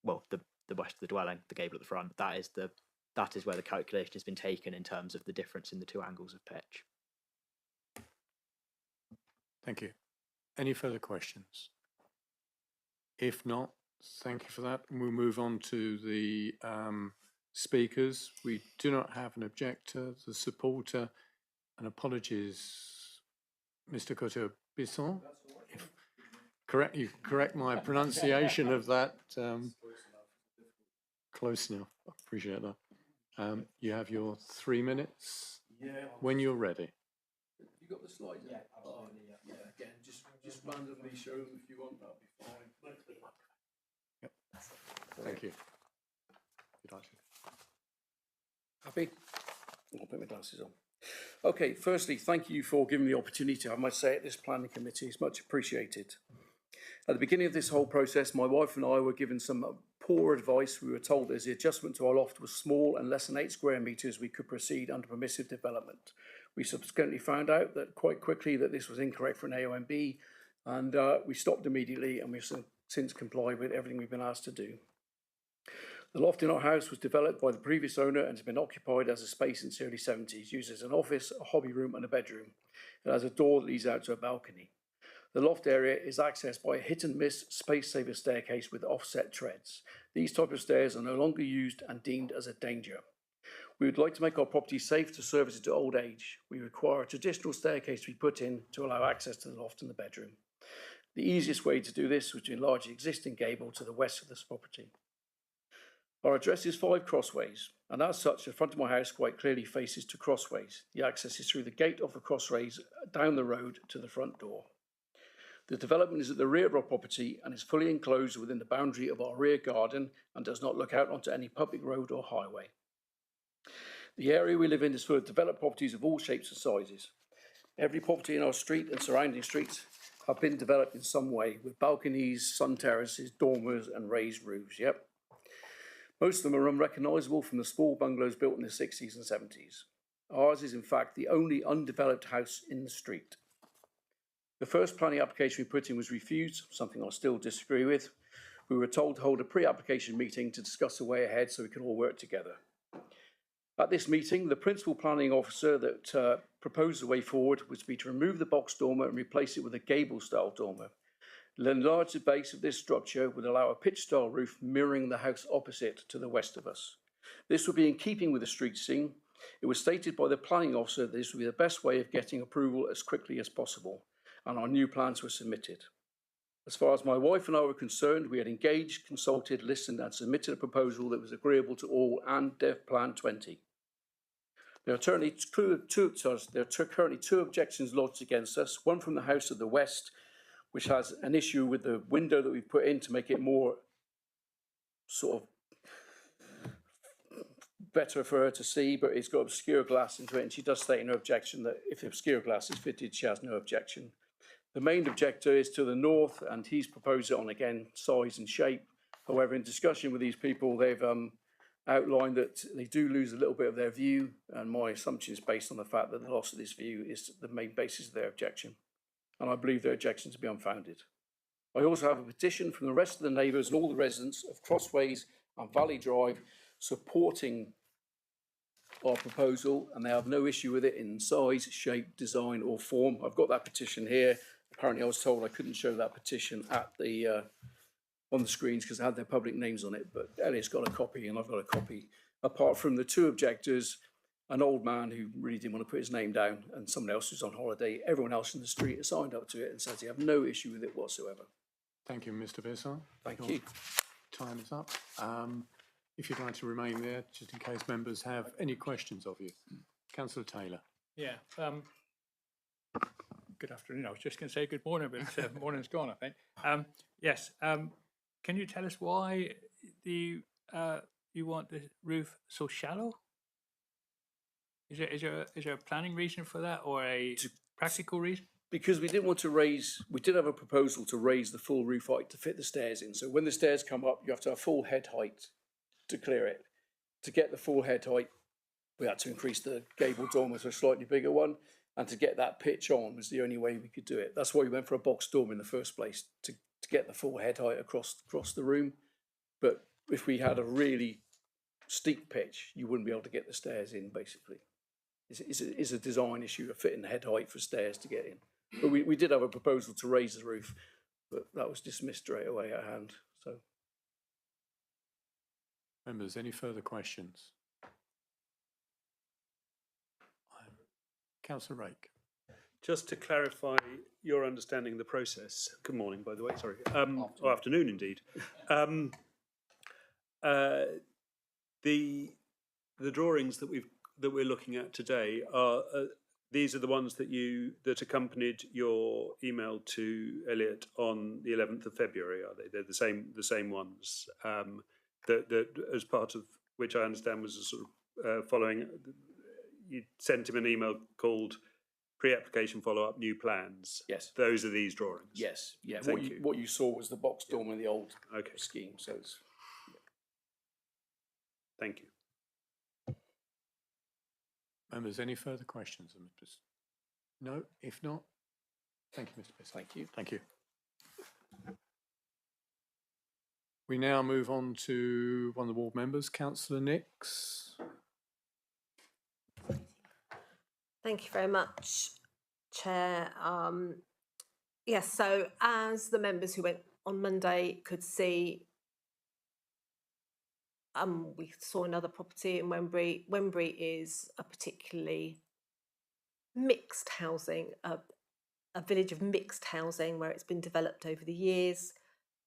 well, the west of the dwelling, the gable at the front. That is where the calculation has been taken in terms of the difference in the two angles of pitch. Thank you. Any further questions? If not, thank you for that. We'll move on to the speakers. We do not have an objector, the supporter, and apologies, Mr. Couture-Bisson. You correct my pronunciation of that. Close enough. I appreciate that. You have your 3 minutes. Yeah. When you're ready. You got the slides? Yeah. Oh, yeah. Again, just randomly show them if you want. That'll be fine. Yep. Thank you. You'd like to. Happy? I'll put my glasses on. Okay, firstly, thank you for giving me the opportunity, I must say, at this planning committee. It's much appreciated. At the beginning of this whole process, my wife and I were given some poor advice. We were told as the adjustment to our loft was small and less than 8 square metres, we could proceed under permissive development. We subsequently found out that quite quickly that this was incorrect for an AONB, and we stopped immediately, and we've since complied with everything we've been asked to do. The loft in our house was developed by the previous owner and has been occupied as a space since the early 70s, used as an office, a hobby room and a bedroom. It has a door that leads out to a balcony. The loft area is accessed by a hit-and-miss space-saver staircase with offset treads. These type of stairs are no longer used and deemed as a danger. We would like to make our property safe to service it to old age. We require a traditional staircase to be put in to allow access to the loft and the bedroom. The easiest way to do this was to enlarge the existing gable to the west of this property. Our address is 5 Crossways, and as such, the front of my house quite clearly faces to Crossways. The access is through the gate of the Crossways down the road to the front door. The development is at the rear of our property and is fully enclosed within the boundary of our rear garden and does not look out onto any public road or highway. The area we live in is full of developed properties of all shapes and sizes. Every property in our street and surrounding streets have been developed in some way, with balconies, sun terraces, dormers and raised roofs, yep. Most of them are unrecognisable from the small bungalows built in the 60s and 70s. Ours is in fact the only undeveloped house in the street. The first planning application we put in was refused, something I still disagree with. We were told to hold a pre-application meeting to discuss the way ahead so we could all work together. At this meeting, the principal planning officer that proposed the way forward was to be to remove the box dormer and replace it with a gable-style dormer. The enlarged base of this structure would allow a pitch-style roof mirroring the house opposite to the west of us. This would be in keeping with the street scene. It was stated by the planning officer that this would be the best way of getting approval as quickly as possible, and our new plans were submitted. As far as my wife and I were concerned, we had engaged, consulted, listened and submitted a proposal that was agreeable to all and Dev Plan 20. There are currently two objections lodged against us, one from the house of the west, which has an issue with the window that we've put in to make it more sort of better for her to see, but it's got obscure glass into it, and she does state in her objection that if the obscure glass is fitted, she has no objection. The main objector is to the north, and he's proposed it on, again, size and shape. However, in discussion with these people, they've outlined that they do lose a little bit of their view, and my assumption is based on the fact that the loss of this view is the main basis of their objection. And I believe their objection to be unfounded. I also have a petition from the rest of the neighbours and all the residents of Crossways and Valley Drive supporting our proposal, and they have no issue with it in size, shape, design or form. I've got that petition here. Apparently I was told I couldn't show that petition at the on the screens because they had their public names on it, but Elliot's got a copy and I've got a copy. Apart from the two objectors, an old man who really didn't want to put his name down and someone else who's on holiday, everyone else in the street has signed up to it and says they have no issue with it whatsoever. Thank you, Mr. Bisson. Thank you. Time is up. If you'd like to remain there, just in case members have any questions of you. Councillor Taylor. Yeah. good afternoon. I was just going to say good morning, but morning's gone, I think. Yes. Can you tell us why you want the roof so shallow? Is there a planning reason for that, or a practical reason? Because we didn't want to raise, we did have a proposal to raise the full roof height to fit the stairs in. So when the stairs come up, you have to have full head height to clear it. To get the full head height, we had to increase the gable dormer to a slightly bigger one. And to get that pitch on was the only way we could do it. That's why we went for a box dormer in the first place, to get the full head height across the room. But if we had a really steep pitch, you wouldn't be able to get the stairs in, basically. It's a design issue of fitting the head height for stairs to get in. But we did have a proposal to raise the roof, but that was dismissed straight away at hand. So, Members, any further questions? Councillor Rake. Just to clarify your understanding of the process. Good morning, by the way. Sorry, or afternoon indeed. The drawings that we're looking at today are these are the ones that accompanied your email to Elliot on the 11th of February, are they? They're the same ones that as part of which I understand was a sort of following. You sent him an email called pre-application follow-up new plans. Yes. Those are these drawings. yes, yeah. Thank you. What you saw was the box dormer in the old scheme. So it's. Thank you. Members, any further questions? No? If not, thank you, Mr. Bissell. Thank you. Thank you. We now move on to one of the ward members, Councillor Nix. Thank you very much, Chair. Yes, so as the members who went on Monday could see, we saw another property in Wembury. Wembury is a particularly mixed housing, a village of mixed housing where it's been developed over the years.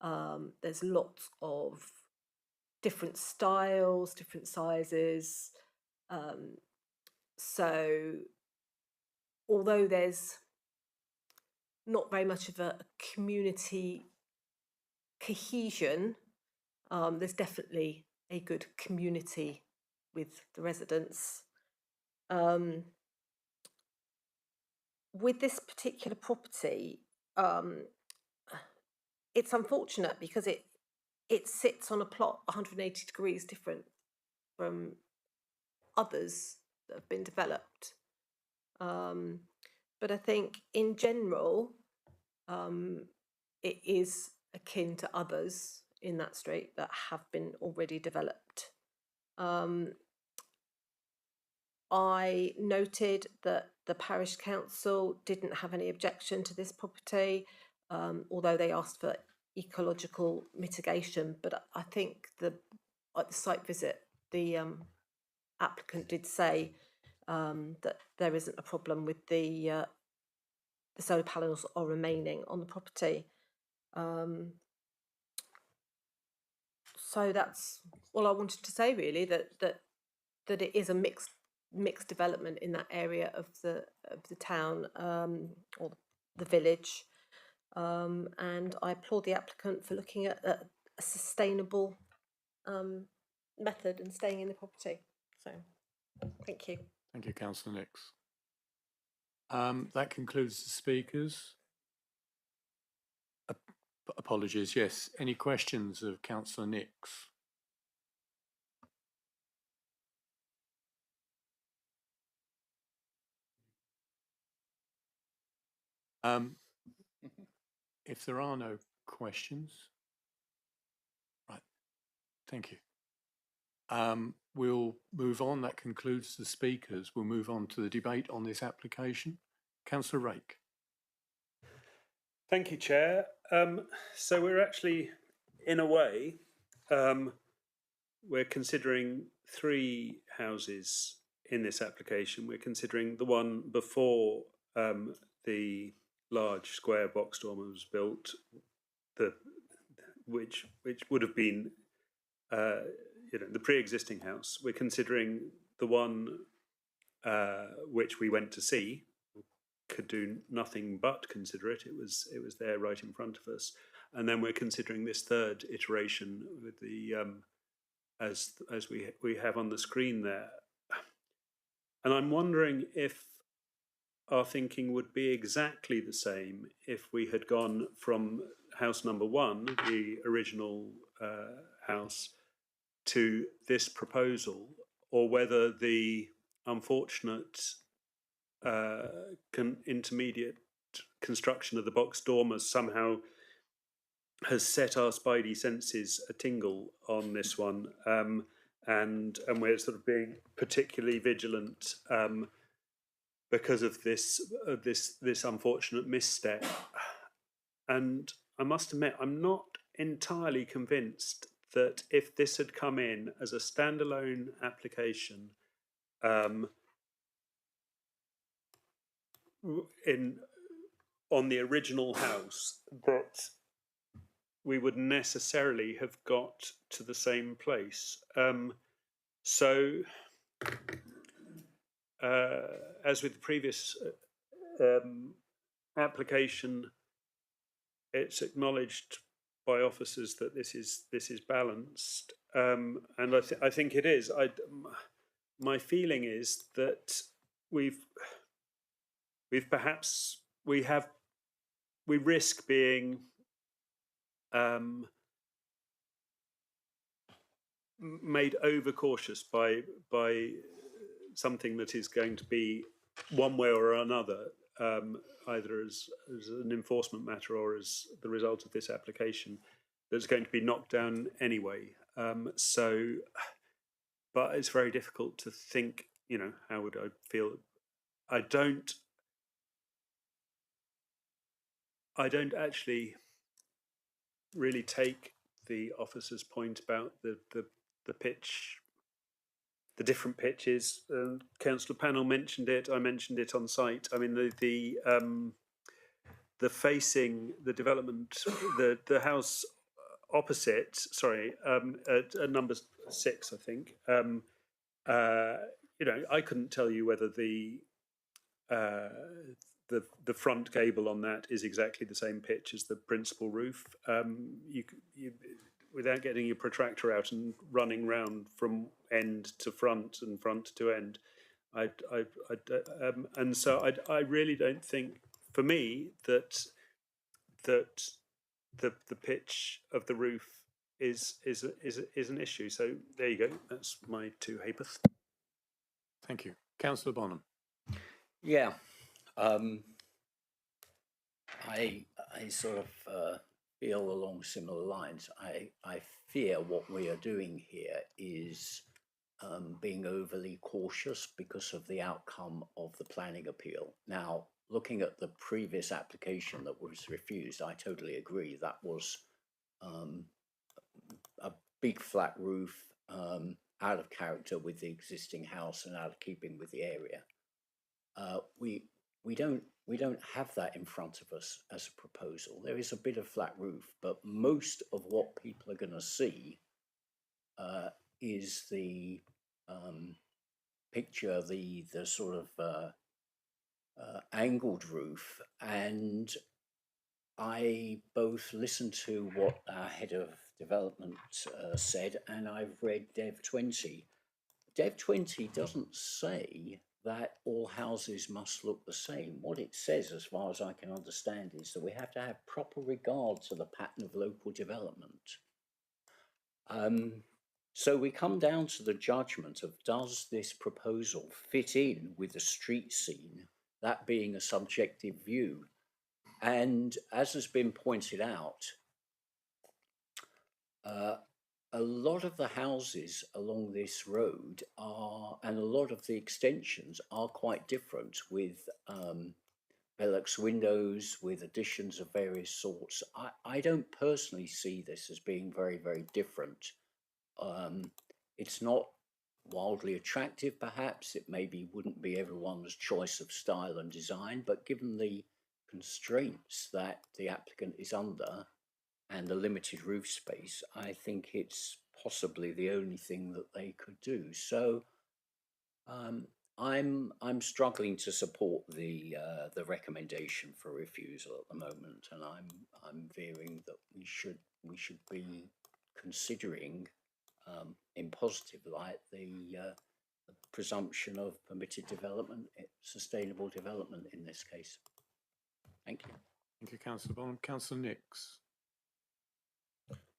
There's lots of different styles, different sizes. So although there's not very much of a community cohesion, there's definitely a good community with the residents. With this particular property, it's unfortunate because it sits on a plot 180 degrees different from others that have been developed. But I think in general, it is akin to others in that street that have been already developed. I noted that the parish council didn't have any objection to this property, although they asked for ecological mitigation. But I think at the site visit, the applicant did say that there isn't a problem with the solar panels are remaining on the property. So that's all I wanted to say, really. That it is a mixed development in that area of the town or the village, and I applaud the applicant for looking at a sustainable method and staying in the property. So, thank you. Thank you, Councillor Nix. That concludes the speakers. Apologies, yes. Any questions of Councillor Nix? If there are no questions, right, thank you. We'll move on. That concludes the speakers. We'll move on to the debate on this application. Councillor Rake. Thank you, Chair. So we're actually, in a way, we're considering three houses in this application. We're considering the one before the large square box dormer was built, which would have been the pre-existing house. We're considering the one which we went to see, could do nothing but consider it. It was there right in front of us, and then we're considering this third iteration with the as we have on the screen there. And I'm wondering if our thinking would be exactly the same if we had gone from house number one, the original house, to this proposal, or whether the unfortunate intermediate construction of the box dormers somehow has set our spidey senses a tingle on this one, and we're sort of being particularly vigilant because of this unfortunate misstep. And I must admit, I'm not entirely convinced that if this had come in as a standalone application on the original house, that we would necessarily have got to the same place. As with the previous application, it's acknowledged by officers that this is balanced, and I think it is. My feeling is that we risk being made overcautious by something that is going to be one way or another, either as an enforcement matter or as the result of this application, that's going to be knocked down anyway. But it's very difficult to think, how would I feel? I don't actually really take the officer's point about the pitch, the different pitches. Councillor Pannell mentioned it. I mentioned it on site. I mean, the facing, the development, the house opposite. Sorry, at number 6, I think. I couldn't tell you whether the front gable on that is exactly the same pitch as the principal roof. You without getting your protractor out and running round from end to front and front to end, and so I really don't think, for me, that the pitch of the roof is an issue. So there you go. That's my 2 ha'porths. Thank you, Councillor Bonham. Yeah, I sort of feel along similar lines. I fear what we are doing here is being overly cautious because of the outcome of the planning appeal. Now, looking at the previous application that was refused, I totally agree. That was a big flat roof, out of character with the existing house and out of keeping with the area. We don't have that in front of us as a proposal. There is a bit of flat roof, but most of what people are going to see is the picture, the sort of angled roof. And I both listened to what our head of development said, and I've read Dev 20. Dev 20 doesn't say that all houses must look the same. What it says, as far as I can understand, is that we have to have proper regard to the pattern of local development. So we come down to the judgment of, does this proposal fit in with the street scene, that being a subjective view? And as has been pointed out, a lot of the houses along this road are, and a lot of the extensions are quite different, with Velux windows, with additions of various sorts. I don't personally see this as being very, very different. It's not wildly attractive, perhaps. It maybe wouldn't be everyone's choice of style and design, but given the constraints that the applicant is under and the limited roof space, I think it's possibly the only thing that they could do. So I'm struggling to support the recommendation for refusal at the moment, and I'm veering that we should be considering in positive light the presumption of permitted development, sustainable development in this case. Thank you. Thank you, Councillor Bonham. Councillor Nix.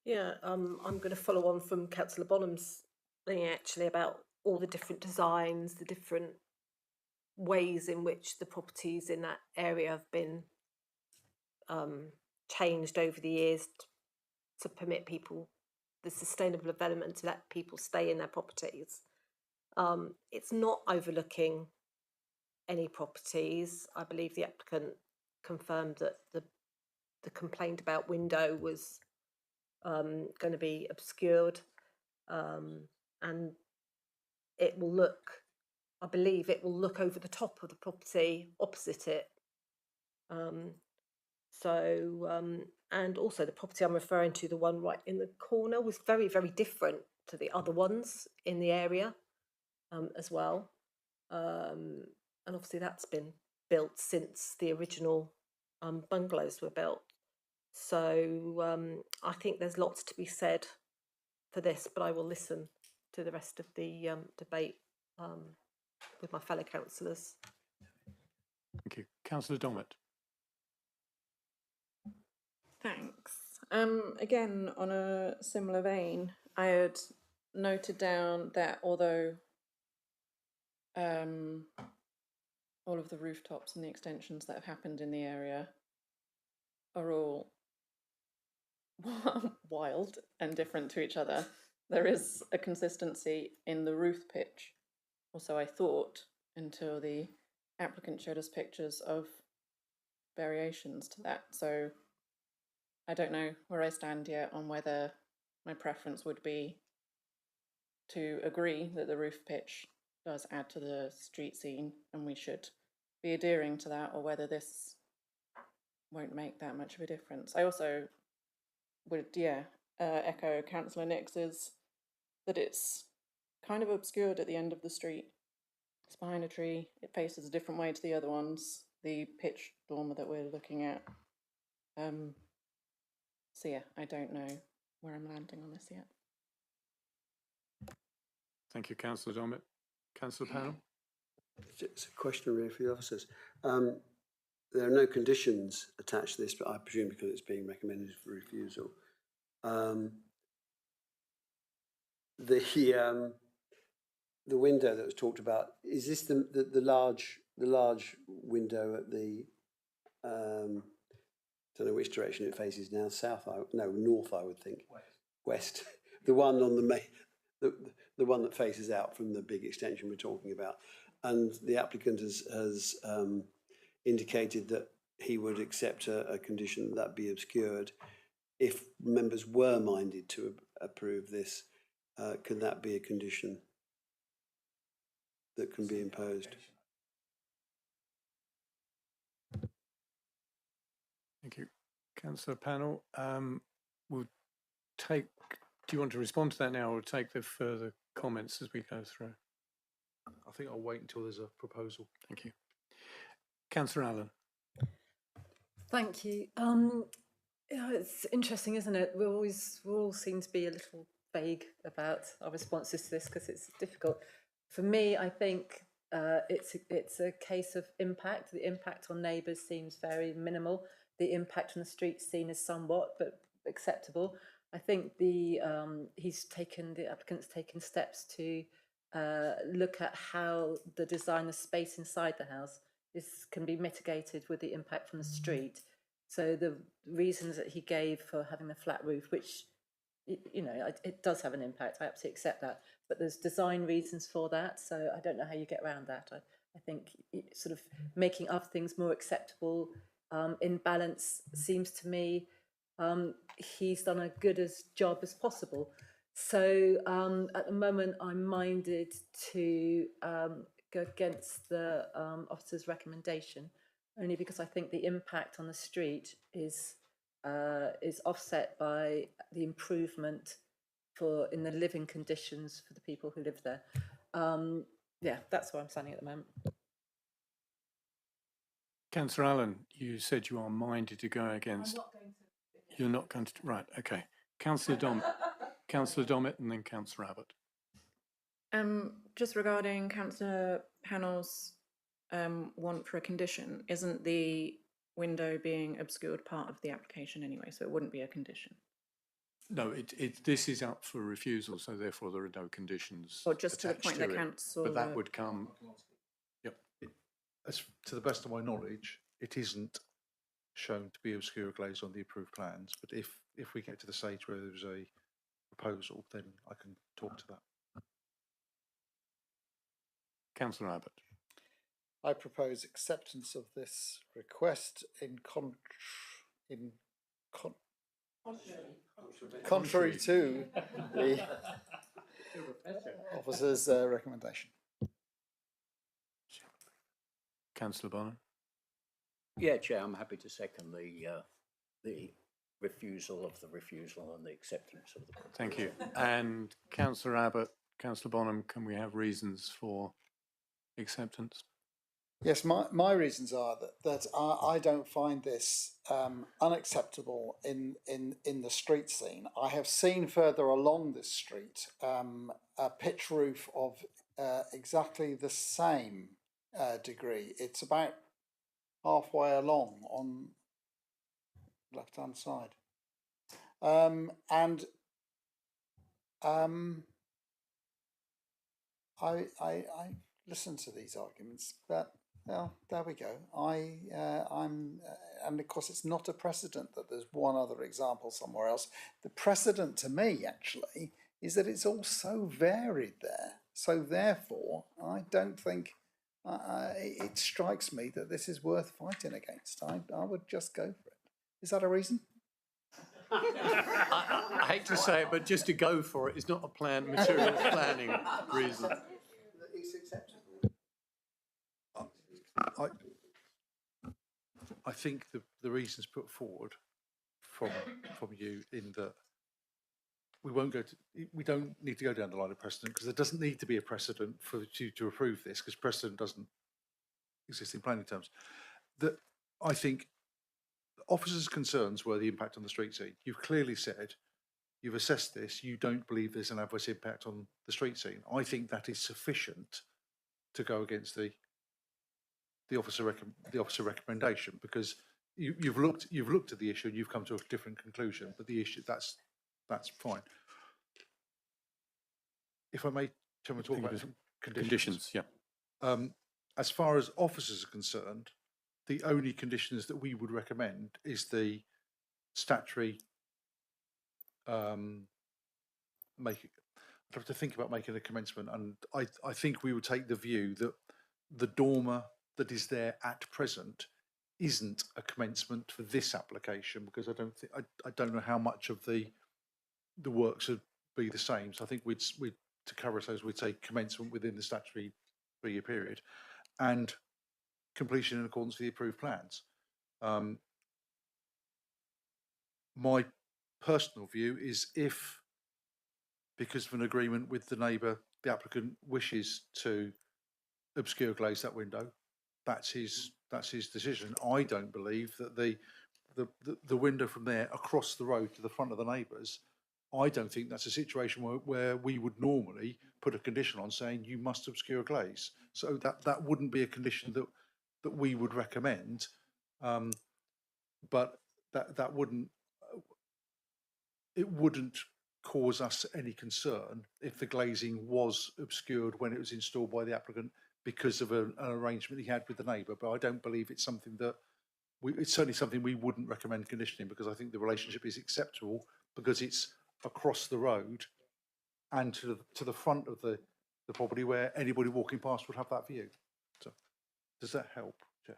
Yeah, I'm going to follow on from Councillor Bonham's thing actually about all the different designs, the different ways in which the properties in that area have been changed over the years to permit people the sustainable development, to let people stay in their properties. It's not overlooking any properties. I believe the applicant confirmed that the complaint about window was going to be obscured, and it will look, I believe it will look over the top of the property opposite it. And also the property I'm referring to, the one right in the corner, was very, very different to the other ones in the area as well. And obviously that's been built since the original bungalows were built. So I think there's lots to be said for this, but I will listen to the rest of the debate with my fellow councillors. Thank you. Councillor Dommett. Thanks. Again, on a similar vein, I had noted down that although all of the rooftops and the extensions that have happened in the area are all wild and different to each other, there is a consistency in the roof pitch. Also, I thought, until the applicant showed us pictures of variations to that. So I don't know where I stand yet on whether my preference would be to agree that the roof pitch does add to the street scene and we should be adhering to that, or whether this won't make that much of a difference. I also would, echo Councillor Nix's that it's kind of obscured at the end of the street. It's behind a tree, it faces a different way to the other ones, the pitch dormer that we're looking at. So yeah, I don't know where I'm landing on this yet. Thank you, Councillor Dommett. Councillor Powell. It's a question really for the officers. There are no conditions attached to this, but I presume because it's being recommended for refusal. The window that was talked about, is this the large window at the don't know which direction it faces now, north I would think. West. The one on the main, the one that faces out from the big extension we're talking about. And the applicant has indicated that he would accept a condition that be obscured. If members were minded to approve this, can that be a condition that can be imposed? Thank you. Councillor Panel, we'll take, do you want to respond to that now or take the further comments as we go through? I think I'll wait until there's a proposal. Thank you. Councillor Allen. Thank you. Yeah, it's interesting, isn't it? We all seem to be a little vague about our responses to this because it's difficult. For me, I think it's a case of impact. The impact on neighbours seems very minimal. The impact on the street scene is somewhat, but acceptable. I think the applicant's taken steps to look at how the design of space inside the house can be mitigated with the impact from the street. So the reasons that he gave for having a flat roof, which, you know, it does have an impact, I absolutely accept that, but there's design reasons for that, so I don't know how you get around that. I think sort of making other things more acceptable in balance seems to me he's done a good job as possible. So at the moment I'm minded to go against the officer's recommendation, only because I think the impact on the street is offset by the improvement in the living conditions for the people who live there. Yeah, that's where I'm standing at the moment. Councillor Allen, you said you are minded to go against. You're not going to. Right. Okay. Councillor Dommett, and then Councillor Abbott. Just regarding Councillor Pennell's want for a condition, isn't the window being obscured part of the application anyway, so it wouldn't be a condition? No, this is up for refusal, so therefore there are no conditions. Or just to the attached point that it. council. But that would come. Yep. As to the best of my knowledge, it isn't shown to be obscure glaze on the approved plans. But if we get to the stage where there's a proposal, then I can talk to that. Councillor Abbott. I propose acceptance of this request contrary to the officer's recommendation. Councillor Bonham. Yeah, Chair, I'm happy to second the refusal of the refusal and the acceptance of the proposal. Thank you. And Councillor Abbott, Councillor Bonham, can we have reasons for acceptance? Yes, my reasons are that I don't find this unacceptable in the street scene. I have seen further along this street a pitch roof of exactly the same degree. It's about halfway along on left-hand side. I listen to these arguments, but well, there we go. And of course, it's not a precedent that there's one other example somewhere else. The precedent to me, actually, is that it's all so varied there. So therefore, I don't think it strikes me that this is worth fighting against. I would just go for it. Is that a reason? I hate to say it, but just to go for it is not a material planning reason. It's acceptable. I think the reasons put forward from you in that we don't need to go down the line of precedent, because there doesn't need to be a precedent for you to approve this, because precedent doesn't exist in planning terms. That I think the officers' concerns were the impact on the street scene. You've clearly said you've assessed this. You don't believe there's an adverse impact on the street scene. I think that is sufficient to go against the officer recommendation, because you've looked at the issue and you've come to a different conclusion. But the issue that's fine. If I may, Chairman, talk about conditions. Yeah. As far as officers are concerned, the only conditions that we would recommend is the statutory. I'd have to think about making a commencement, and I think we would take the view that the dormer that is there at present isn't a commencement for this application, because I don't know how much of the works would be the same. So I think we'd to cover ourselves, we'd say commencement within the statutory 3-year period, and completion in accordance with the approved plans. My personal view is, if because of an agreement with the neighbour, the applicant wishes to obscure glaze that window, that's his decision. I don't believe that the window from there across the road to the front of the neighbours, I don't think that's a situation where we would normally put a condition on saying you must obscure glaze. So that wouldn't be a condition that we would recommend. But that wouldn't cause us any concern if the glazing was obscured when it was installed by the applicant because of an arrangement he had with the neighbour. But I don't believe it's something that it's certainly something we wouldn't recommend conditioning, because I think the relationship is acceptable because it's across the road and to the front of the property where anybody walking past would have that view. So does that help, Chair?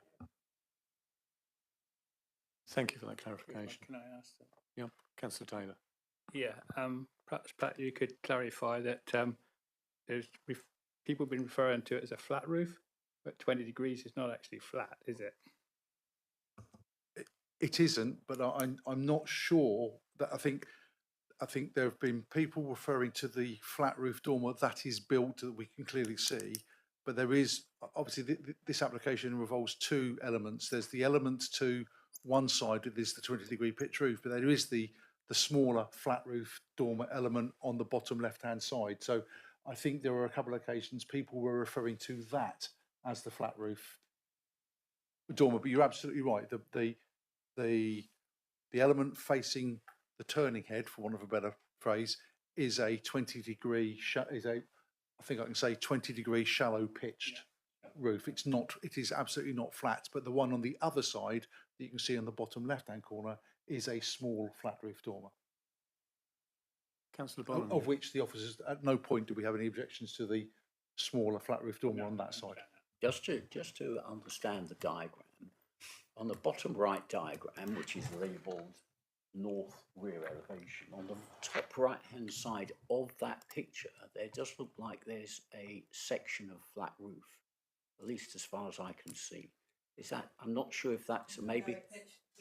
Thank you for that clarification. Can I ask that? Yeah, Councillor Taylor. Yeah, perhaps Pat, you could clarify that people have been referring to it as a flat roof, but 20 degrees is not actually flat, is it? It isn't, but I'm not sure that I think there have been people referring to the flat roof dormer that is built that we can clearly see but there is obviously this application involves two elements. There's the element to one side, it is the 20-degree pitch roof, but there is the smaller flat roof dormer element on the bottom left-hand side. So I think there were a couple of occasions people were referring to that as the flat roof dormer, but you're absolutely right. The element facing the turning head, for want of a better phrase, is a 20-degree, I think I can say 20-degree shallow pitched roof. It is absolutely not flat, but the one on the other side that you can see on the bottom left-hand corner is a small flat roof dormer. Councillor Boland. Of which the officers, at no point do we have any objections to the smaller flat roof dormer on that side. Just to understand the diagram, on the bottom right diagram, which is labelled north rear elevation, on the top right hand side of that picture, there does look like there's a section of flat roof, at least as far as I can see. Is that, I'm not sure if that's maybe,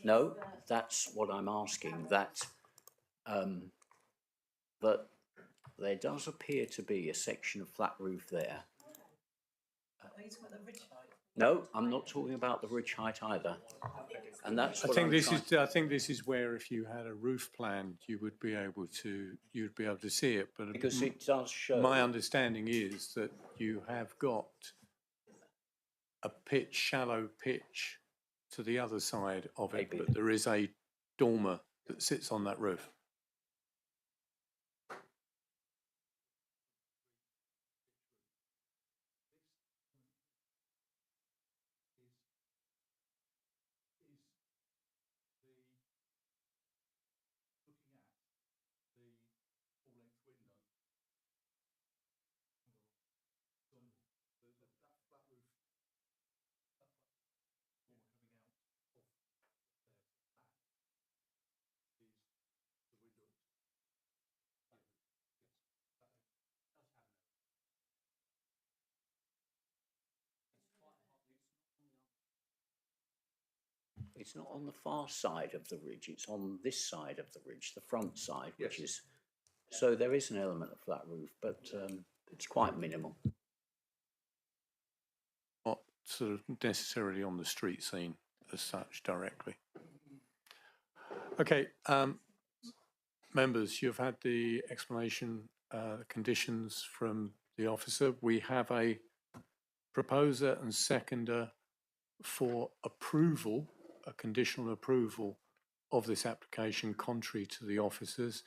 no, that's what I'm asking, that that there does appear to be a section of flat roof there. No, I'm not talking about the ridge height either. And that's what I think this is where if you had a roof plan, you would be able to see it. But because it does show. My understanding is that you have got a shallow pitch to the other side of it, but there is a dormer that sits on that roof. It's not on the far side of the ridge, it's on this side of the ridge, the front side, which is, so there is an element of flat roof, but it's quite minimal. Not sort of necessarily on the street scene as such directly. Okay, members, you've had the explanation, conditions from the officer. We have a proposer and seconder for approval, a conditional approval of this application contrary to the officers.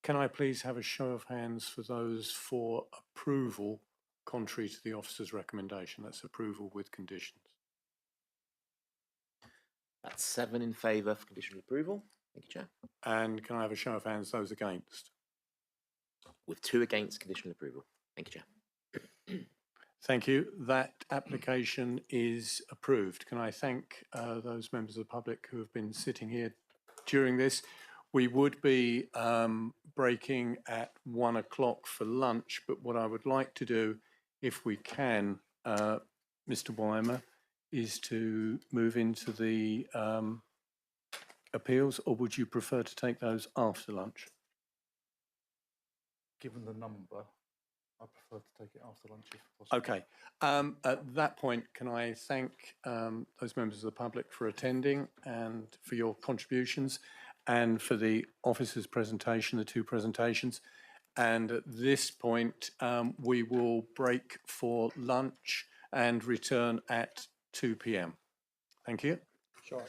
Can I please have a show of hands for those for approval contrary to the officer's recommendation? That's approval with conditions. That's 7 in favour for conditional approval. Thank you, Chair. And can I have a show of hands those against? With 2 against conditional approval. Thank you, Chair. Thank you. That application is approved. Can I thank those members of the public who have been sitting here during this? We would be breaking at 1 o'clock for lunch, but what I would like to do, if we can, Mr. Weimer, is to move into the appeals, or would you prefer to take those after lunch? Given the number, I prefer to take it after lunch if possible. Okay. At that point, can I thank those members of the public for attending and for your contributions and for the officer's presentation, the 2 presentations. And at this point, we will break for lunch and return at 2 p.m. Thank you. Sure.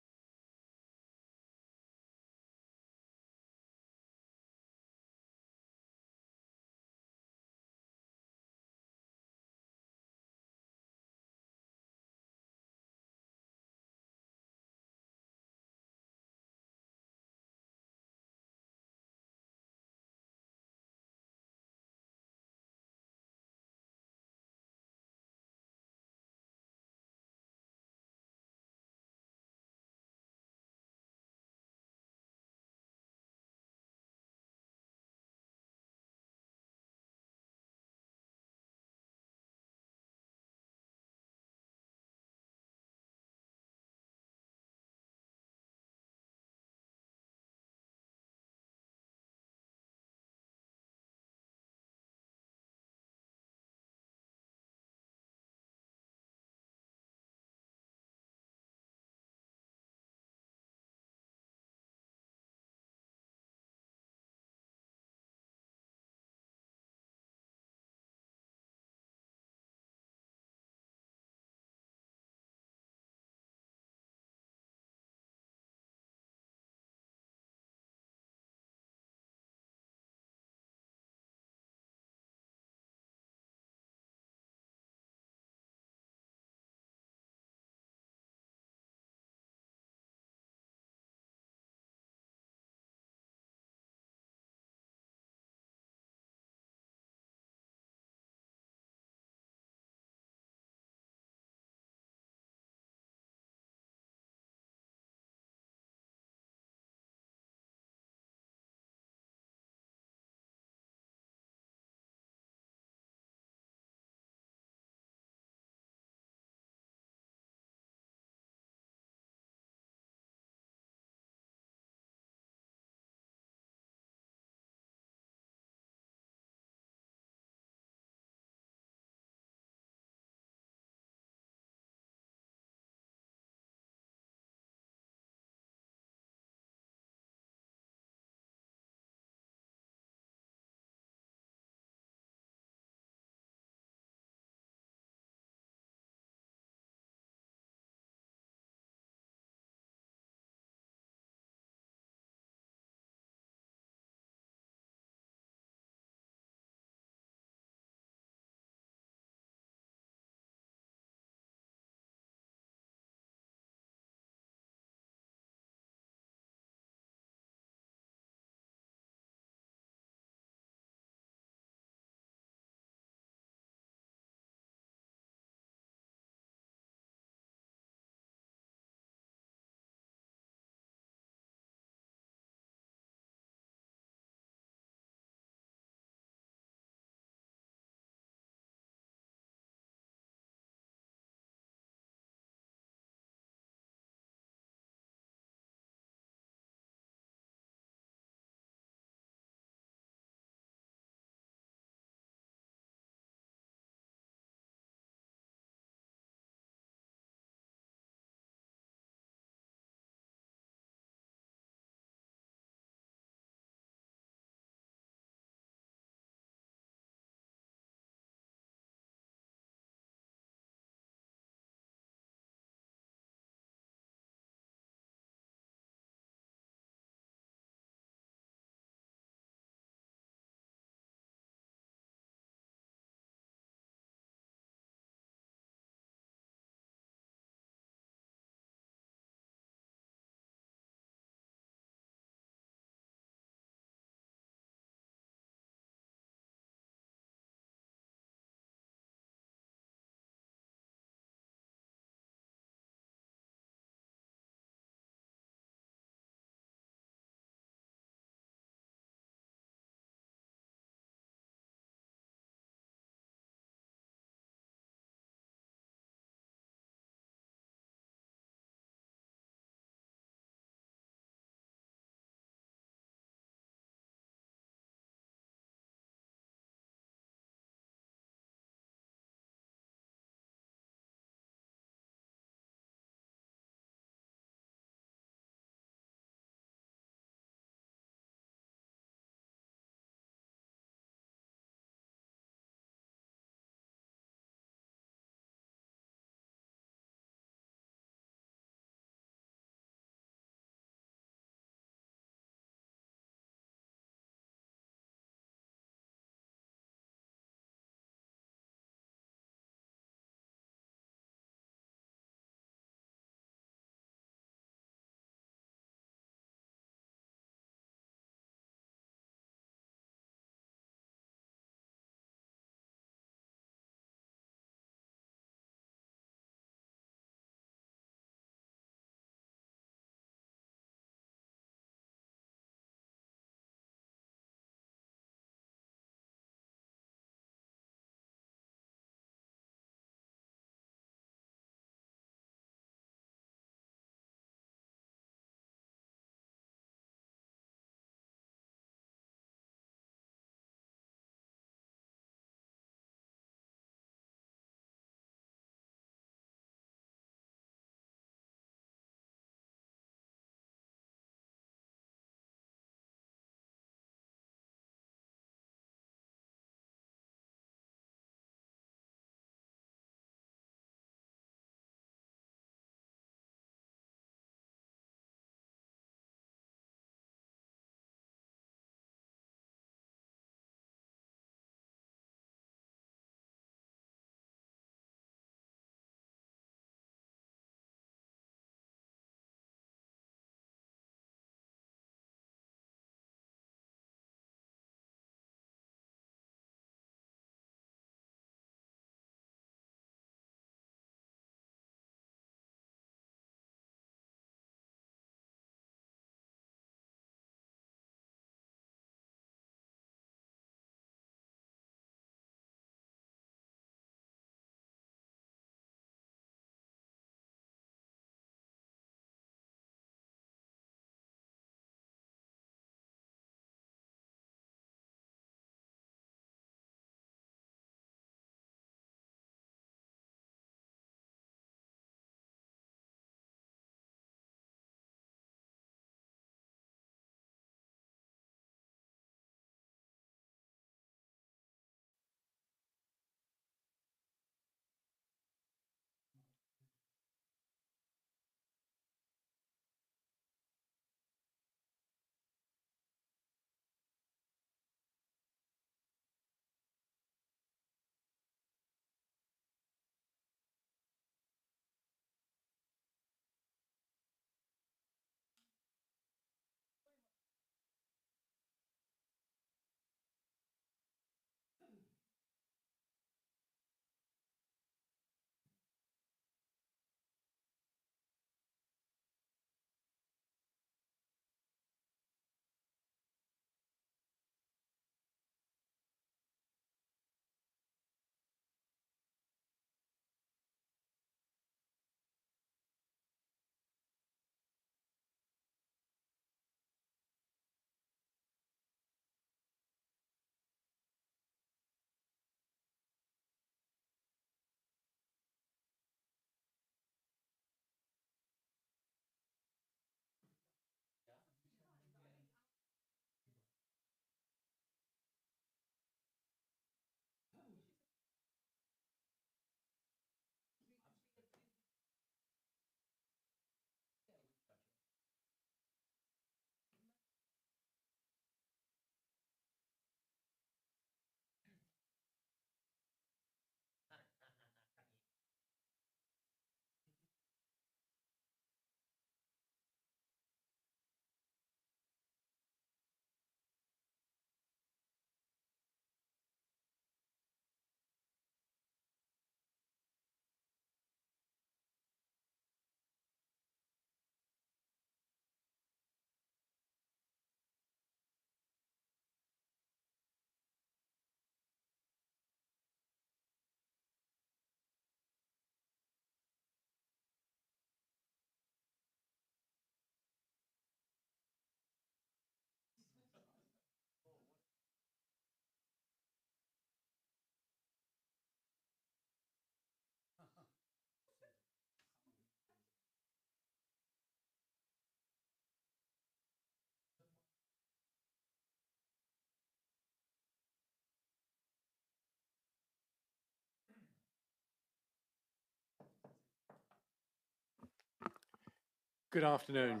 Good afternoon.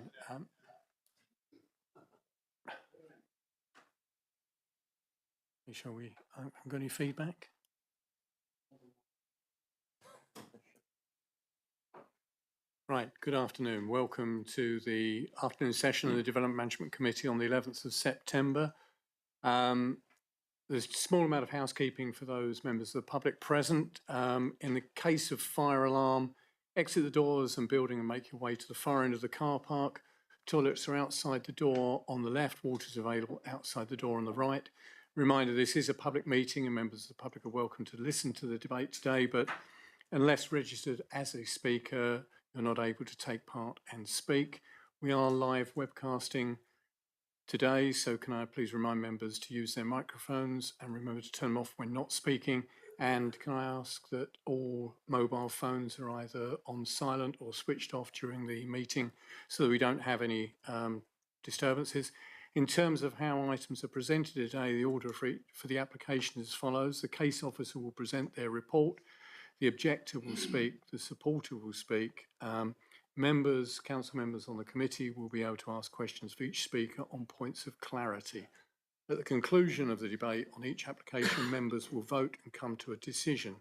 Shall we, got any feedback? Right, good afternoon. Welcome to the afternoon session of the Development Management Committee on the 11th of September. There's a small amount of housekeeping for those members of the public present. In the case of fire alarm, exit the doors and building and make your way to the far end of the car park. Toilets are outside the door on the left, water is available outside the door on the right. Reminder, this is a public meeting and members of the public are welcome to listen to the debate today, but unless registered as a speaker, you're not able to take part and speak. We are live webcasting today, so can I please remind members to use their microphones and remember to turn them off when not speaking. And can I ask that all mobile phones are either on silent or switched off during the meeting so that we don't have any disturbances. In terms of how items are presented today, the order for the application is as follows. The case officer will present their report. The objector will speak, the supporter will speak. Council members on the committee will be able to ask questions of each speaker on points of clarity. At the conclusion of the debate on each application, members will vote and come to a decision.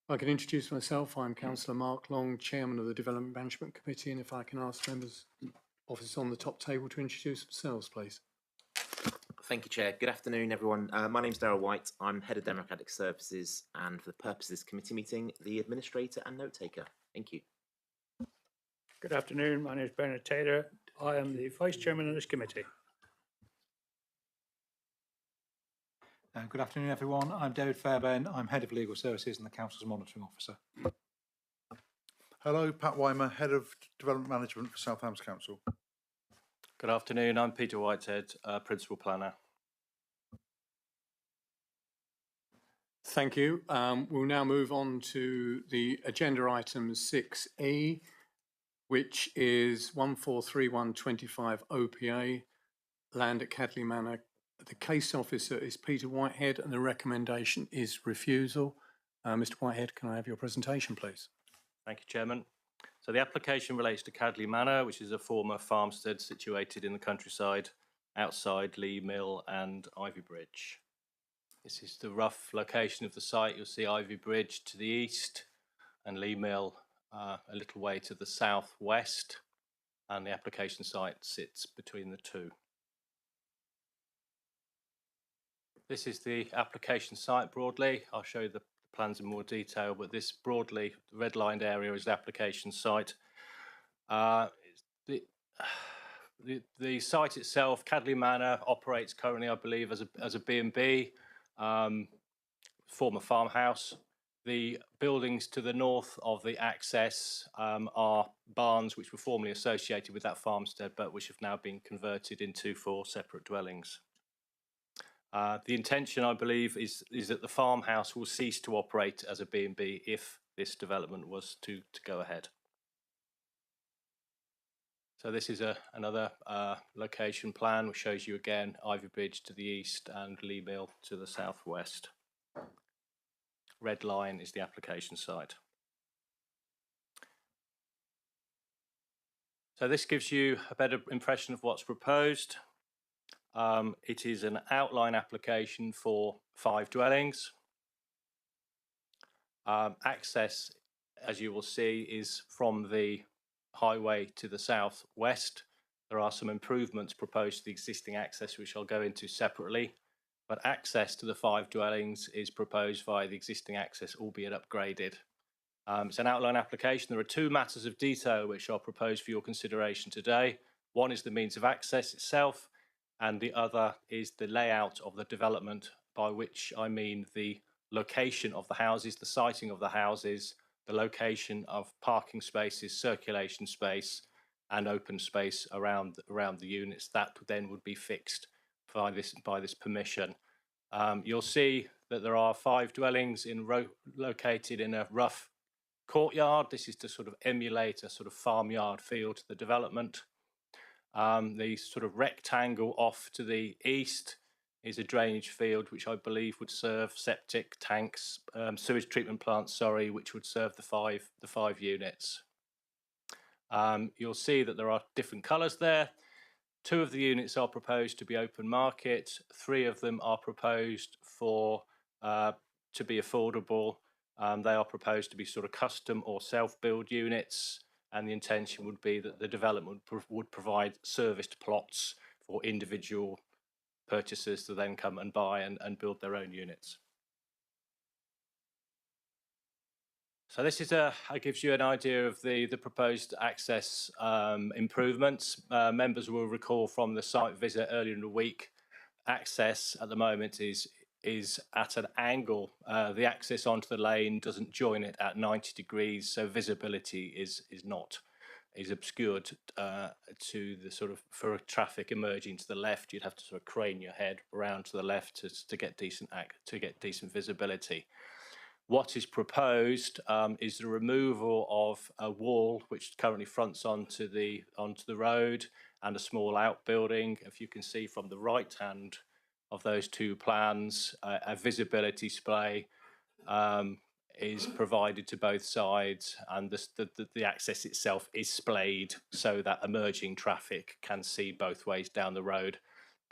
I can introduce myself. I'm Councillor Mark Long, Chairman of the Development Management Committee, and if I can ask members, officers on the top table to introduce themselves, please. Thank you, Chair. Good afternoon, everyone. My name's Darrell White. I'm Head of Democratic Services, and for the purpose of this committee meeting, the administrator and note taker. Thank you. Good afternoon. My name is Bernard Taylor. I am the Vice Chairman of this committee. Good afternoon, everyone. I'm David Fairbairn. I'm Head of Legal Services and the Council's Monitoring Officer. Hello, Pat Weimer, Head of Development Management for South Hams Council. Good afternoon. I'm Peter Whitehead, Principal Planner. Thank you. We'll now move on to the agenda item 6E, which is 143125 OPA, land at Cadley Manor. The case officer is Peter Whitehead and the recommendation is refusal. Mr. Whitehead, can I have your presentation, please? Thank you, Chairman. So the application relates to Cadley Manor, which is a former farmstead situated in the countryside outside Lee Mill and Ivy Bridge. This is the rough location of the site. You'll see Ivy Bridge to the east and Lee Mill a little way to the southwest, and the application site sits between the two. This is the application site broadly. I'll show you the plans in more detail, but this broadly, the red-lined area is the application site. The site itself, Cadley Manor, operates currently, I believe, as a B&B, former farmhouse. The buildings to the north of the access are barns which were formerly associated with that farmstead, but which have now been converted into 4 separate dwellings. The intention, I believe, is that the farmhouse will cease to operate as a B&B if this development was to go ahead. So this is another location plan which shows you again Ivy Bridge to the east and Lee Mill to the southwest. Red line is the application site. So this gives you a better impression of what's proposed. It is an outline application for 5 dwellings. Access, as you will see, is from the highway to the southwest. There are some improvements proposed to the existing access, which I'll go into separately. But access to the 5 dwellings is proposed via the existing access, albeit upgraded. It's an outline application. There are 2 matters of detail which are proposed for your consideration today. One is the means of access itself, and the other is the layout of the development, by which I mean the location of the houses, the siting of the houses, the location of parking spaces, circulation space, and open space around the units. That then would be fixed by this permission. You'll see that there are 5 dwellings located in a rough courtyard. This is to sort of emulate a sort of farmyard feel to the development. The sort of rectangle off to the east is a drainage field which I believe would serve septic tanks, sewage treatment plants, sorry, which would serve the five units. You'll see that there are different colours there. 2 of the units are proposed to be open market. 3 of them are proposed for to be affordable. They are proposed to be sort of custom or self-build units, and the intention would be that the development would provide serviced plots for individual purchasers to then come and buy and build their own units. So this is gives you an idea of the proposed access improvements. Members will recall from the site visit earlier in the week, access at the moment is at an angle. The access onto the lane doesn't join it at 90 degrees, so visibility is obscured to the sort of, for traffic emerging to the left, you'd have to sort of crane your head around to the left to get decent visibility. What is proposed is the removal of a wall which currently fronts onto the road, and a small outbuilding. If you can see from the right hand of those 2 plans, a visibility display is provided to both sides, and the access itself is splayed so that emerging traffic can see both ways down the road,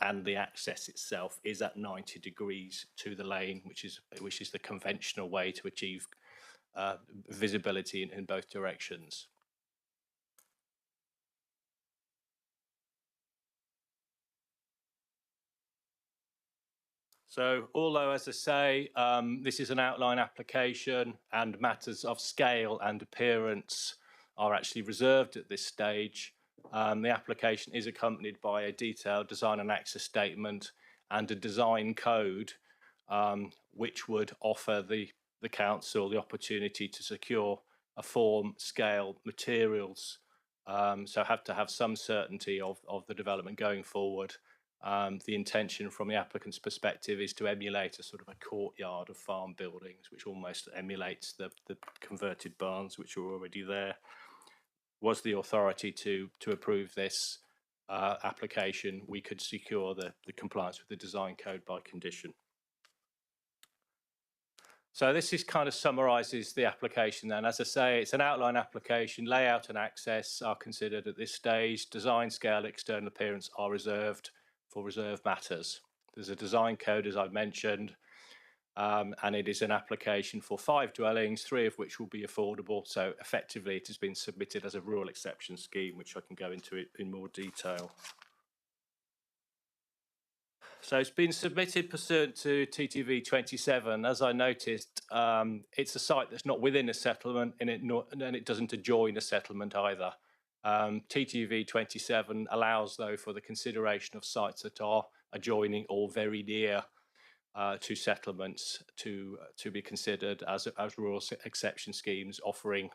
and the access itself is at 90 degrees to the lane, which is the conventional way to achieve visibility in both directions. So, although, as I say, this is an outline application and matters of scale and appearance are actually reserved at this stage, the application is accompanied by a detailed design and access statement and a design code, which would offer the council the opportunity to secure a form, scale, materials, so have to have some certainty of the development going forward. The intention from the applicant's perspective is to emulate a sort of a courtyard of farm buildings, which almost emulates the converted barns which are already there. Was the authority to approve this application, we could secure the compliance with the design code by condition. So this is kind of summarises the application then. As I say, it's an outline application. Layout and access are considered at this stage. Design, scale, external appearance are reserved for reserved matters. There's a design code, as I've mentioned, and it is an application for 5 dwellings, 3 of which will be affordable. So effectively it has been submitted as a rural exception scheme, which I can go into in more detail. So it's been submitted pursuant to TTV 27. As I noticed, it's a site that's not within a settlement, and it doesn't adjoin a settlement either. TTV 27 allows, though, for the consideration of sites that are adjoining or very near to settlements to be considered as rural exception schemes, offering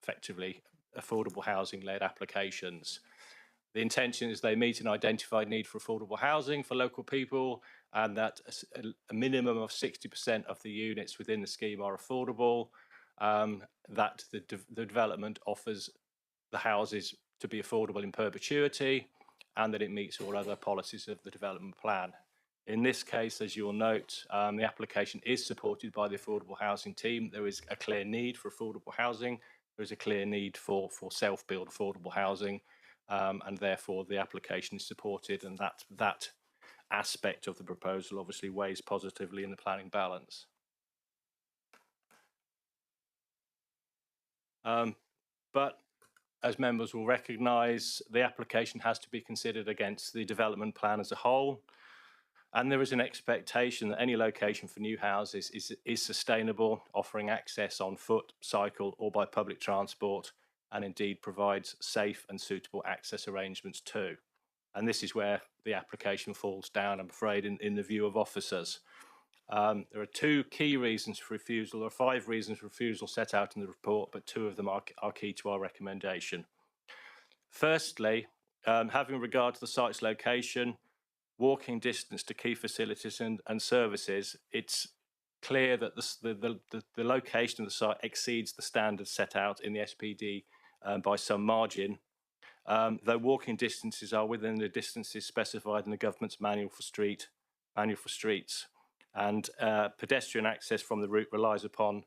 effectively affordable housing-led applications. The intention is they meet an identified need for affordable housing for local people, and that a minimum of 60% of the units within the scheme are affordable, that the development offers the houses to be affordable in perpetuity, and that it meets all other policies of the development plan. In this case, as you'll note, the application is supported by the affordable housing team. There is a clear need for affordable housing. There is a clear need for self-build affordable housing, and therefore the application is supported, and that aspect of the proposal obviously weighs positively in the planning balance. But as members will recognise, the application has to be considered against the development plan as a whole, and there is an expectation that any location for new houses is sustainable, offering access on foot, cycle or by public transport, and indeed provides safe and suitable access arrangements too. And this is where the application falls down, I'm afraid, in the view of officers. There are 2 key reasons for refusal, or 5 reasons for refusal set out in the report, but 2 of them are key to our recommendation. Firstly, having regard to the site's location, walking distance to key facilities and services, it's clear that the location of the site exceeds the standards set out in the SPD by some margin, though walking distances are within the distances specified in the government's manual for streets. And pedestrian access from the route relies upon,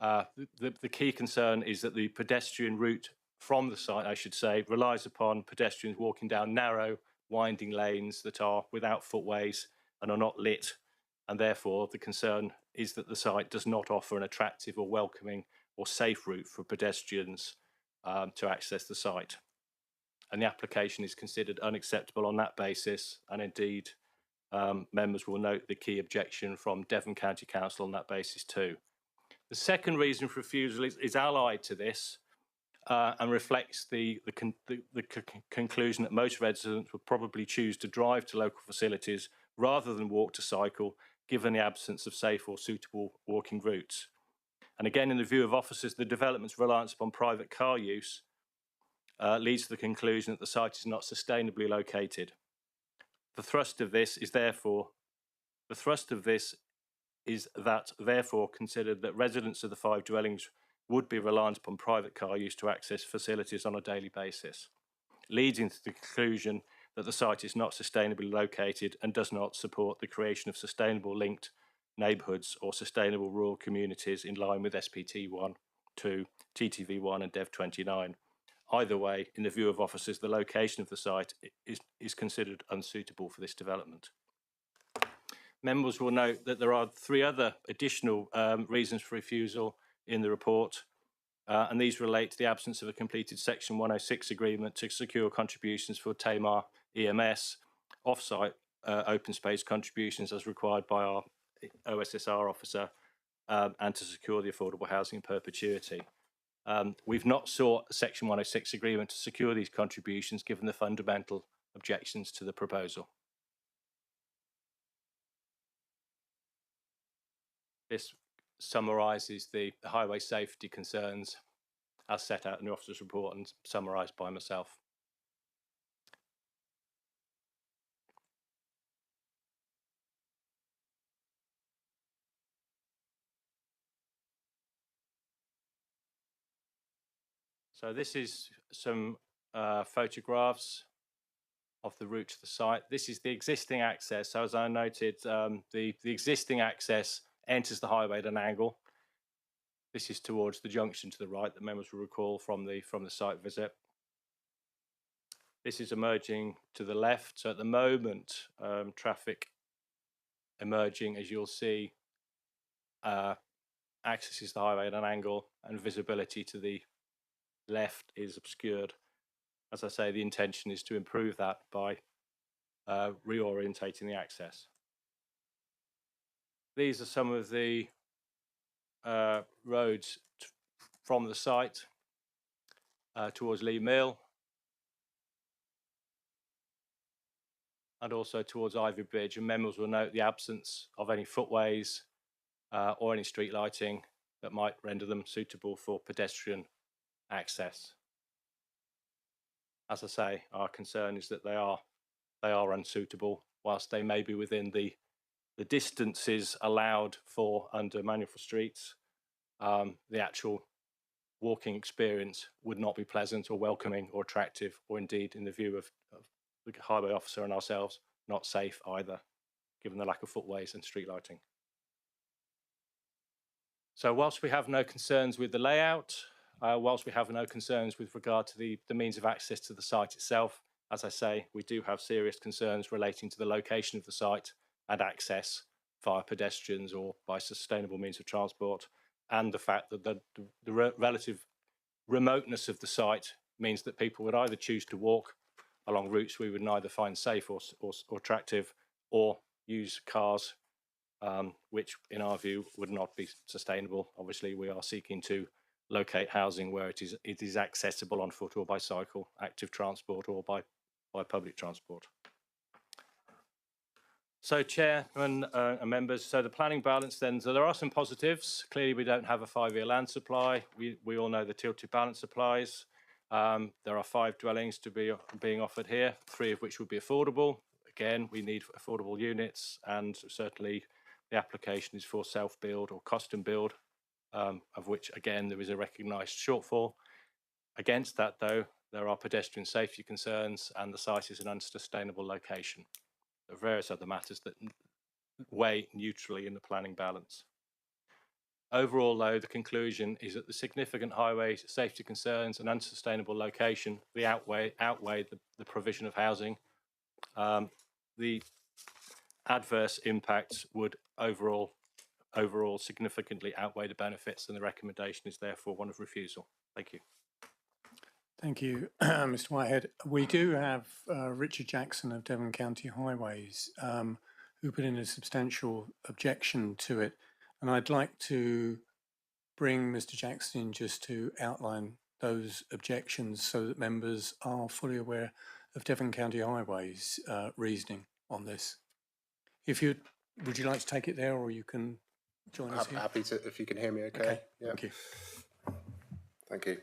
the key concern is that the pedestrian route from the site, I should say, relies upon pedestrians walking down narrow, winding lanes that are without footways and are not lit, and therefore the concern is that the site does not offer an attractive or welcoming or safe route for pedestrians to access the site. And the application is considered unacceptable on that basis, and indeed members will note the key objection from Devon County Council on that basis too. The second reason for refusal is allied to this and reflects the conclusion that most residents would probably choose to drive to local facilities rather than walk to cycle, given the absence of safe or suitable walking routes. And again, in the view of officers, the development's reliance upon private car use leads to the conclusion that the site is not sustainably located. The thrust of this is therefore considered that residents of the 5 dwellings would be reliant upon private car use to access facilities on a daily basis, leading to the conclusion that the site is not sustainably located and does not support the creation of sustainable linked neighbourhoods or sustainable rural communities in line with SPT 1, 2, TTV 1 and DEV 29. Either way, in the view of officers, the location of the site is considered unsuitable for this development. Members will note that there are 3 other additional reasons for refusal in the report, and these relate to the absence of a completed Section 106 agreement to secure contributions for Tamar EMS, off-site open space contributions as required by our OSSR officer, and to secure the affordable housing in perpetuity. We've not sought a Section 106 agreement to secure these contributions given the fundamental objections to the proposal. This summarises the highway safety concerns as set out in the officer's report and summarised by myself. So this is some photographs of the route to the site. This is the existing access. So as I noted, the existing access enters the highway at an angle. This is towards the junction to the right that members will recall from the site visit. This is emerging to the left. So at the moment, traffic emerging, as you'll see, accesses the highway at an angle and visibility to the left is obscured. As I say, the intention is to improve that by reorientating the access. These are some of the roads from the site towards Lee Mill and also towards Ivy Bridge, and members will note the absence of any footways or any street lighting that might render them suitable for pedestrian access. As I say, our concern is that they are unsuitable, whilst they may be within the distances allowed for under Manual for Streets. The actual walking experience would not be pleasant or welcoming or attractive, or indeed, in the view of the highway officer and ourselves, not safe either, given the lack of footways and street lighting. So whilst we have no concerns with the layout, whilst we have no concerns with regard to the means of access to the site itself, as I say, we do have serious concerns relating to the location of the site and access via pedestrians or by sustainable means of transport, and the fact that the relative remoteness of the site means that people would either choose to walk along routes we would neither find safe or attractive, or use cars, which in our view would not be sustainable. Obviously, we are seeking to locate housing where it is accessible on foot or by cycle, active transport or by public transport. So Chairman and members, so the planning balance then, so there are some positives. Clearly we don't have a 5-year land supply. We all know the tilted balance applies. There are 5 dwellings to be being offered here, 3 of which would be affordable. Again, we need affordable units, and certainly the application is for self-build or custom build, of which again there is a recognised shortfall. Against that though, there are pedestrian safety concerns and the site is an unsustainable location. There are various other matters that weigh neutrally in the planning balance. Overall, though, the conclusion is that the significant highway safety concerns and unsustainable location outweigh the provision of housing. The adverse impacts would overall significantly outweigh the benefits, and the recommendation is therefore one of refusal. Thank you. Thank you, Mr. Whitehead. We do have Richard Jackson of Devon County Highways who put in a substantial objection to it. And I'd like to bring Mr. Jackson in just to outline those objections so that members are fully aware of Devon County Highways reasoning on this. Would you like to take it there, or you can join us here? Happy to, if you can hear me okay. Okay, Yeah. thank you. Thank you.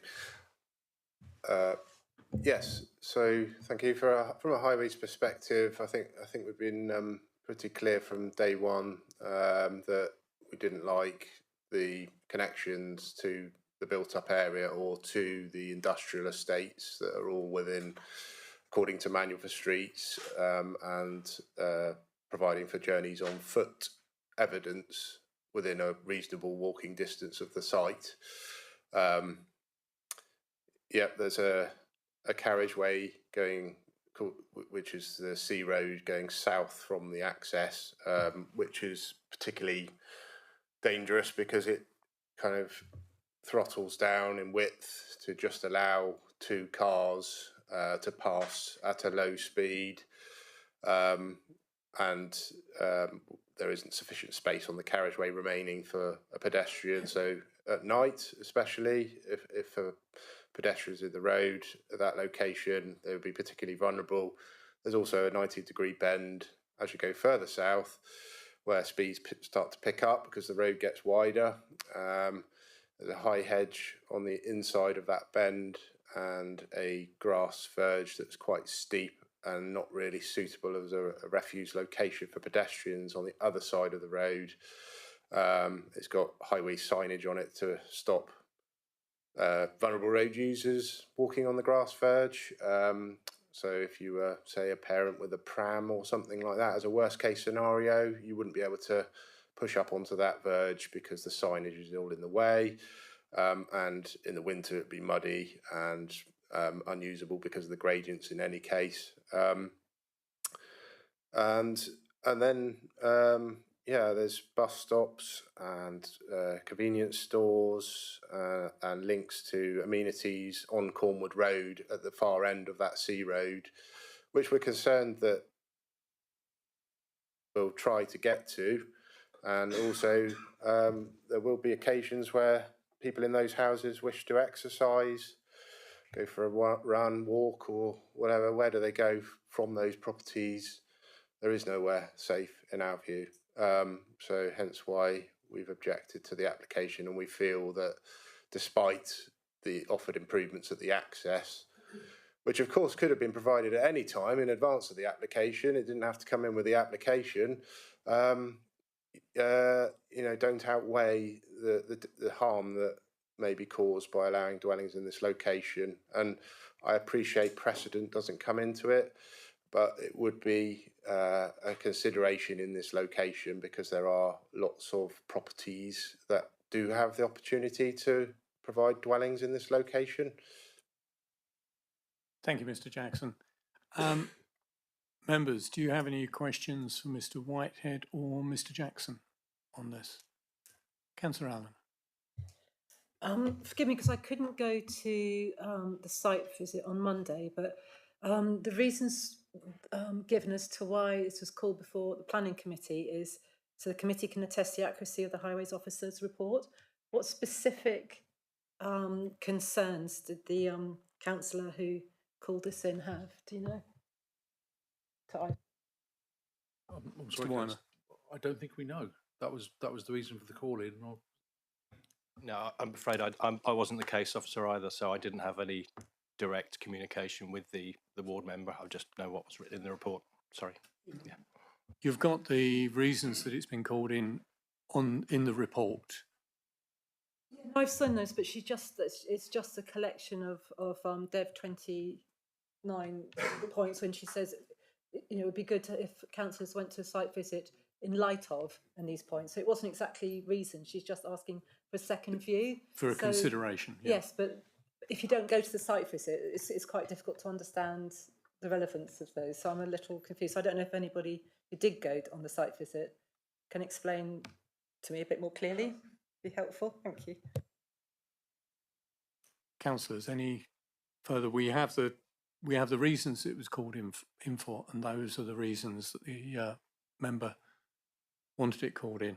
Yes, so thank you. From a highways perspective, I think we've been pretty clear from day one that we didn't like the connections to the built-up area or to the industrial estates that are all within, according to Manual for Streets, and providing for journeys on foot evidence within a reasonable walking distance of the site. There's a carriageway going, which is the C Road going south from the access, which is particularly dangerous because it kind of throttles down in width to just allow 2 cars to pass at a low speed, and there isn't sufficient space on the carriageway remaining for a pedestrian. So at night, especially if a pedestrians in the road at that location, they would be particularly vulnerable. There's also a 90-degree bend as you go further south where speeds start to pick up because the road gets wider. There's a high hedge on the inside of that bend and a grass verge that's quite steep and not really suitable as a refuge location for pedestrians on the other side of the road. It's got highway signage on it to stop vulnerable road users walking on the grass verge. So if you were, say, a parent with a pram or something like that, as a worst case scenario, you wouldn't be able to push up onto that verge because the signage is all in the way. And in the winter it'd be muddy and unusable because of the gradients in any case. And then there's bus stops and convenience stores and links to amenities on Cornwood Road at the far end of that C Road, which we're concerned that we'll try to get to. And also there will be occasions where people in those houses wish to exercise, go for a run, walk or whatever. Where do they go from those properties? There is nowhere safe in our view. So hence why we've objected to the application, and we feel that despite the offered improvements at the access, which of course could have been provided at any time in advance of the application, it didn't have to come in with the application, don't outweigh the harm that may be caused by allowing dwellings in this location. And I appreciate precedent doesn't come into it, but it would be a consideration in this location because there are lots of properties that do have the opportunity to provide dwellings in this location. Thank you, Mr. Jackson. Members, do you have any questions for Mr. Whitehead or Mr. Jackson on this? Councillor Allen. Forgive me because I couldn't go to the site visit on Monday, but the reasons given as to why this was called before the planning committee is so the committee can attest the accuracy of the highways officer's report. What specific concerns did the councillor who called us in have? Do you know? I'm sorry, I don't think we know. That was the reason for the call in. No, I'm afraid I wasn't the case officer either, so I didn't have any direct communication with the ward member. I just know what was written in the report. Sorry. Yeah. You've got the reasons that it's been called in the report. I've seen those, but it's just a collection of Dev 29 points when she says, it would be good if councillors went to a site visit in light of and these points. So it wasn't exactly reason. She's just asking for a second view. For a So, consideration, yeah. Yes, but if you don't go to the site visit, it's quite difficult to understand the relevance of those. So I'm a little confused. I don't know if anybody who did go on the site visit can explain to me a bit more clearly. Be helpful. Thank you. Councillors, any further? We have the reasons it was called in for, and those are the reasons that the member wanted it called in.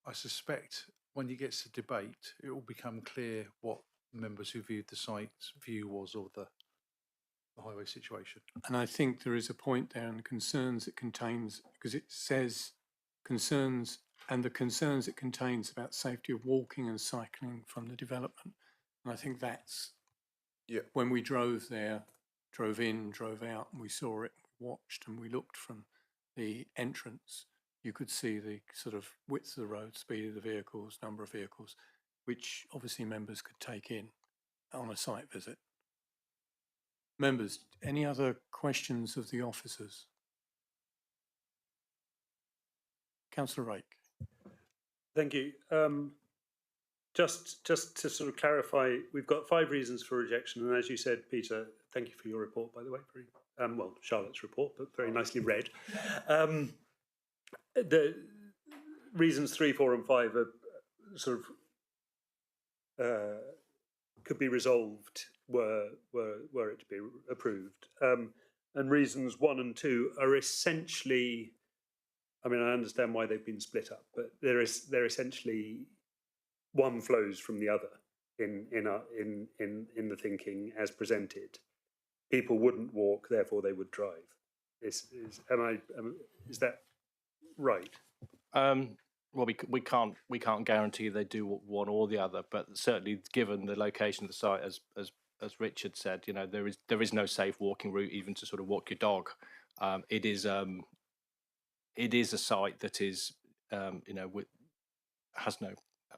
I suspect when you get to debate, it will become clear what members who viewed the site's view was of the highway situation. And I think there is a point there in the concerns it contains, because it says concerns, and the concerns it contains about safety of walking and cycling from the development. And I think that's, when we drove there, drove in, drove out, and we saw it, watched, and we looked from the entrance, you could see the sort of width of the road, speed of the vehicles, number of vehicles, which obviously members could take in on a site visit. Members, any other questions of the officers? Councillor Rake. Thank you. Just to sort of clarify, we've got 5 reasons for rejection, and as you said, Peter, thank you for your report, by the way. Very, well, Charlotte's report, but very nicely read. The reasons 3, 4, and 5 are sort of could be resolved were it to be approved, and reasons 1 and 2 are essentially. I mean, I understand why they've been split up, but they're essentially one flows from the other in the thinking as presented. People wouldn't walk, therefore they would drive. Is that right? Well, we can't guarantee they do one or the other, but certainly given the location of the site, as Richard said, you know, there is no safe walking route even to sort of walk your dog. It is a site that is, you know, has no,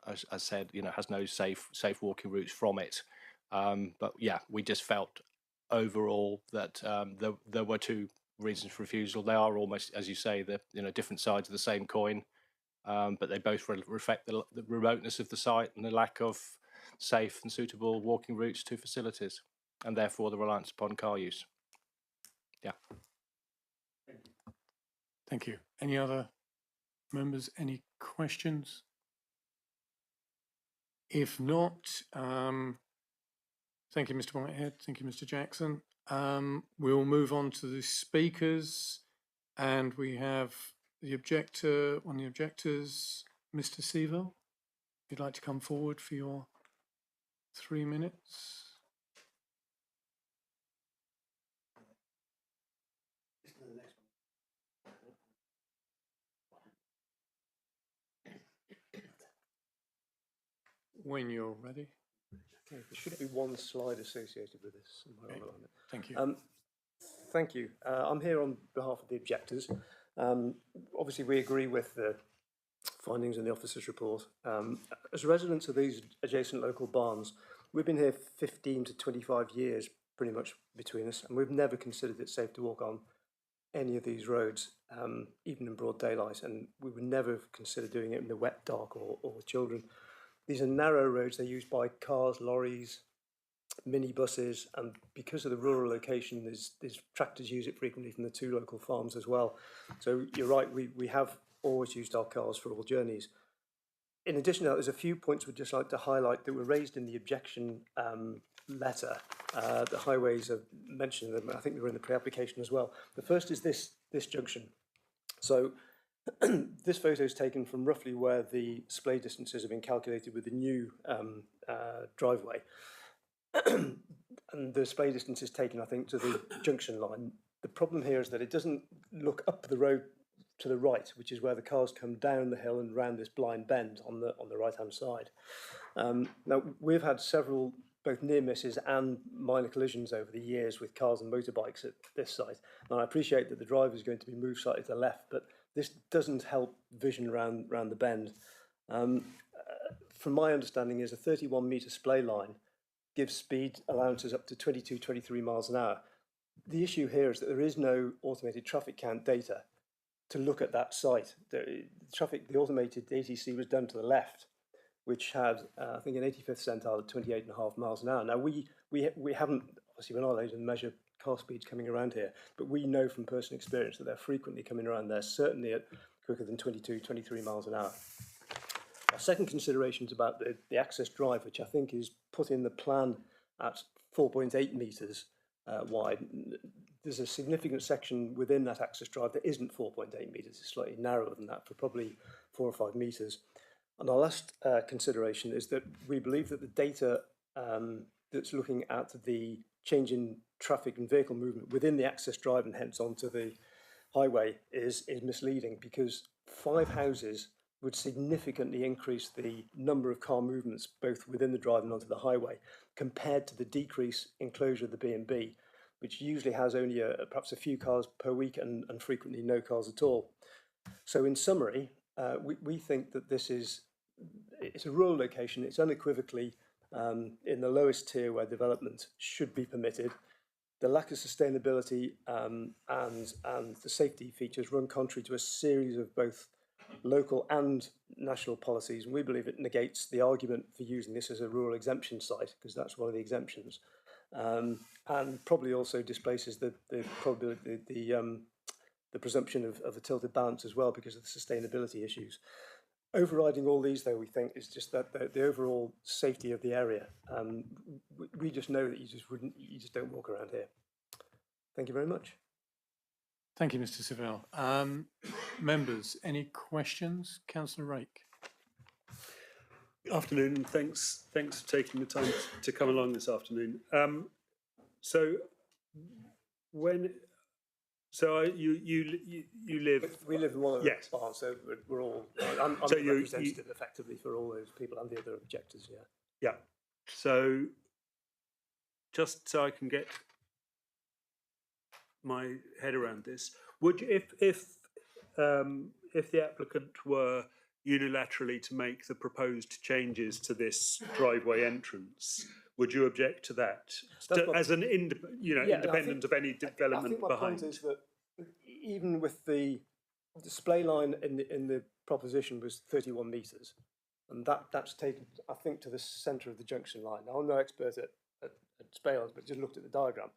as I said, you know, has no safe walking routes from it. But yeah, we just felt overall that there were 2 reasons for refusal. They are almost, as you say, different sides of the same coin, but they both reflect the remoteness of the site and the lack of safe and suitable walking routes to facilities, and therefore the reliance upon car use. Yeah. Thank you. Any other members? Any questions? If not, thank you, Mr. Whitehead. Thank you, Mr. Jackson. We'll move on to the speakers, and we have the objector, one of the objectors, Mr. Seville. If you'd like to come forward for your 3 minutes. When you're ready. Okay, there should be one slide associated with this. Okay. Thank you. Thank you. I'm here on behalf of the objectors. Obviously, we agree with the findings in the officer's report. As residents of these adjacent local barns, we've been here 15 to 25 years, pretty much between us, and we've never considered it safe to walk on any of these roads, even in broad daylight, and we would never consider doing it in the wet, dark, or with children. These are narrow roads. They're used by cars, lorries, minibuses, and because of the rural location, there's tractors use it frequently from the 2 local farms as well. So you're right, we have always used our cars for all journeys. In addition to that, there's a few points we'd just like to highlight that were raised in the objection letter. The highways have mentioned them. I think they were in the pre-application as well. The first is this junction. So this photo is taken from roughly where the splay distances have been calculated with the new driveway. And the splay distance is taken, I think, to the junction line. The problem here is that it doesn't look up the road to the right, which is where the cars come down the hill and round this blind bend on the right-hand side. Now, we've had several both near misses and minor collisions over the years with cars and motorbikes at this site. And I appreciate that the driver is going to be moved slightly to the left, but this doesn't help vision round the bend. From my understanding, is a 31-metre splay line gives speed allowances up to 22, 23 miles an hour. The issue here is that there is no automated traffic count data to look at that site. The automated ATC was done to the left, which had, I think, an 85th centile at 28.5 miles an hour. Now, we haven't, obviously, we're not allowed to measure car speeds coming around here, but we know from personal experience that they're frequently coming around there, certainly at quicker than 22, 23 miles an hour. Our second consideration is about the access drive, which I think is put in the plan at 4.8 metres wide. There's a significant section within that access drive that isn't 4.8 metres. It's slightly narrower than that, for probably 4 or 5 metres. And our last consideration is that we believe that the data that's looking at the change in traffic and vehicle movement within the access drive and hence onto the highway is misleading, because 5 houses would significantly increase the number of car movements both within the drive and onto the highway compared to the decrease in closure of the B&B, which usually has only perhaps a few cars per week and frequently no cars at all. So in summary, we think that it's a rural location. It's unequivocally in the lowest tier where development should be permitted. The lack of sustainability and the safety features run contrary to a series of both local and national policies, and we believe it negates the argument for using this as a rural exemption site, because that's one of the exemptions, and probably also displaces the presumption of a tilted balance as well because of the sustainability issues. Overriding all these, though, we think is just that the overall safety of the area. We just know that you just don't walk around here. Thank you very much. Thank you, Mr. Saville. Members, any questions? Councillor Rake. Afternoon, and thanks for taking the time to come along this afternoon. You live. We live in one of the yes. barns, so we're all. I'm so the representative effectively for all those people and the other objectors. Yeah. Yeah. So, just so I can get my head around this, would you, if the applicant were unilaterally to make the proposed changes to this driveway entrance, would you object to that as an independent of any development I think my behind? point is that even with the display line in the proposition was 31 metres, and that's taken, I think, to the centre of the junction line. Now, I'm no expert at display lines, but just looked at the diagram.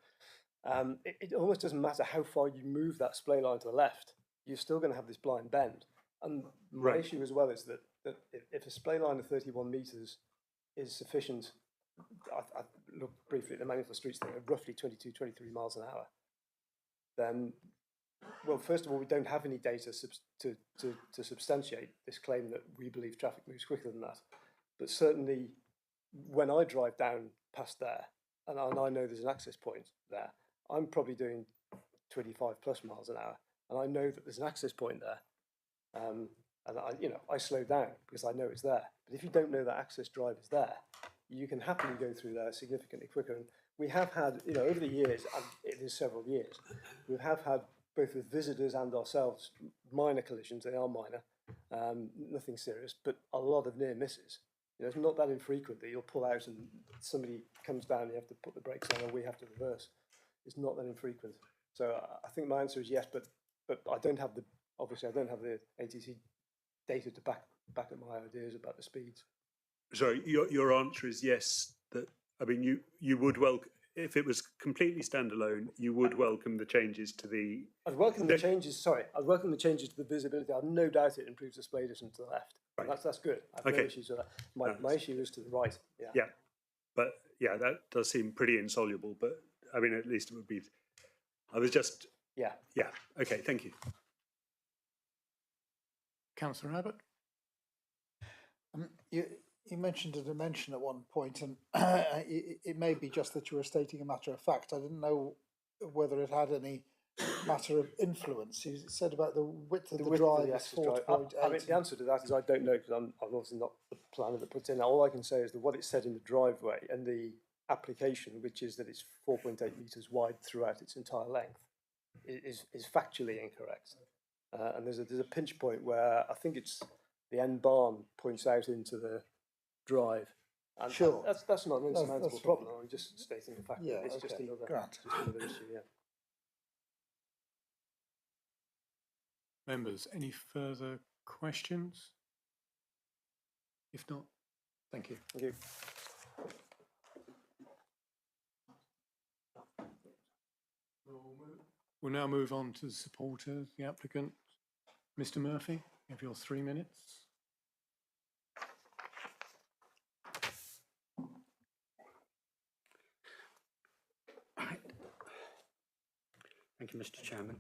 It almost doesn't matter how far you move that display line to the left, you're still going to have this blind bend. And my Right. issue as well is that if a display line of 31 metres is sufficient, I looked briefly at the manual for streets thing, of roughly 22, 23 miles an hour, then, well, first of all, we don't have any data to substantiate this claim that we believe traffic moves quicker than that. But certainly, when I drive down past there, and I know there's an access point there, I'm probably doing 25 plus miles an hour, and I know that there's an access point there. And I slow down because I know it's there. But if you don't know that access drive is there, you can happily go through there significantly quicker. And we have had, over the years, and it is several years, we have had, both with visitors and ourselves, minor collisions. They are minor, nothing serious, but a lot of near misses. It's not that infrequent that you'll pull out and somebody comes down and you have to put the brakes on or we have to reverse. It's not that infrequent. So I think my answer is yes, but I don't have the ATC data to back up my ideas about the speeds. Sorry, your answer is yes. That I mean, you would welcome, if it was completely standalone, you would welcome the changes to the. I'd welcome the changes. Sorry, I'd welcome the changes to the visibility. I've no doubt it improves display distance to the left. Right. That's good. I have no issues with that. My issue is to the right. Yeah. Yeah, but yeah, that does seem pretty insoluble. But I mean, at least it would be. I was just. Yeah. Yeah. Okay. Thank you. Councillor Abbott. You mentioned a dimension at one point, and it may be just that you were stating a matter of fact. I didn't know whether it had any matter of influence. You said about the width of the drive is 4.8. I mean, the answer to that is I don't know, because I'm obviously not the planner that puts in. All I can say is that what it said in the driveway and the application, which is that it's 4.8 metres wide throughout its entire length, is factually incorrect. And there's a pinch point where I think it's the end barn points out into the drive, And Sure. That's not an That's insurmountable fine. problem. I'm just stating the fact Yeah, that it's just okay, another grant. issue. Yeah. Members, any further questions? If not, thank you. Thank you. We'll now move on to the supporter, the applicant. Mr. Murphy, you have your 3 minutes. Thank you, Mr. Chairman.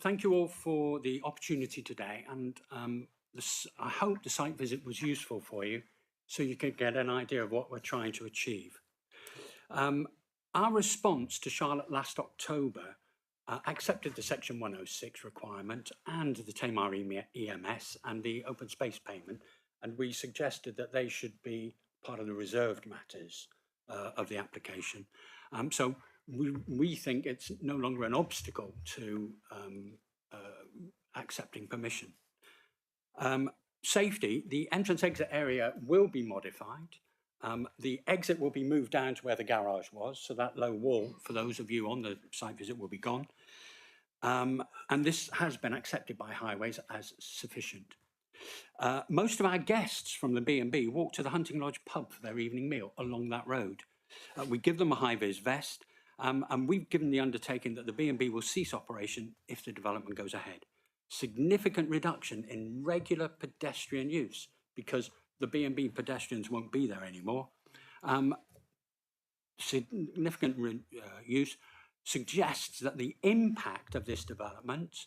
Thank you all for the opportunity today, and I hope the site visit was useful for you so you can get an idea of what we're trying to achieve. Our response to Charlotte last October accepted the Section 106 requirement and the Tamar EMS and the open space payment, and we suggested that they should be part of the reserved matters of the application. So we think it's no longer an obstacle to accepting permission. Safety, the entrance exit area will be modified. The exit will be moved down to where the garage was, so that low wall, for those of you on the site visit, will be gone. And this has been accepted by Highways as sufficient. Most of our guests from the B&B walk to the Hunting Lodge pub for their evening meal along that road. We give them a high-vis vest, and we've given the undertaking that the B&B will cease operation if the development goes ahead. Significant reduction in regular pedestrian use because the B&B pedestrians won't be there anymore. Significant use suggests that the impact of this development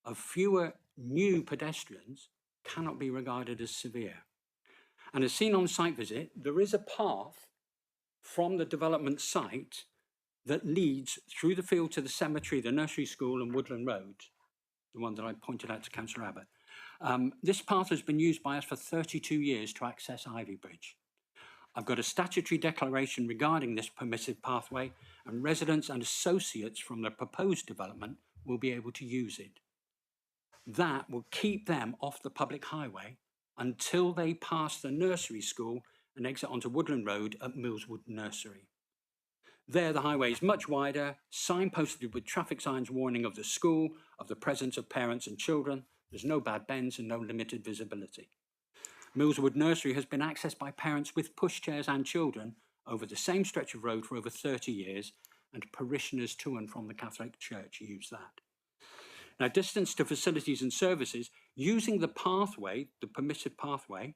of fewer new pedestrians cannot be regarded as severe. And as seen on site visit, there is a path from the development site that leads through the field to the cemetery, the nursery school and Woodland Road, the one that I pointed out to Councillor Abbott. This path has been used by us for 32 years to access Ivy Bridge. I've got a statutory declaration regarding this permissive pathway, and residents and associates from the proposed development will be able to use it. That will keep them off the public highway until they pass the nursery school and exit onto Woodland Road at Millswood Nursery. There, the highway is much wider, signposted with traffic signs warning of the school, of the presence of parents and children. There's no bad bends and no limited visibility. Millswood Nursery has been accessed by parents with pushchairs and children over the same stretch of road for over 30 years, and parishioners to and from the Catholic Church use that. Now, distance to facilities and services, using the pathway, the permissive pathway,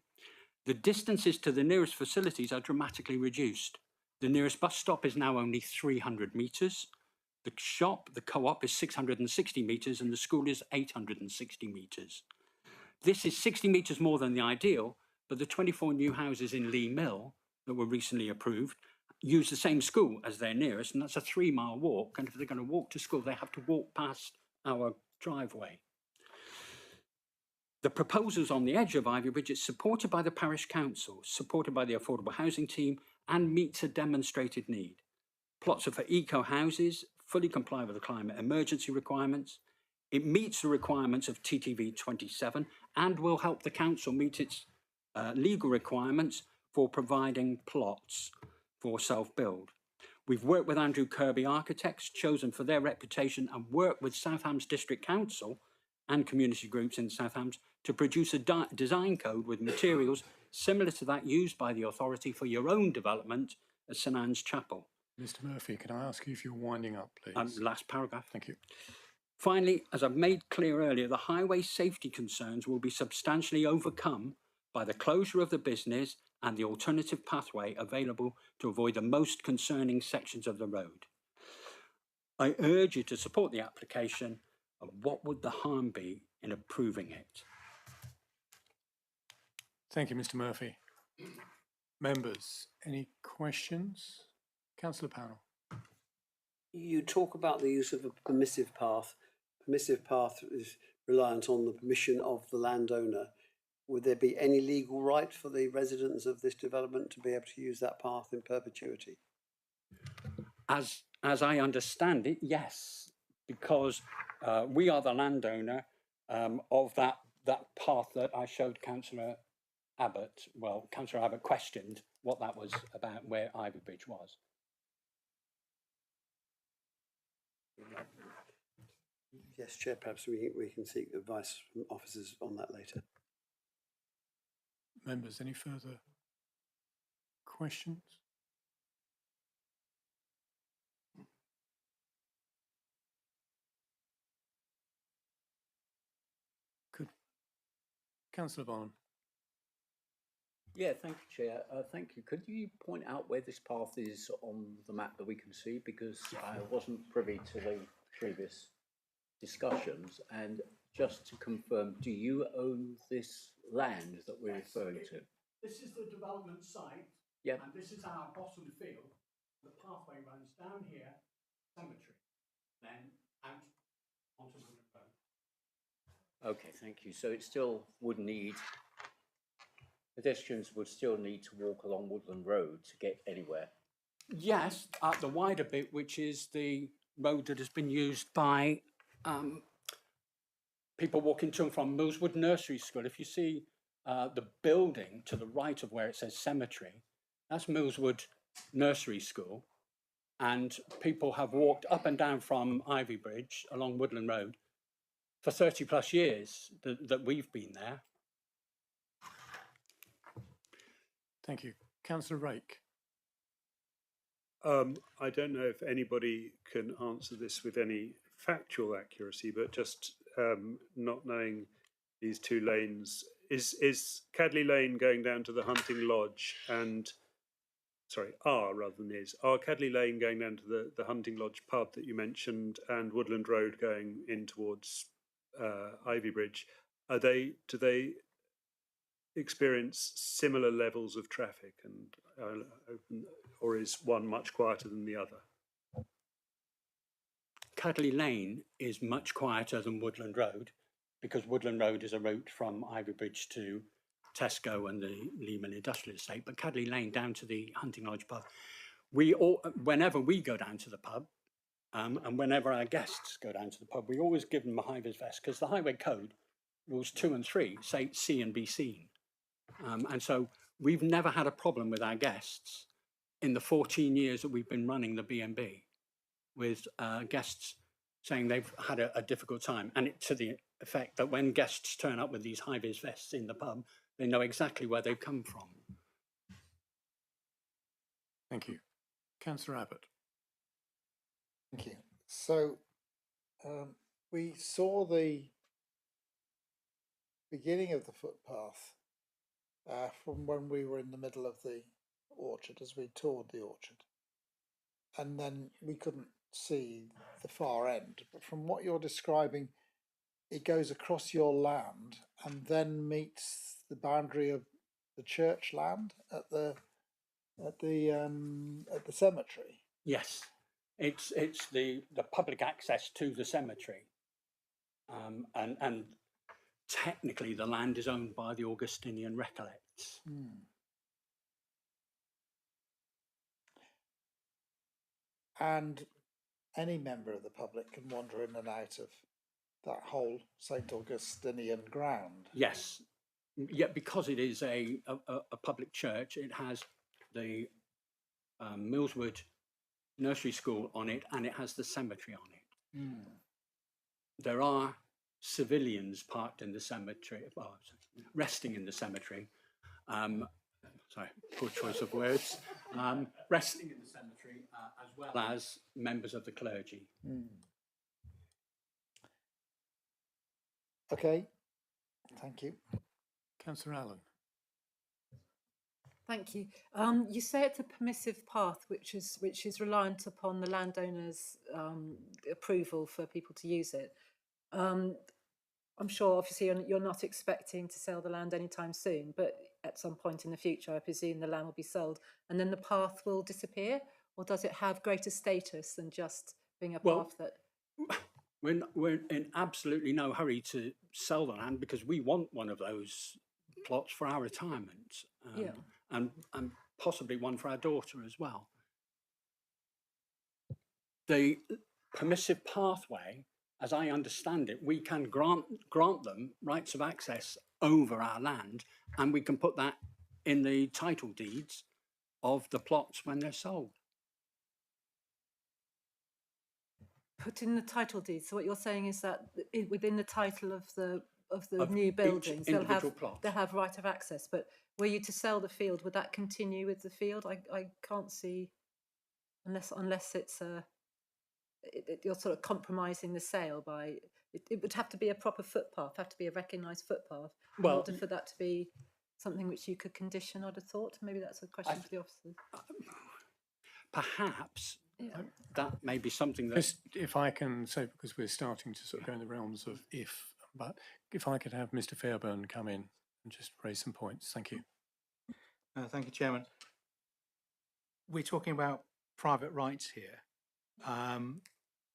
the distances to the nearest facilities are dramatically reduced. The nearest bus stop is now only 300 metres. The shop, the co-op, is 660 metres and the school is 860 metres. This is 60 metres more than the ideal, but the 24 new houses in Lee Mill that were recently approved use the same school as their nearest, and that's a 3-mile walk. And if they're going to walk to school, they have to walk past our driveway. The proposals on the edge of Ivy Bridge is supported by the parish council, supported by the affordable housing team, and meets a demonstrated need. Plots are for eco houses, fully comply with the climate emergency requirements. It meets the requirements of TTV 27 and will help the council meet its legal requirements for providing plots for self-build. We've worked with Andrew Kirby Architects, chosen for their reputation, and worked with South Hams District Council and community groups in South Hams to produce a design code with materials similar to that used by the authority for your own development at St Anne's Chapel. Mr. Murphy, can I ask you if you're winding up, please? Last paragraph. Thank you. Finally, as I've made clear earlier, the highway safety concerns will be substantially overcome by the closure of the business and the alternative pathway available to avoid the most concerning sections of the road. I urge you to support the application, and what would the harm be in approving it? Thank you, Mr. Murphy. Members, any questions? Councillor Powell. You talk about the use of a permissive path. Permissive path is reliant on the permission of the landowner. Would there be any legal right for the residents of this development to be able to use that path in perpetuity? As I understand it, yes, because we are the landowner of that path that I showed Councillor Abbott, well, Councillor Abbott questioned what that was about, where Ivy Bridge was. Yes, Chair, perhaps we can seek advice from officers on that later. Members, any further questions? Good. Councillor Vaughan. Yeah, thank you, Chair. Thank you. Could you point out where this path is on the map that we can see? Because I wasn't privy to the previous discussions. And just to confirm, do you own this land that we're referring to? This is the development site. Yep. And this is our bottom field. The pathway runs down here, cemetery, then out onto the road. Okay, thank you. So it still would need, pedestrians would still need to walk along Woodland Road to get anywhere. Yes, at the wider bit, which is the road that has been used by people walking to and from Millswood Nursery School. If you see the building to the right of where it says cemetery, that's Millswood Nursery School. And people have walked up and down from Ivy Bridge along Woodland Road for 30 plus years that we've been there. Thank you. Councillor Rake. I don't know if anybody can answer this with any factual accuracy, but just not knowing these two lanes, is Cadley Lane going down to the Hunting Lodge and, sorry, rather than are Cadley Lane going down to the Hunting Lodge pub that you mentioned and Woodland Road going in towards Ivy Bridge? Do they experience similar levels of traffic and or is one much quieter than the other? Cadley Lane is much quieter than Woodland Road because Woodland Road is a route from Ivy Bridge to Tesco and the Lehman Industrial Estate, but Cadley Lane down to the Hunting Lodge pub, whenever we go down to the pub and whenever our guests go down to the pub, we always give them a high-vis vest because the Highway Code rules 2 and 3 say see and be seen. And so we've never had a problem with our guests in the 14 years that we've been running the B&B with guests saying they've had a difficult time. And to the effect that when guests turn up with these high-vis vests in the pub, they know exactly where they've come from. Thank you. Councillor Abbott. Thank you. So we saw the beginning of the footpath from when we were in the middle of the orchard, as we toured the orchard. And then we couldn't see the far end. But from what you're describing, it goes across your land and then meets the boundary of the church land at the cemetery. Yes, it's the public access to the cemetery, and technically the land is owned by the Augustinian Recollects. And any member of the public can wander in and out of that whole St Augustinian ground. Yes, yeah, because it is a public church, it has the Millswood Nursery School on it, and it has the cemetery on it. There are civilians parked in the cemetery, well, resting in the cemetery. Sorry, poor choice of words. Resting in the cemetery, as well as members of the clergy. Okay, thank you. Councillor Allen. Thank you. You say it's a permissive path, which is reliant upon the landowner's approval for people to use it. I'm sure, obviously, you're not expecting to sell the land anytime soon, but at some point in the future, I presume the land will be sold, and then the path will disappear, or does it have greater status than just being a path that? We're in absolutely no hurry to sell the land because we want one of those plots for our retirement, and possibly one for our daughter as well. The permissive pathway as I understand it, we can grant them rights of access over our land, and we can put that in the title deeds of the plots when they're sold. Put in the title deed. So what you're saying is that within the title of the Of new each buildings, individual plot. they'll have right of access. But were you to sell the field, would that continue with the field? I can't see, unless it's you're sort of compromising the sale by it would have to be a proper footpath, have to be a recognised footpath in Well, order for that to be something which you could condition. I'd have thought. Maybe that's a question for the officers. Perhaps Yeah. that may be something that. Just if I can say, because we're starting to sort of go in the realms of if, but if I could have Mr. Fairburn come in and just raise some points. Thank you. Thank you, Chairman. We're talking about private rights here.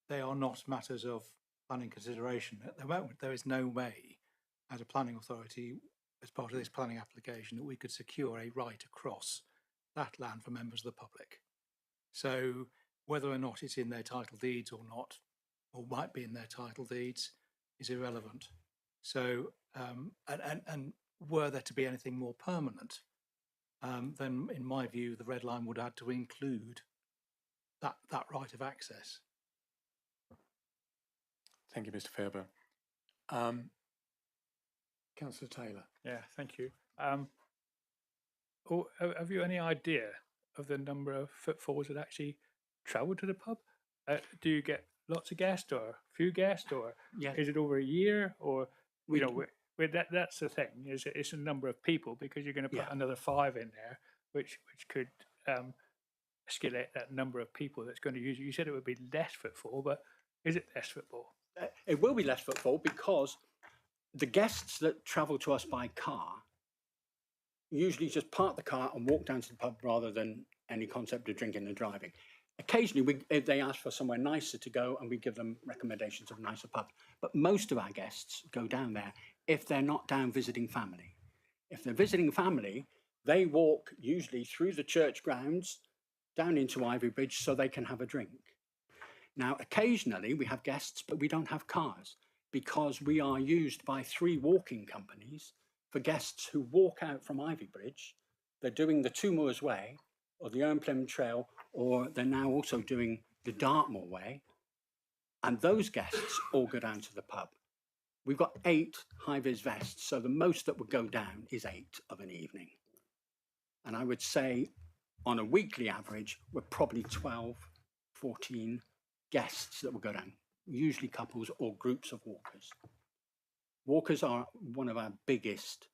They are not matters of planning consideration. At the moment, there is no way, as a planning authority, as part of this planning application, that we could secure a right across that land for members of the public. So whether or not it's in their title deeds or not, or might be in their title deeds, is irrelevant. So, and were there to be anything more permanent, then in my view, the red line would have to include that right of access. Thank you, Mr. Fairburn. Councillor Taylor. Yeah, thank you. Have you any idea of the number of footfalls that actually travel to the pub? Do you get lots of guests or few guests, or is it over a year? Or that's the thing. It's a number of people, because you're going to put another 5 in there, which could escalate that number of people that's going to use it. You said it would be less footfall, but is it less footfall? It will be less footfall because the guests that travel to us by car usually just park the car and walk down to the pub rather than any concept of drinking and driving. Occasionally, if they ask for somewhere nicer to go, and we give them recommendations of nicer pubs. But most of our guests go down there if they're not down visiting family. If they're visiting family, they walk usually through the church grounds down into Ivybridge so they can have a drink. Now, occasionally we have guests, but we don't have cars because we are used by 3 walking companies for guests who walk out from Ivybridge. They're doing the Two Moors Way or the Earnplem Trail, or they're now also doing the Dartmoor Way. And those guests all go down to the pub. We've got 8 high-vis vests, so the most that would go down is 8 of an evening. And I would say on a weekly average, we're probably 12, 14 guests that will go down, usually couples or groups of walkers. Walkers are one of our biggest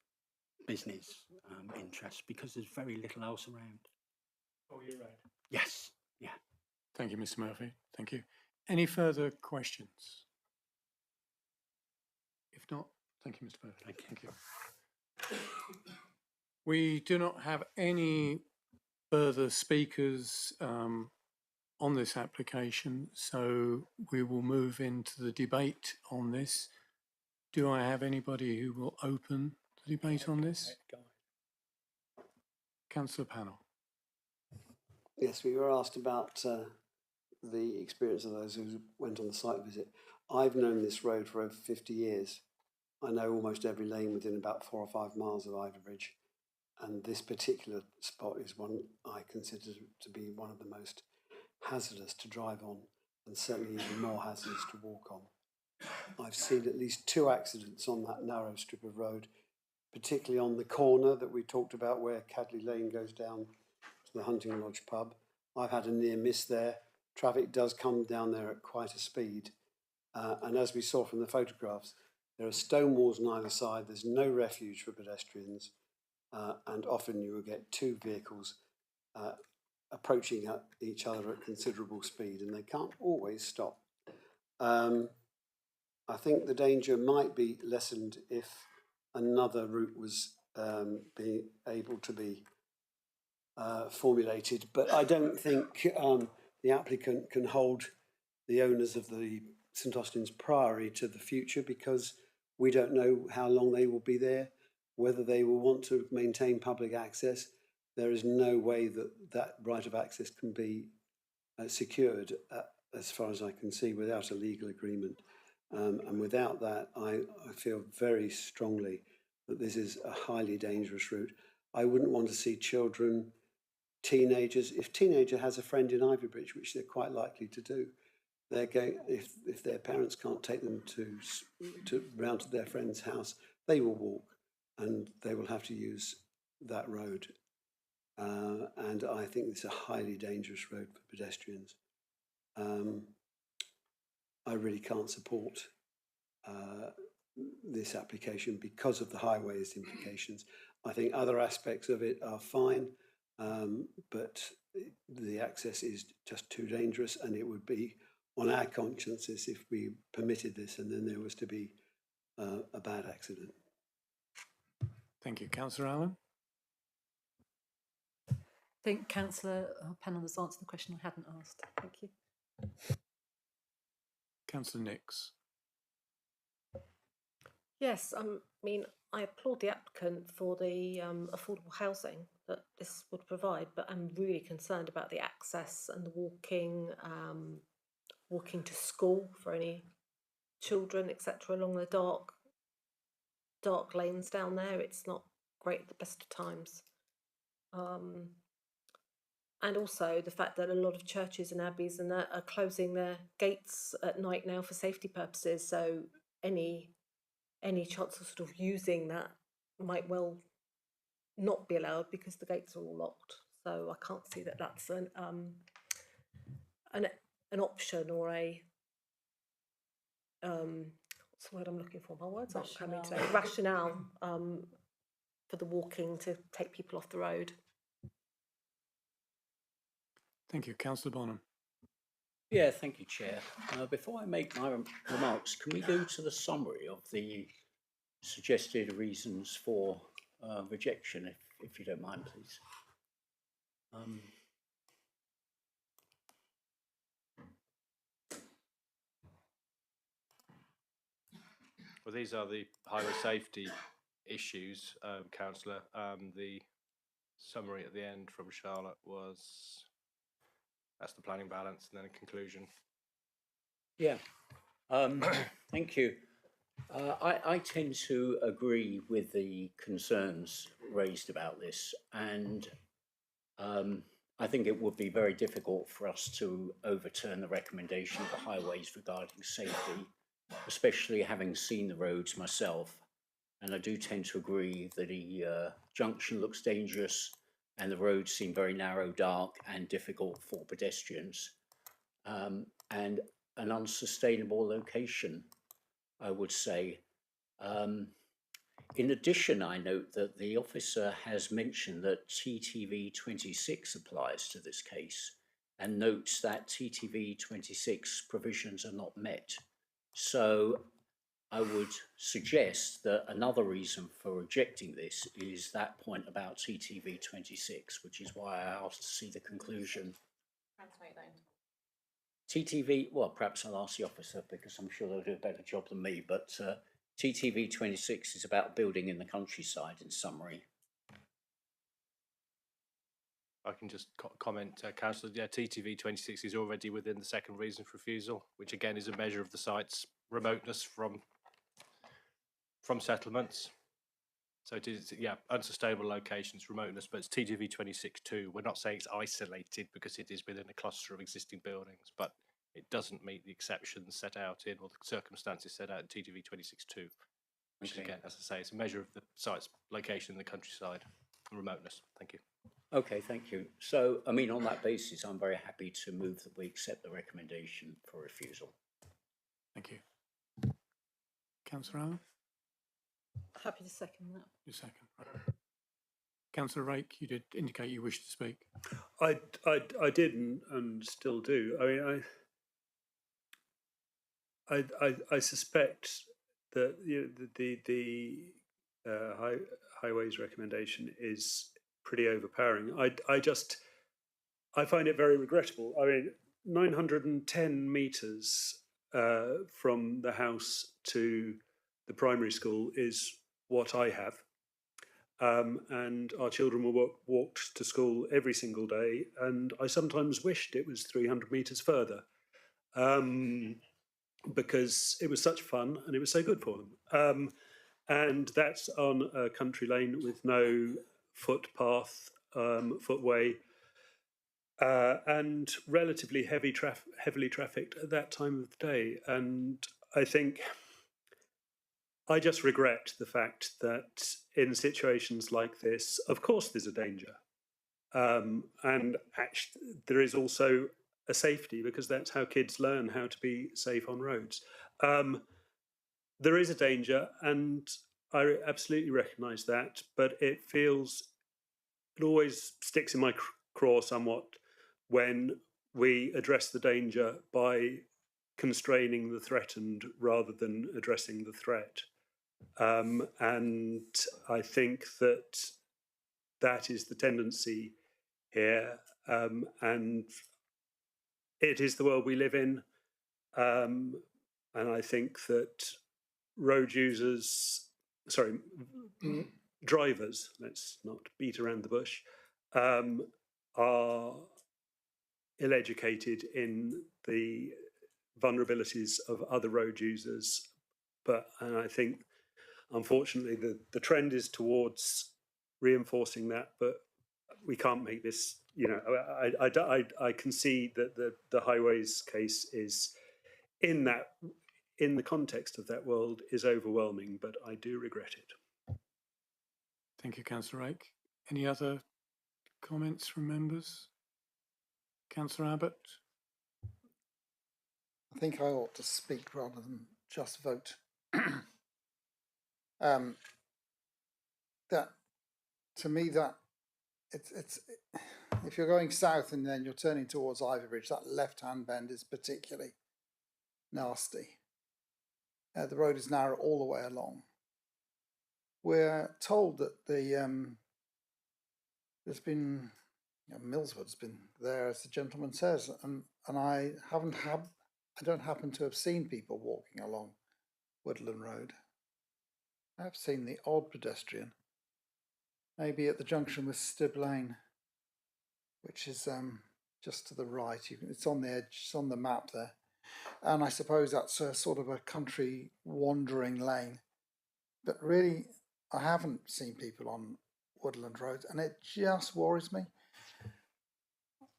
business interests because there's very little else around. Oh, you're right. Yes, yeah. Thank you, Mr. Murphy. Thank you. Any further questions? If not, thank you, Mr. Murphy. Thank you. We do not have any further speakers on this application, so we will move into the debate on this. Do I have anybody who will open the debate on this? Councillor Pannell. Yes, we were asked about the experience of those who went on the site visit. I've known this road for over 50 years. I know almost every lane within about 4 or 5 miles of Ivybridge, and this particular spot is one I consider to be one of the most hazardous to drive on, and certainly even more hazardous to walk on. I've seen at least 2 accidents on that narrow strip of road, particularly on the corner that we talked about where Cadley Lane goes down to the Hunting Lodge pub. I've had a near miss there. Traffic does come down there at quite a speed. And as we saw from the photographs, there are stone walls on either side. There's no refuge for pedestrians. And often you will get 2 vehicles approaching each other at considerable speed, and they can't always stop. I think the danger might be lessened if another route was being able to be formulated, but I don't think the applicant can hold the owners of the St Austin's Priory to the future, because we don't know how long they will be there, whether they will want to maintain public access. There is no way that that right of access can be secured, as far as I can see, without a legal agreement. And without that, I feel very strongly that this is a highly dangerous route. I wouldn't want to see children, teenagers, if teenager has a friend in Ivybridge, which they're quite likely to do, they're going, if their parents can't take them to round to their friend's house, they will walk and they will have to use that road. And I think it's a highly dangerous road for pedestrians. I really can't support this application because of the highways implications. I think other aspects of it are fine, but the access is just too dangerous, and it would be on our consciences if we permitted this and then there was to be a bad accident. Thank you. Councillor Allen? I think Councillor Pennell has answered the question I hadn't asked. Thank you. Councillor Nix? Yes, I mean, I applaud the applicant for the affordable housing that this would provide, but I'm really concerned about the access and the walking to school for any children, etc., along the dark lanes down there. It's not great at the best of times. And also the fact that a lot of churches and abbeys and that are closing their gates at night now for safety purposes. So any chance of sort of using that might well not be allowed because the gates are all locked. So I can't see that that's an option or a what's the word I'm looking for? My words aren't coming today. Rationale for the walking to take people off the road. Thank you. Councillor Bonham? Yeah, thank you, Chair. Before I make my remarks, can we go to the summary of the suggested reasons for rejection, if you don't mind, please? Well, these are the highway safety issues, Councillor. The summary at the end from Charlotte was, that's the planning balance, and then a conclusion. Yeah, thank you. I tend to agree with the concerns raised about this, and I think it would be very difficult for us to overturn the recommendation of the highways regarding safety, especially having seen the roads myself. And I do tend to agree that the junction looks dangerous and the roads seem very narrow, dark and difficult for pedestrians, and an unsustainable location, I would say. In addition, I note that the officer has mentioned that TTV 26 applies to this case and notes that TTV 26 provisions are not met. So I would suggest that another reason for rejecting this is that point about TTV 26, which is why I asked to see the conclusion. TTV, well, perhaps I'll ask the officer because I'm sure they'll do a better job than me, but TTV 26 is about building in the countryside in summary. I can just comment, Councillor. Yeah, TTV 26 is already within the second reason for refusal, which again is a measure of the site's remoteness from settlements. So it is, yeah, unsustainable locations, remoteness, but it's TTV 26 too. We're not saying it's isolated because it is within a cluster of existing buildings, but it doesn't meet the exceptions set out in, or the circumstances set out in TTV 26 too. Which Okay. again, as I say, it's a measure of the site's location in the countryside and remoteness. Thank you. Okay, thank you. So, I mean, on that basis, I'm very happy to move that we accept the recommendation for refusal. Thank you. Councillor Allen? Happy to second that. You second. Councillor Rake, you did indicate you wish to speak. I did and still do. I mean, I suspect that the highways recommendation is pretty overpowering. I find it very regrettable. I mean, 910 metres from the house to the primary school is what I have. And our children were walked to school every single day, and I sometimes wished it was 300 metres further. because it was such fun and it was so good for them. And that's on a country lane with no footpath, footway, and relatively heavily trafficked at that time of the day. And I think I just regret the fact that in situations like this, of course, there's a danger. And actually, there is also a safety, because that's how kids learn how to be safe on roads. There is a danger, and I absolutely recognise that, but it always sticks in my craw somewhat when we address the danger by constraining the threatened rather than addressing the threat. And I think that is the tendency here, and it is the world we live in. And I think that drivers, let's not beat around the bush, are ill-educated in the vulnerabilities of other road users. And I think, unfortunately, the trend is towards reinforcing that, but we can't make this, I concede that the highways case is, in the context of that world, is overwhelming, but I do regret it. Thank you, Councillor Rake. Any other comments from members? Councillor Abbott? I think I ought to speak rather than just vote. That, to me, that it's if you're going south and then you're turning towards Ivybridge, that left-hand bend is particularly nasty. The road is narrow all the way along. We're told that there's been, Millswood's been there, as the gentleman says, and I don't happen to have seen people walking along Woodland Road. I've seen the odd pedestrian, maybe at the junction with Stibb Lane, which is just to the right. It's on the edge, it's on the map there. And I suppose that's a sort of a country wandering lane. But really, I haven't seen people on Woodland Road, and it just worries me.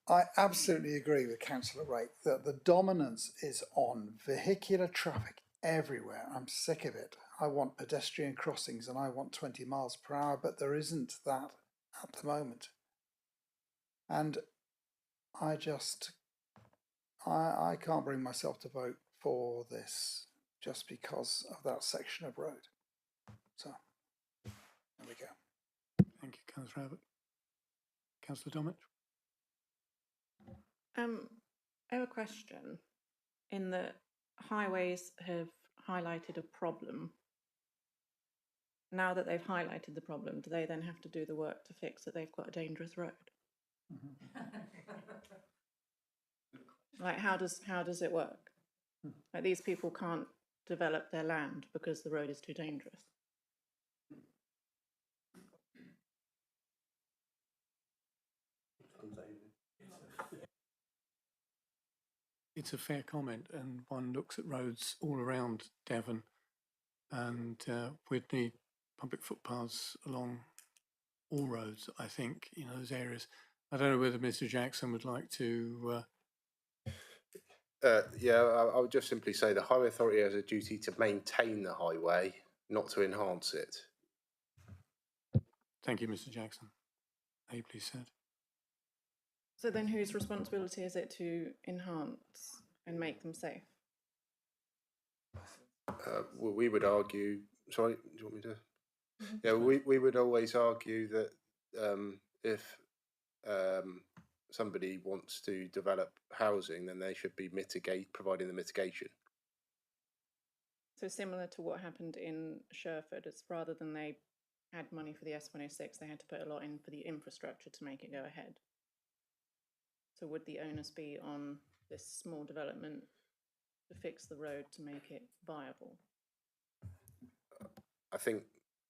I absolutely agree with Councillor Rake that the dominance is on vehicular traffic everywhere. I'm sick of it. I want pedestrian crossings and I want 20 miles per hour, but there isn't that at the moment. And I can't bring myself to vote for this just because of that section of road. So, there we go. Thank you, Councillor Abbott. Councillor Domich? I have a question. In that highways have highlighted a problem. Now that they've highlighted the problem, do they then have to do the work to fix that they've got a dangerous road? Like, how does it work? Like, these people can't develop their land because the road is too dangerous. It's a fair comment, and one looks at roads all around Devon, and we'd need public footpaths along all roads, I think, in those areas. I don't know whether Mr. Jackson would like to... Yeah, I would just simply say the Highway Authority has a duty to maintain the highway, not to enhance it. Thank you, Mr. Jackson. Ably said. So then whose responsibility is it to enhance and make them safe? Well, we would argue, sorry, do you want me to? Yeah, we would always argue that if somebody wants to develop housing, then they should be providing the mitigation. So similar to what happened in Sherford, it's rather than they had money for the S106, they had to put a lot in for the infrastructure to make it go ahead. So would the onus be on this small development to fix the road to make it viable? I think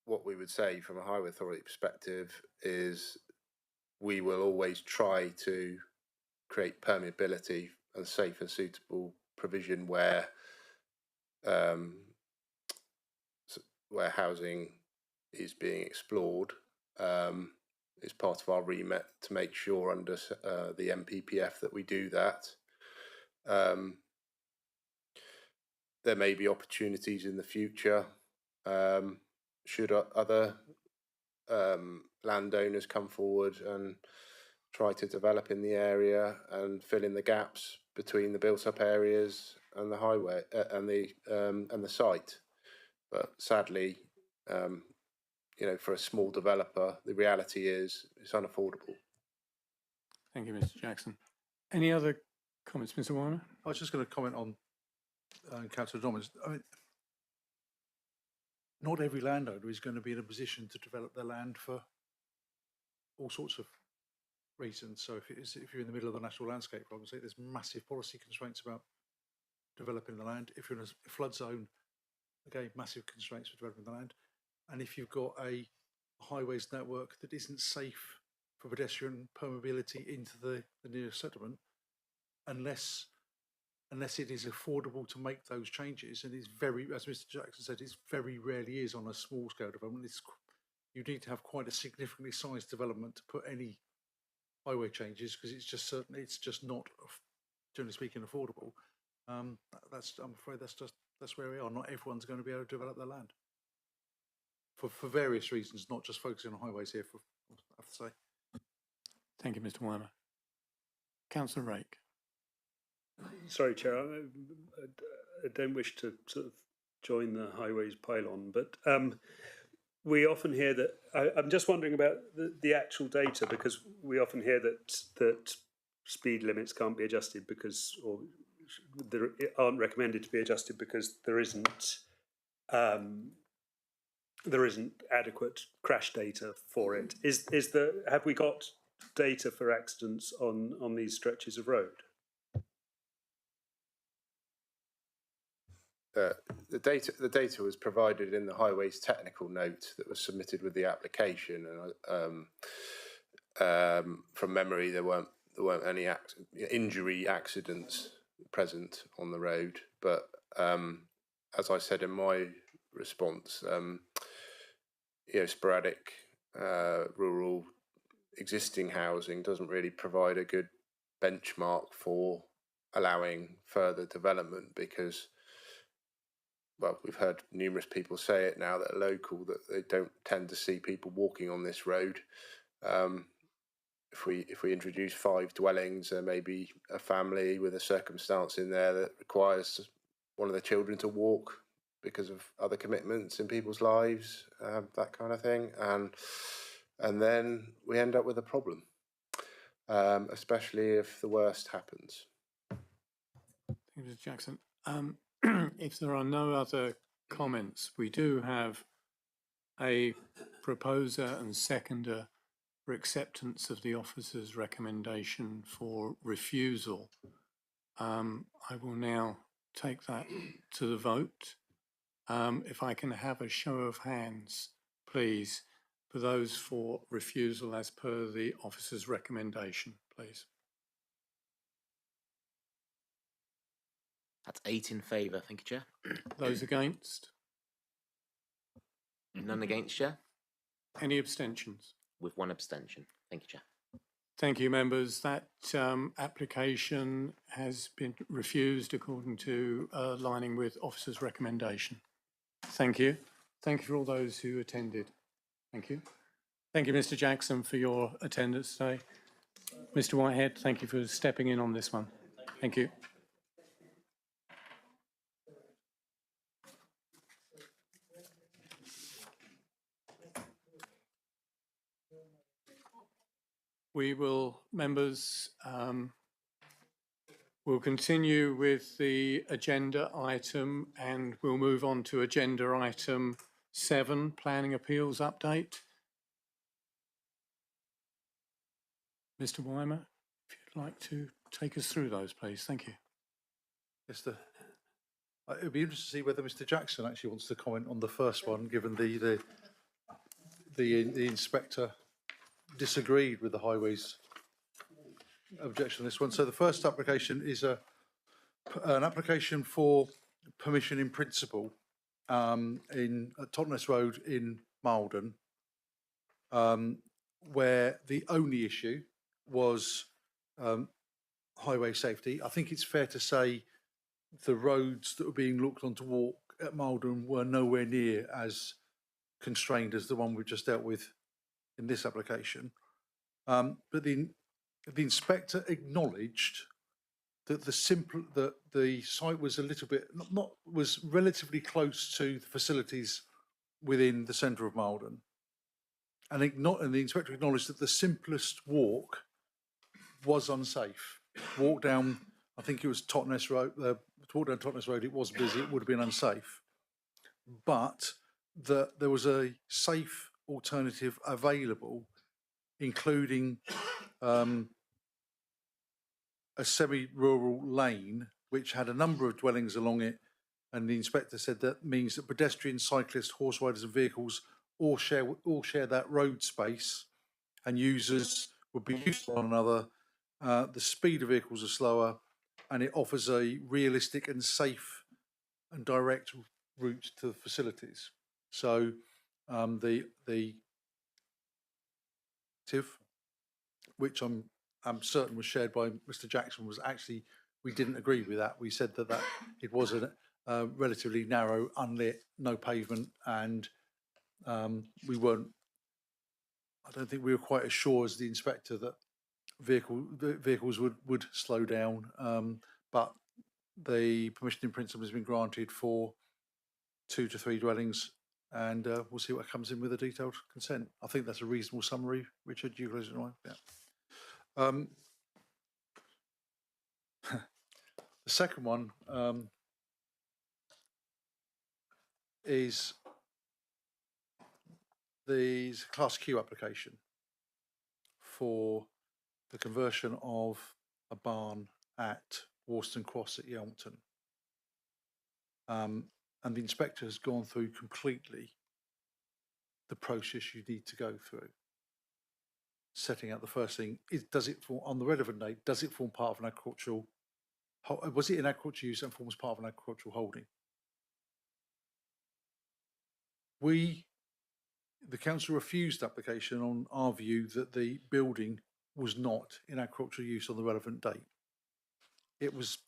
what we would say from a Highway Authority perspective is we will always try to create permeability and safe and suitable provision where where housing is being explored, is part of our remit to make sure under the MPPF that we do that. There may be opportunities in the future should other landowners come forward and try to develop in the area and fill in the gaps between the built-up areas and the highway and the site. But sadly, you know, for a small developer, the reality is it's unaffordable. Thank you, Mr. Jackson. Any other comments, Mr. Warner? I was just going to comment on Councillor Dorman's. I mean, not every landowner is going to be in a position to develop their land for all sorts of reasons. So if you're in the middle of the national landscape, obviously there's massive policy constraints about developing the land. If you're in a flood zone, again, massive constraints for developing the land. And if you've got a highways network that isn't safe for pedestrian permeability into the nearest settlement, unless it is affordable to make those changes, and it's very, as Mr. Jackson said, it's very rarely is on a small scale development. You need to have quite a significantly sized development to put any highway changes, because it's just not, generally speaking, affordable. I'm afraid that's where we are. Not everyone's going to be able to develop their land for various reasons, not just focusing on highways here. I have to say. Thank you, Mr. Weimer. Councillor Rake. Sorry, Chair, I don't wish to sort of join the highways pylon, but we often hear that, I'm just wondering about the actual data, because we often hear that speed limits can't be adjusted because, or aren't recommended to be adjusted because there isn't adequate crash data for it. Have we got data for accidents on these stretches of road? The data was provided in the highways technical note that was submitted with the application, and from memory there weren't any injury accidents present on the road. But as I said in my response, sporadic rural existing housing doesn't really provide a good benchmark for allowing further development, because, well, we've heard numerous people say it now that are local, that they don't tend to see people walking on this road. If we introduce 5 dwellings, there may be a family with a circumstance in there that requires one of the children to walk because of other commitments in people's lives, that kind of thing, and then we end up with a problem, especially if the worst happens. Thank you, Mr. Jackson. If there are no other comments, we do have a proposer and seconder for acceptance of the officer's recommendation for refusal. I will now take that to the vote. If I can have a show of hands, please, for those for refusal as per the officer's recommendation, please. That's 8 in favour. Thank you, Chair. Those against? None against, Chair. Any abstentions? With 1 abstention. Thank you, Chair. Thank you, members. That application has been refused according to aligning with officer's recommendation. Thank you. Thank you for all those who attended. Thank you. Thank you, Mr. Jackson, for your attendance today. Mr. Whitehead, thank you for stepping in on this one. Thank you. We will, members, we'll continue with the agenda item, and we'll move on to agenda item 7, planning appeals update. Mr. Weimer, if you'd like to take us through those, please. Thank you. Yes, it would be interesting to see whether Mr. Jackson actually wants to comment on the first one, given the inspector disagreed with the highways objection on this one. So the first application is an application for permission in principle in at Totnes Road in Malden, where the only issue was highway safety. I think it's fair to say the roads that were being looked on to walk at Malden were nowhere near as constrained as the one we've just dealt with in this application. But the inspector acknowledged that the site was a little bit was relatively close to the facilities within the centre of Malden, and the inspector acknowledged that the simplest walk was unsafe. Walk down, I think it was Totnes Road. Walk down Totnes Road, it was busy. It would have been unsafe, but there was a safe alternative available, including a semi-rural lane which had a number of dwellings along it, and the inspector said that means that pedestrians, cyclists, horse riders and vehicles all share that road space, and users would be used to one another. The speed of vehicles are slower, and it offers a realistic and safe and direct route to the facilities. So the TIV, which I'm certain was shared by Mr. Jackson, was actually, we didn't agree with that. We said that it was a relatively narrow, unlit, no pavement, and we weren't, I don't think we were quite as sure as the inspector that vehicles would slow down, but the permission in principle has been granted for 2 to 3 dwellings, and we'll see what comes in with a detailed consent. I think that's a reasonable summary, Richard. You guys know, yeah. The second one is the Class Q application for the conversion of a barn at Worston Cross at Yelmton. And the inspector has gone through completely the process you need to go through. Setting out the first thing, does it form, on the relevant date, does it form part of an agricultural, was it in agricultural use and forms part of an agricultural holding? The council refused application on our view that the building was not in agricultural use on the relevant date. It was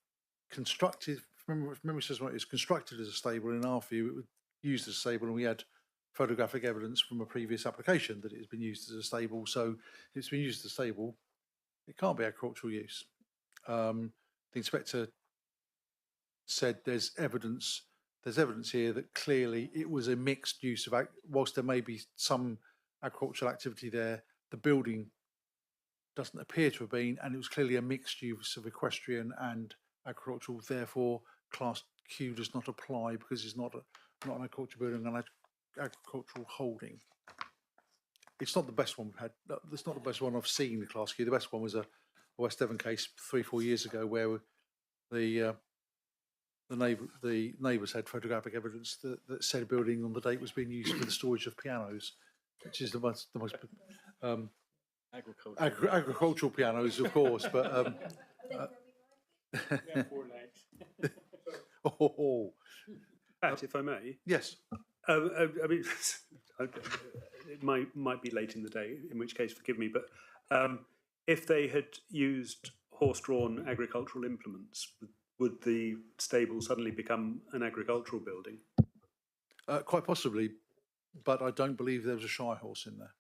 constructed, if memory says right, it was constructed as a stable. In our view, it was used as a stable, and we had photographic evidence from a previous application that it has been used as a stable. So if it's been used as a stable, it can't be agricultural use. The inspector said there's evidence here that clearly it was a mixed use of, whilst there may be some agricultural activity there, the building doesn't appear to have been, and it was clearly a mixed use of equestrian and agricultural. Therefore, Class Q does not apply because it's not an agricultural building, an agricultural holding. It's not the best one we've had. It's not the best one I've seen, the Class Q. The best one was a West Devon case 3-4 years ago where the neighbours had photographic evidence that said a building on the date was being used for the storage of pianos, which is the most agricultural pianos, of course, but Pat, if I may. Yes. I mean, it might be late in the day, in which case forgive me, but if they had used horse-drawn agricultural implements, would the stable suddenly become an agricultural building? Quite possibly, but I don't believe there was a shy horse in there.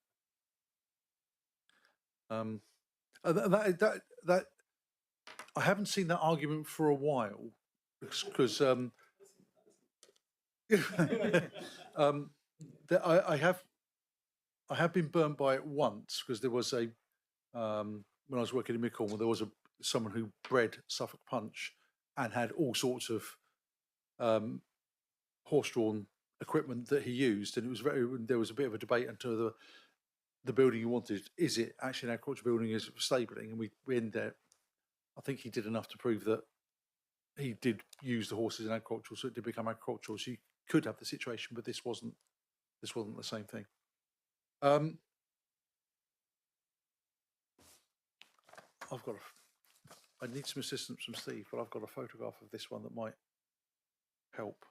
That I haven't seen that argument for a while because I have been burnt by it once because there was when I was working in Mid-Cornwall, there was someone who bred Suffolk Punch and had all sorts of horse-drawn equipment that he used, and there was a bit of a debate until the building he wanted, is it actually an agricultural building, is it for stabling? And we ended there. I think he did enough to prove that he did use the horses in agricultural, so it did become agricultural. So you could have the situation, but this wasn't the same thing. I need some assistance from Steve, but I've got a photograph of this one that might help.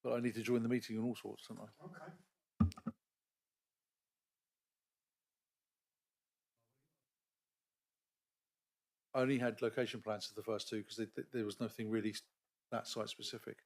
But I need to join the meeting and all sorts, don't I? Okay. I only had location plans for the first two because there was nothing really that site specific.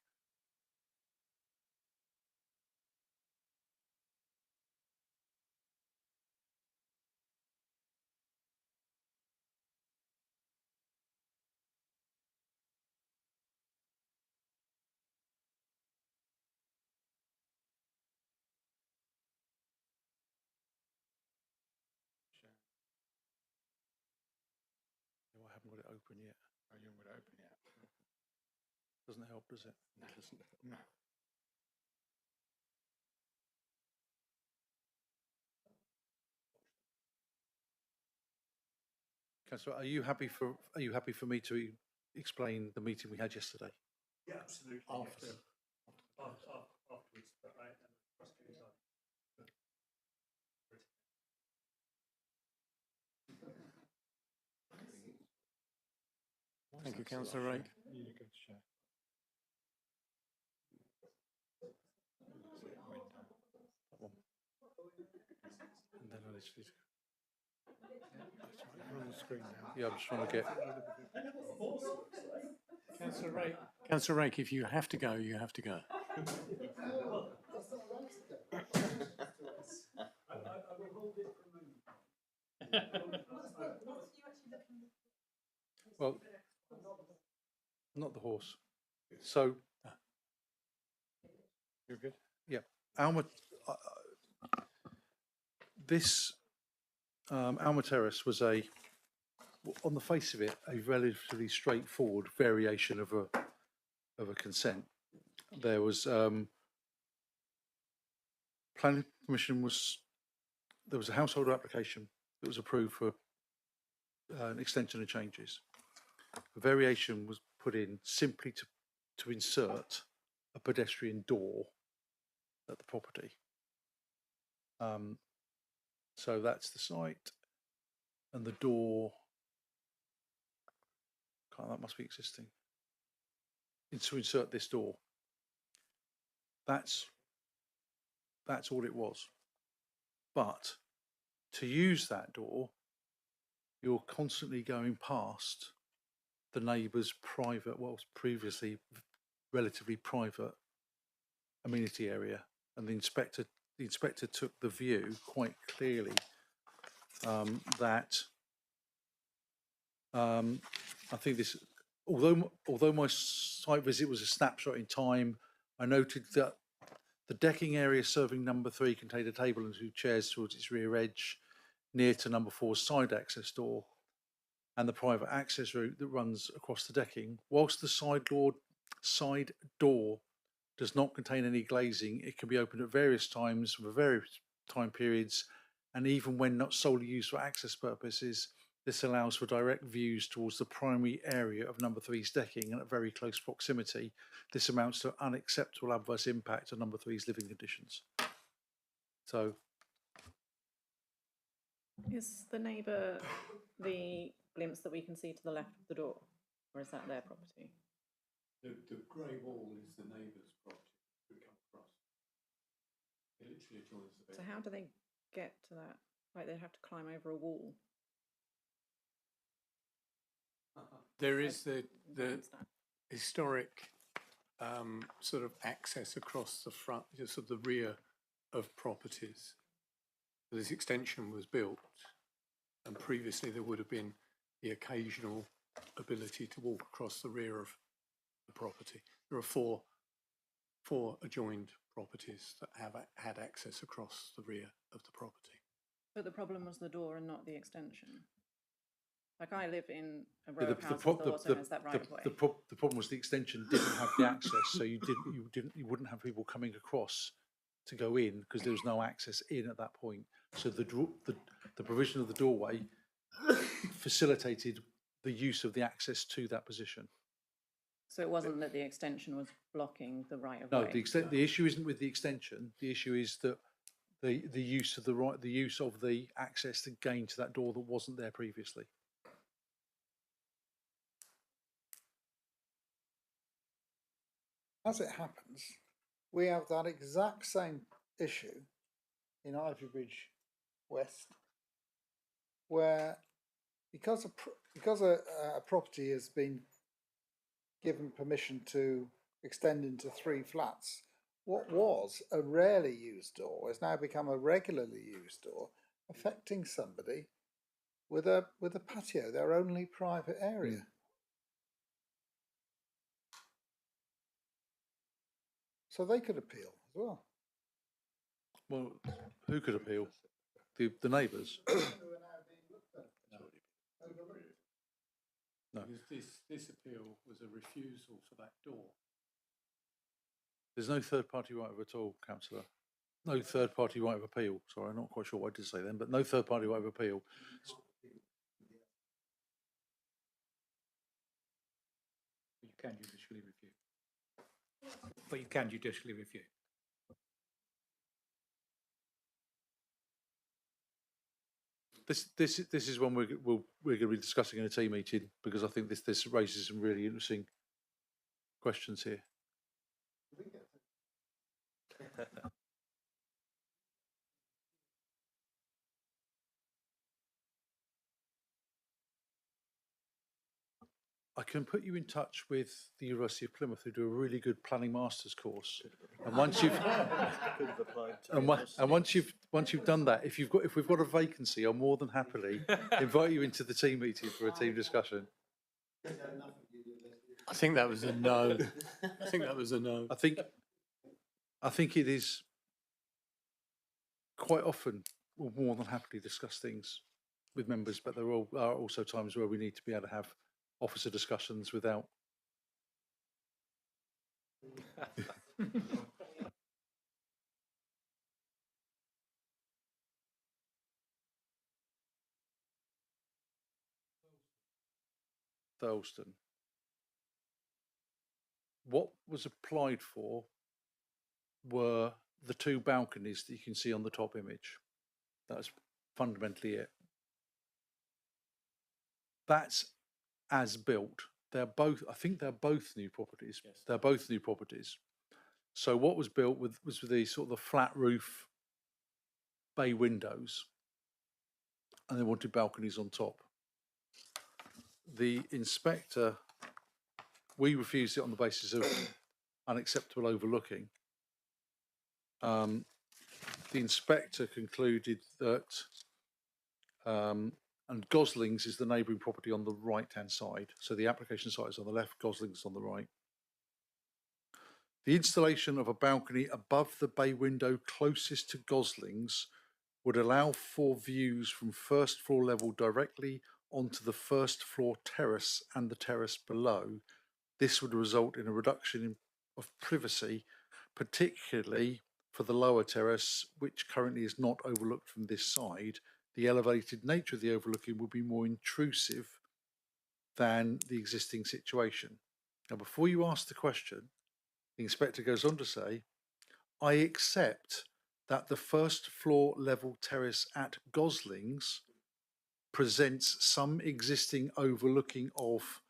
No, I haven't got it open yet. Oh, you haven't got it open yet. Doesn't help, does it? No, it doesn't. No. Councillor, are you happy for me to explain the meeting we had yesterday? Yeah, absolutely. After. Afterwards, but I Thank you, Councillor Rake. And then I literally on the screen now. Yeah, I'm just trying to get. Councillor Rake, if you have to go, you have to go. Well, not the horse. So, you're good. Yeah, Alma. This Alma Terrace was on the face of it, a relatively straightforward variation of a consent. There was planning permission there was a householder application that was approved for an extension of changes. A variation was put in simply to insert a pedestrian door at the property. So that's the site, and the door. That must be existing. To insert this door. That's all it was. But to use that door, you're constantly going past the neighbour's private, what was previously relatively private amenity area, and the inspector took the view quite clearly that I think this, although my site visit was a snapshot in time, I noted that the decking area serving number 3 contained a table and 2 chairs towards its rear edge, near to number 4's side access door, and the private access route that runs across the decking. Whilst the side door does not contain any glazing, it can be opened at various times for various time periods, and even when not solely used for access purposes, this allows for direct views towards the primary area of number 3's decking and at very close proximity. This amounts to unacceptable adverse impact on number 3's living conditions. So, is the neighbour the glimpse that we can see to the left of the door, or is that their property? The grey wall is the neighbour's property. We come across. It literally joins the bed. So how do they get to that? Like they'd have to climb over a wall. There is the historic sort of access across the front, just of the rear of properties. This extension was built, and previously there would have been the occasional ability to walk across the rear of the property. There are four adjoined properties that have had access across the rear of the property. But the problem was the door and not the extension. Like I live in a row Yeah, of houses that also has that right of way. The problem was the extension didn't have the access, so you wouldn't have people coming across to go in because there was no access in at that point. So the provision of the doorway facilitated the use of the access to that position. So it wasn't that the extension was blocking the right of No, way. the issue isn't with the extension. The issue is that the use of the access to gain to that door that wasn't there previously. as it happens, we have that exact same issue in Ivy Bridge West, where because a property has been given permission to extend into 3 flats, what was a rarely used door has now become a regularly used door, affecting somebody with a patio, their only private area. So they could appeal as well. Well, who could appeal? The neighbours? No. Because this appeal was a refusal for that door. There's no third party right of at all, councillor. No third party right of appeal. Sorry, I'm not quite sure what I did say then, but no third party right of appeal. You can judicially review. But you can judicially review. This is one we're going to be discussing in a team meeting, because I think this raises some really interesting questions here. I can put you in touch with the University of Plymouth, who do a really good planning masters course. And once you've once you've done that, if we've got a vacancy, I'll more than happily invite you into the team meeting for a team discussion. I think that was a no. I think that was a no. I think it is quite often we'll more than happily discuss things with members, but there are also times where we need to be able to have officer discussions without. Thurleston. What was applied for were the 2 balconies that you can see on the top image. That's fundamentally it. That's as built. They're both, I think they're both new properties. Yes. They're both new properties. So what was built was with the sort of the flat roof bay windows, and they wanted balconies on top. The inspector, we refused it on the basis of unacceptable overlooking. The inspector concluded that, and Goslings is the neighbouring property on the right-hand side. So the application site is on the left, Goslings is on the right. The installation of a balcony above the bay window closest to Goslings would allow for views from first floor level directly onto the first floor terrace and the terrace below. This would result in a reduction of privacy, particularly for the lower terrace, which currently is not overlooked from this side. The elevated nature of the overlooking would be more intrusive than the existing situation. Now, before you ask the question, the inspector goes on to say, I accept that the first floor level terrace at Goslings presents some existing overlooking of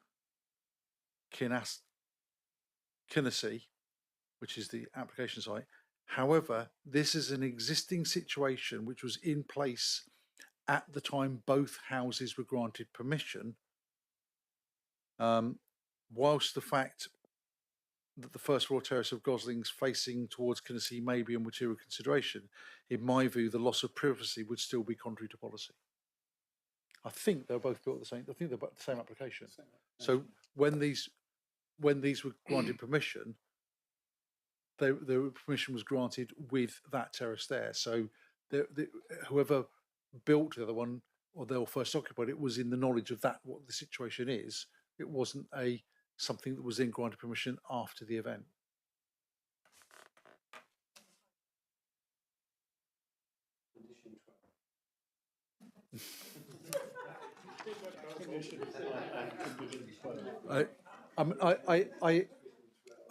Kinnesy, which is the application site. However, this is an existing situation which was in place at the time both houses were granted permission, whilst the fact that the first floor terrace of Goslings facing towards Kinnesy may be a material consideration, in my view, the loss of privacy would still be contrary to policy. I think they're both built the same. I think they're both the same application. So when these were granted permission, the permission was granted with that terrace there. So whoever built the other one, or they were first occupied, it was in the knowledge of that, what the situation is. It wasn't something that was then granted permission after the event.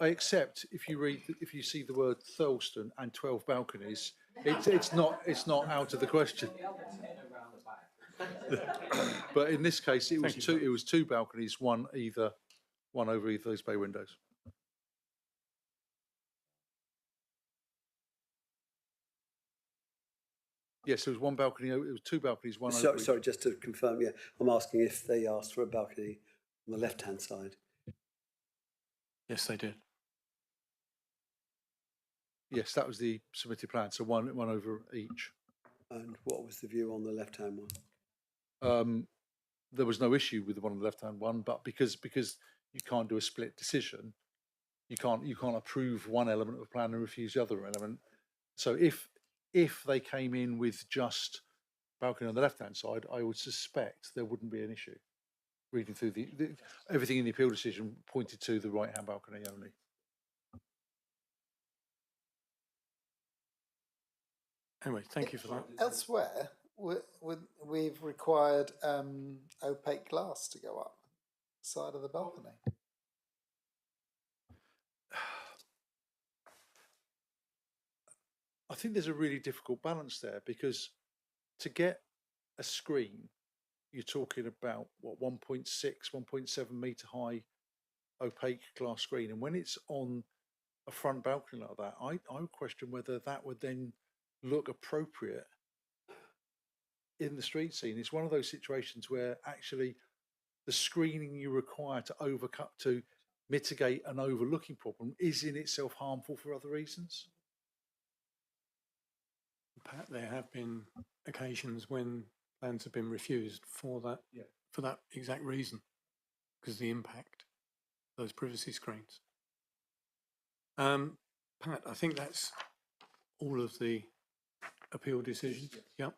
I accept if you see the word Thurleston and 12 balconies, it's not out of the question. But in this case, it was two balconies, one over either of those bay windows. Yes, there was one balcony. It was two balconies. One. So, over each. sorry, just to confirm, yeah, I'm asking if they asked for a balcony on the left-hand side. Yes, they did. Yes, that was the submitted plan. So one over each. And what was the view on the left-hand one? There was no issue with the one on the left-hand one, but because you can't do a split decision, you can't approve one element of a plan and refuse the other element. So if they came in with just balcony on the left-hand side, I would suspect there wouldn't be an issue. Reading through everything in the appeal decision pointed to the right-hand balcony only. Anyway, thank you for that. Elsewhere, we've required opaque glass to go up the side of the balcony. I think there's a really difficult balance there, because to get a screen, you're talking about what 1.6, 1.7 metre high opaque glass screen, and when it's on a front balcony like that, I would question whether that would then look appropriate in the street scene. It's one of those situations where actually the screening you require to mitigate an overlooking problem is in itself harmful for other reasons. Pat, there have been occasions when plans have been refused for that exact reason, because of the impact of those privacy screens. Pat, I think that's all of the appeal decisions. Yep.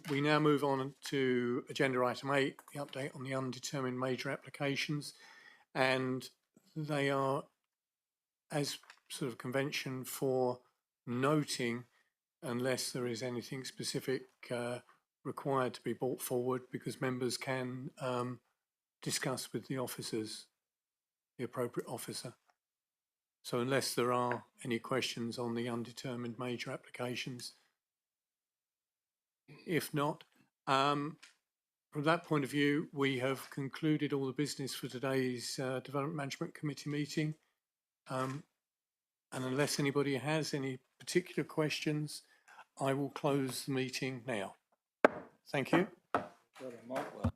We now move on to agenda item 8, the update on the undetermined major applications, and they are, as sort of convention for noting, unless there is anything specific required to be brought forward, because members can discuss with the officers, the appropriate officer. So unless there are any questions on the undetermined major applications, if not, from that point of view, we have concluded all the business for today's Development Management Committee meeting. And unless anybody has any particular questions, I will close the meeting now. Thank you. Well,